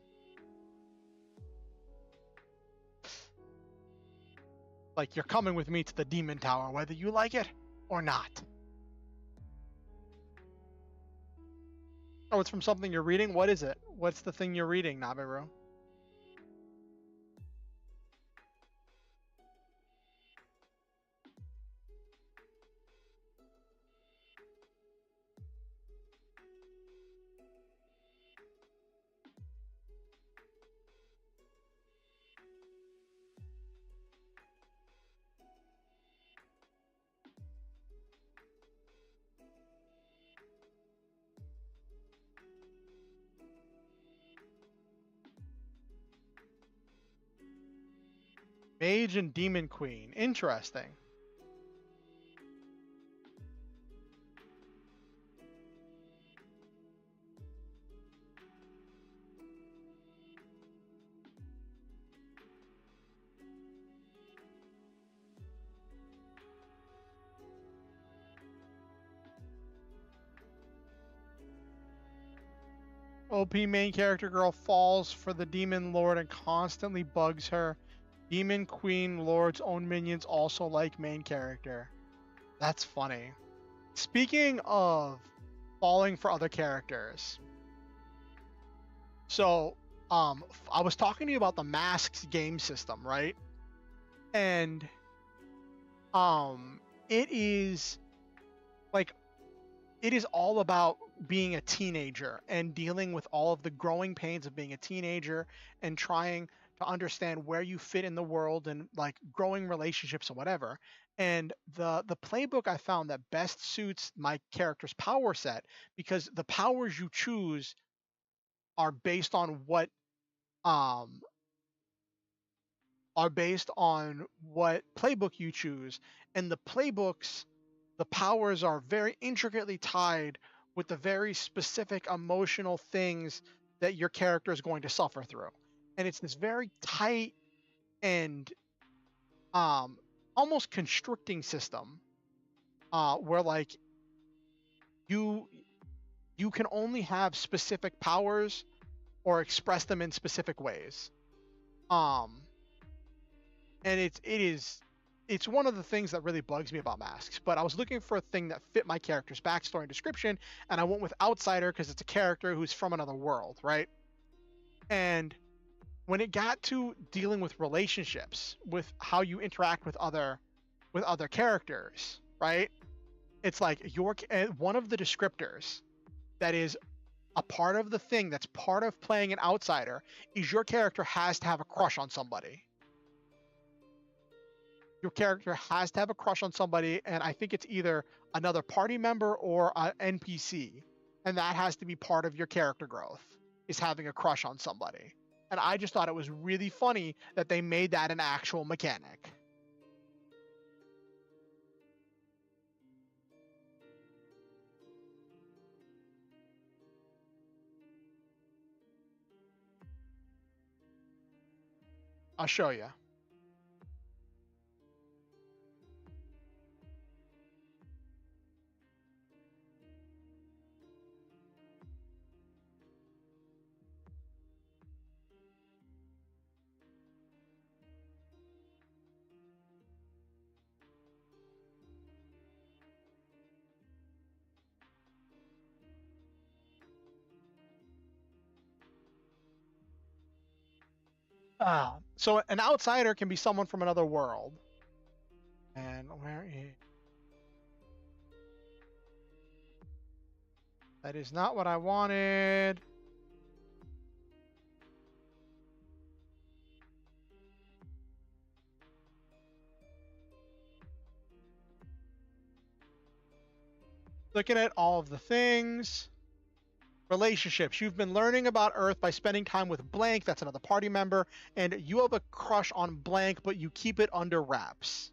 Like, you're coming with me to the Demon Tower, whether you like it or not. Oh, it's from something you're reading? What is it? What's the thing you're reading, Nabiru? Mage and Demon Queen. Interesting. OP main character girl falls for the demon lord and constantly bugs her. Demon queen lord's own minions also like main character. That's funny. Speaking of falling for other characters, so I was talking to you about the masks game system, right? And it is like it is all about being a teenager and dealing with all of the growing pains of being a teenager and trying to understand where you fit in the world and like growing relationships and whatever. And the playbook I found that best suits my character's power set, because the powers you choose are based on um what playbook you choose, and the powers are very intricately tied with the very specific emotional things that your character is going to suffer through. And it's this very tight and almost constricting system where like you can only have specific powers or express them in specific ways. Um and it's one of the things that really bugs me about masks. But I was looking for a thing that fit my character's backstory and description, and I went with outsider because it's a character who's from another world, right? And when it got to dealing with relationships, with how you interact with other characters, right? It's like one of the descriptors that is a part of the thing that's part of playing an outsider is your character has to have a crush on somebody. Your character has to have a crush on somebody, and I think it's either another party member or an NPC, and that has to be part of your character growth, is having a crush on somebody. And I just thought it was really funny that they made that an actual mechanic. I'll show you. So an outsider can be someone from another world. And where is... That is not what I wanted. Looking at all of the things. Relationships. You've been learning about Earth by spending time with blank. That's another party member. And you have a crush on blank, but you keep it under wraps.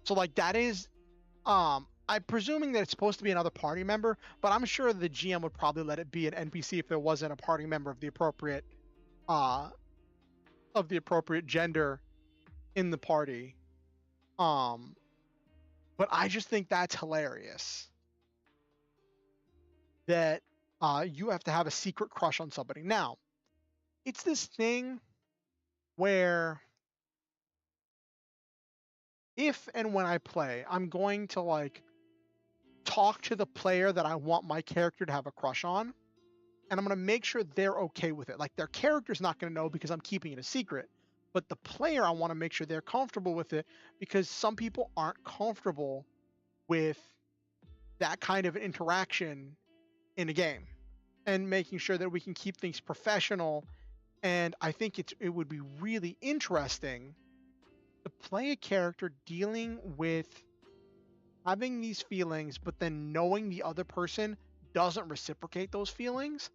So like that is, I'm presuming that it's supposed to be another party member, but I'm sure the GM would probably let it be an NPC if there wasn't a party member of the appropriate gender in the party. But I just think that's hilarious. That you have to have a secret crush on somebody. Now, it's this thing where if and when I play, I'm going to like talk to the player that I want my character to have a crush on, and I'm going to make sure they're okay with it. Like their character's not going to know because I'm keeping it a secret, but the player, I want to make sure they're comfortable with it, because some people aren't comfortable with that kind of interaction in a game, and making sure that we can keep things professional. And I think it would be really interesting to play a character dealing with having these feelings, but then knowing the other person doesn't reciprocate those feelings,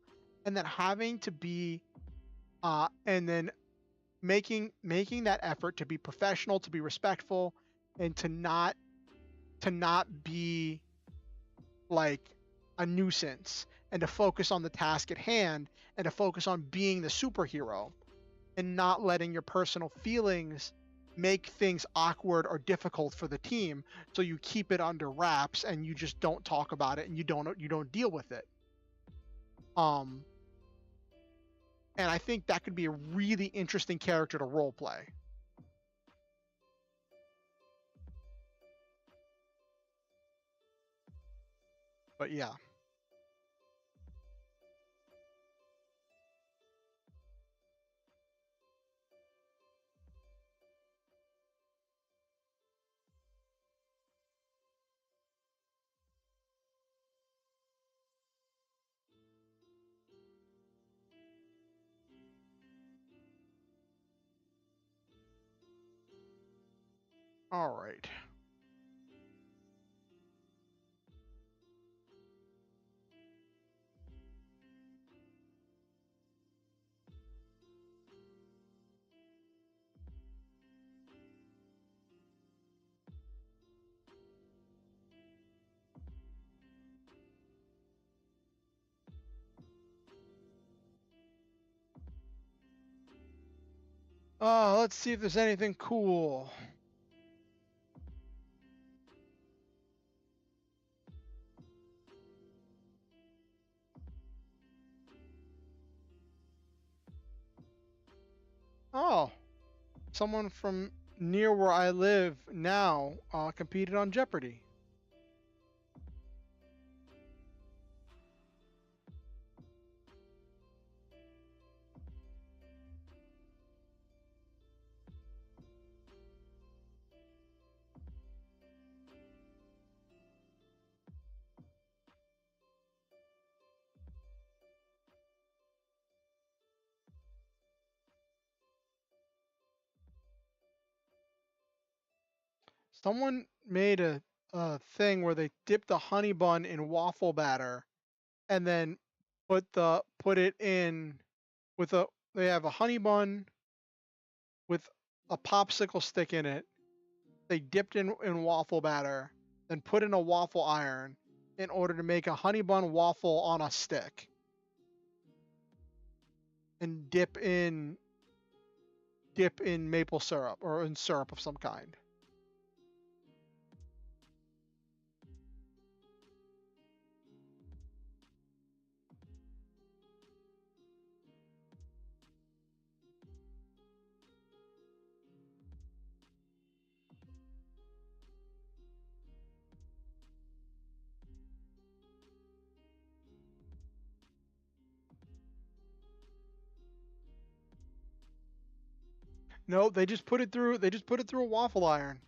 and then having to be and then making that effort to be professional, to be respectful, and to not be like a nuisance, and to focus on the task at hand, and to focus on being the superhero, and not letting your personal feelings make things awkward or difficult for the team. So you keep it under wraps and you just don't talk about it, and you don't deal with it. And I think that could be a really interesting character to roleplay. But yeah. All right. Let's see if there's anything cool. Oh, someone from near where I live now competed on Jeopardy. Someone made a thing where they dipped the honey bun in waffle batter and then put it in with a they have a honey bun with a popsicle stick in it. They dipped in waffle batter, then put in a waffle iron in order to make a honey bun waffle on a stick. And dip in maple syrup or in syrup of some kind. No, they just put it through a waffle iron.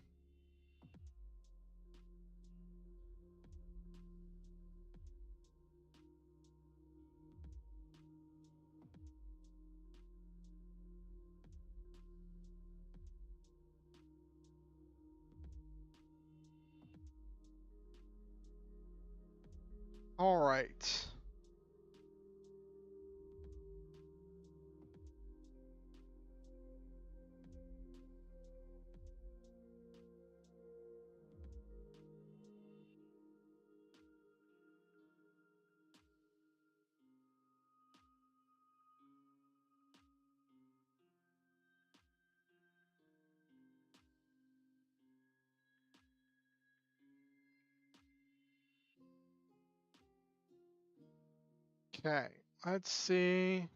All right. Okay. Let's see.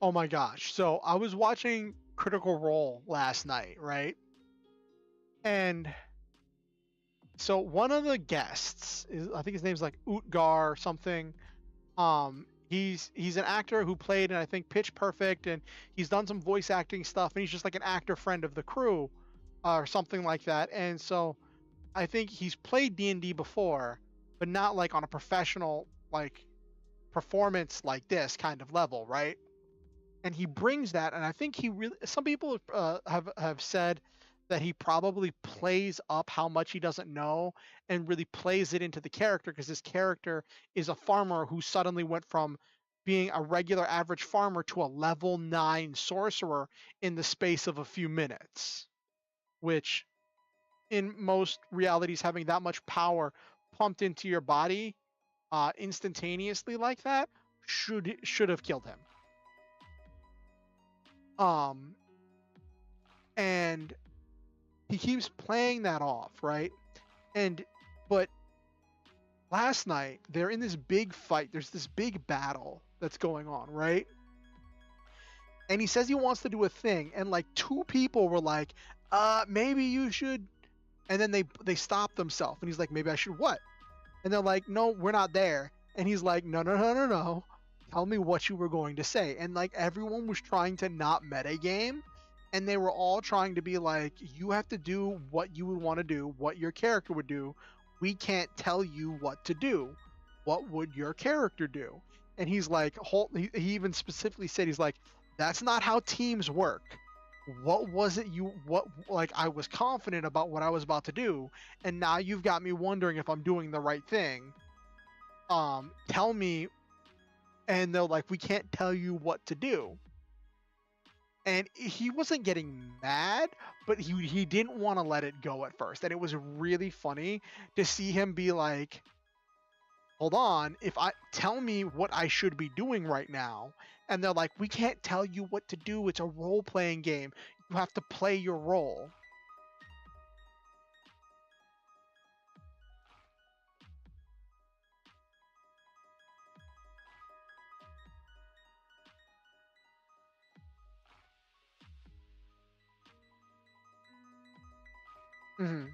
Oh my gosh. So I was watching Critical Role last night, right? And so one of the guests is, I think his name's like Utgar or something. He's an actor who played in, I think, Pitch Perfect, and he's done some voice acting stuff, and he's just like an actor friend of the crew, or something like that. And so I think he's played D&D before, but not like on a professional like performance like this kind of level, right? And he brings that, and I think he really. Some people have said that he probably plays up how much he doesn't know and really plays it into the character because his character is a farmer who suddenly went from being a regular average farmer to a level 9 sorcerer in the space of a few minutes, which in most realities having that much power pumped into your body instantaneously like that should have killed him. Um, and he keeps playing that off, right? And but last night they're in this big fight. There's this big battle that's going on, right? And he says he wants to do a thing, and like two people were like, maybe you should, and then they stop themselves, and he's like, maybe I should what? And they're like, no, we're not there. And he's like, no, no, no, no, no. Tell me what you were going to say. And like everyone was trying to not metagame, and they were all trying to be like, you have to do what you would want to do, what your character would do. We can't tell you what to do. What would your character do? And he's like, he even specifically said, he's like, that's not how teams work. What was it like I was confident about what I was about to do, and now you've got me wondering if I'm doing the right thing. Tell me. And they're like, we can't tell you what to do. And he wasn't getting mad, but he didn't want to let it go at first. And it was really funny to see him be like, hold on, if I tell me what I should be doing right now. And they're like, we can't tell you what to do. It's a role-playing game. You have to play your role. Mm-hmm.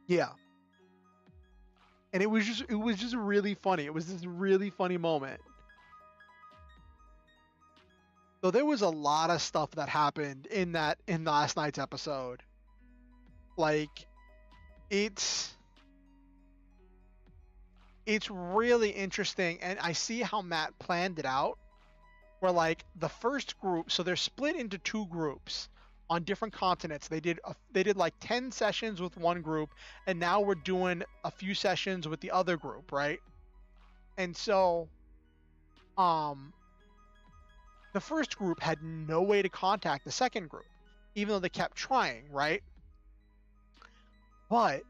Yeah. And it was just really funny. It was this really funny moment. So there was a lot of stuff that happened in last night's episode. Like it's really interesting, and I see how Matt planned it out. Where like the first group, so they're split into two groups on different continents. They did like 10 sessions with one group, and now we're doing a few sessions with the other group, right? And so the first group had no way to contact the second group, even though they kept trying, right? But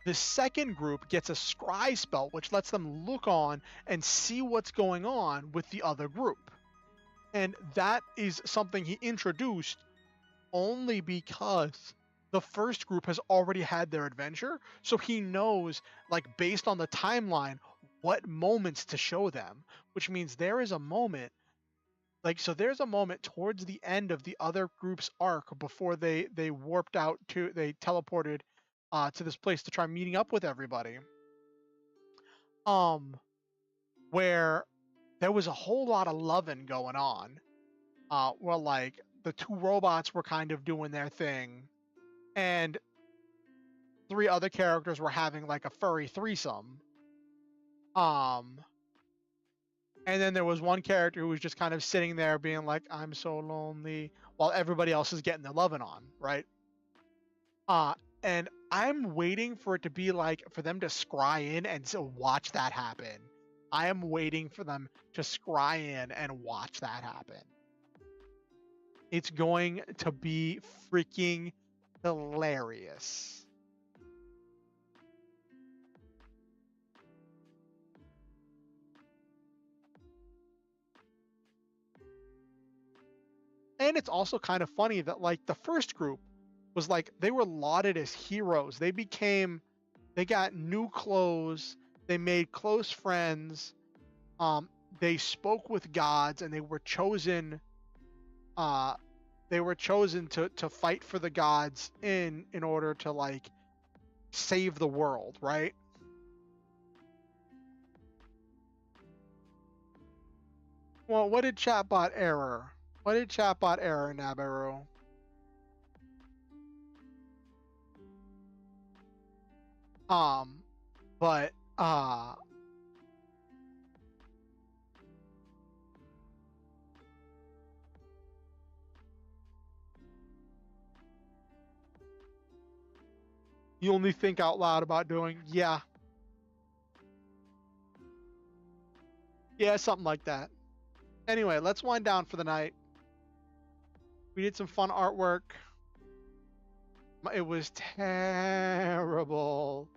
the second group gets a scry spell, which lets them look on and see what's going on with the other group. And that is something he introduced only because the first group has already had their adventure. So he knows, like, based on the timeline, what moments to show them, which means there is a moment. Like, so there's a moment towards the end of the other group's arc before they warped out to, they teleported to this place to try meeting up with everybody. Where there was a whole lot of loving going on. Where like the two robots were kind of doing their thing, and three other characters were having like a furry threesome. And then there was one character who was just kind of sitting there being like, I'm so lonely, while everybody else is getting their loving on, right? And I'm waiting for it to be like, for them to scry in and so watch that happen. I am waiting for them to scry in and watch that happen. It's going to be freaking hilarious. And it's also kind of funny that like the first group was like, they were lauded as heroes. They got new clothes, they made close friends, they spoke with gods, and they were chosen to fight for the gods in order to like save the world, right? Well, what did chatbot error? What did chatbot error, Nabaru? But you only think out loud about doing, yeah, something like that. Anyway, let's wind down for the night. We did some fun artwork. It was terrible.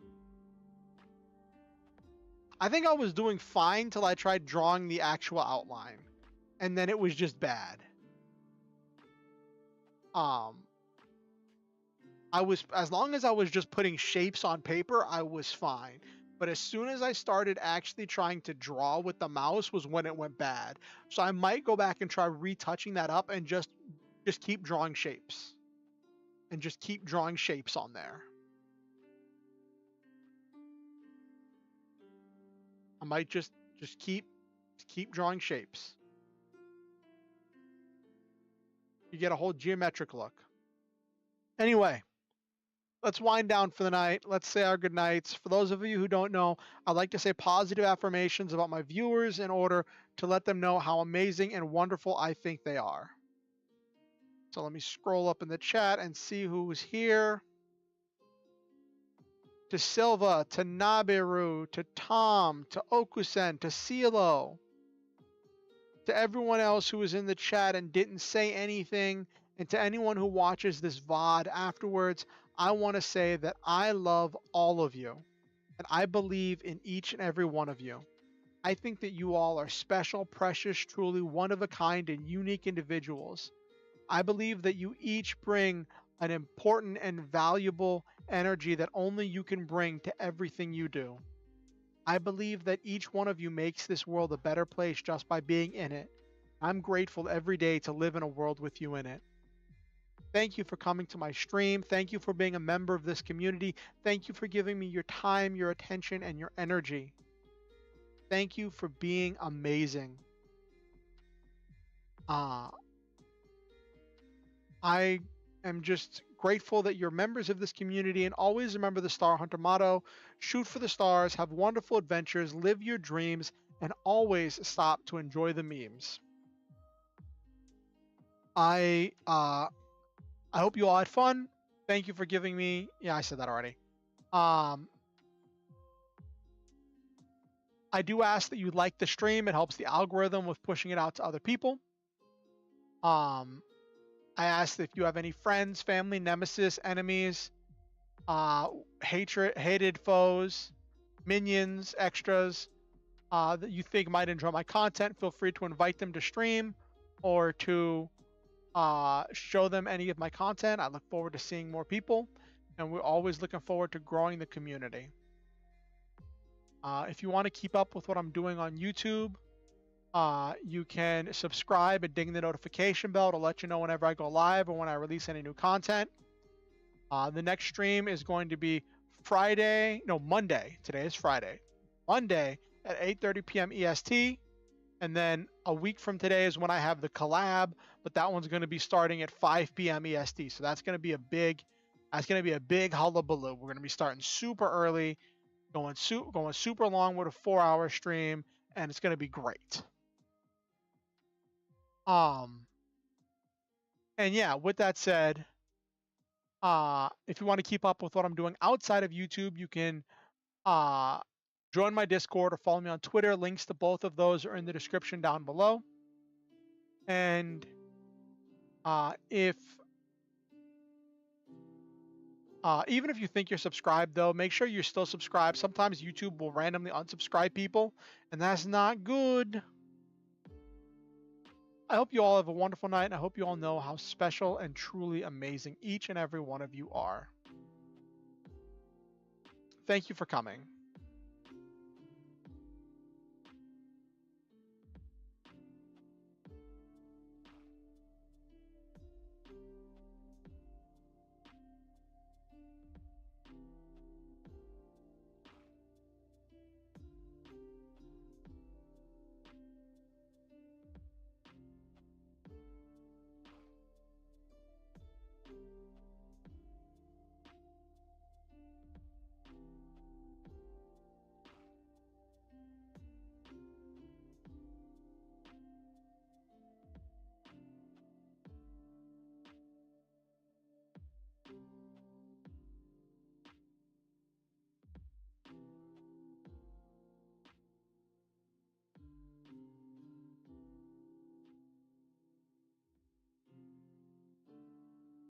I think I was doing fine till I tried drawing the actual outline, and then it was just bad. As long as I was just putting shapes on paper, I was fine. But as soon as I started actually trying to draw with the mouse was when it went bad. So I might go back and try retouching that up and just keep drawing shapes. And just keep drawing shapes on there. I might just keep drawing shapes. You get a whole geometric look. Anyway, let's wind down for the night. Let's say our good nights. For those of you who don't know, I like to say positive affirmations about my viewers in order to let them know how amazing and wonderful I think they are. So let me scroll up in the chat and see who's here. To Silva, to Nabiru, to Tom, to Okusen, to Cielo, to everyone else who was in the chat and didn't say anything, and to anyone who watches this VOD afterwards, I want to say that I love all of you, and I believe in each and every one of you. I think that you all are special, precious, truly one-of-a-kind and unique individuals. I believe that you each bring an important and valuable energy that only you can bring to everything you do. I believe that each one of you makes this world a better place just by being in it. I'm grateful every day to live in a world with you in it. Thank you for coming to my stream. Thank you for being a member of this community. Thank you for giving me your time, your attention, and your energy. Thank you for being amazing. I am just grateful that you're members of this community, and always remember the Star Hunter motto: shoot for the stars, have wonderful adventures, live your dreams, and always stop to enjoy the memes. I hope you all had fun. Thank you for giving me, yeah, I said that already. I do ask that you like the stream. It helps the algorithm with pushing it out to other people. I ask if you have any friends, family, nemesis, enemies, hated foes, minions, extras that you think might enjoy my content. Feel free to invite them to stream or to show them any of my content. I look forward to seeing more people, and we're always looking forward to growing the community. If you want to keep up with what I'm doing on YouTube, you can subscribe and ding the notification bell to let you know whenever I go live or when I release any new content. The next stream is going to be Monday. Today is Friday. Monday at 8:30 p.m. EST. And then a week from today is when I have the collab, but that one's going to be starting at 5 p.m. EST. So that's going to be a big hullabaloo. We're going to be starting super early, going super long with a 4-hour stream, and it's going to be great. And yeah, with that said, if you want to keep up with what I'm doing outside of YouTube, you can join my Discord or follow me on Twitter. Links to both of those are in the description down below. And even if you think you're subscribed, though, make sure you're still subscribed. Sometimes YouTube will randomly unsubscribe people, and that's not good. I hope you all have a wonderful night, and I hope you all know how special and truly amazing each and every one of you are. Thank you for coming.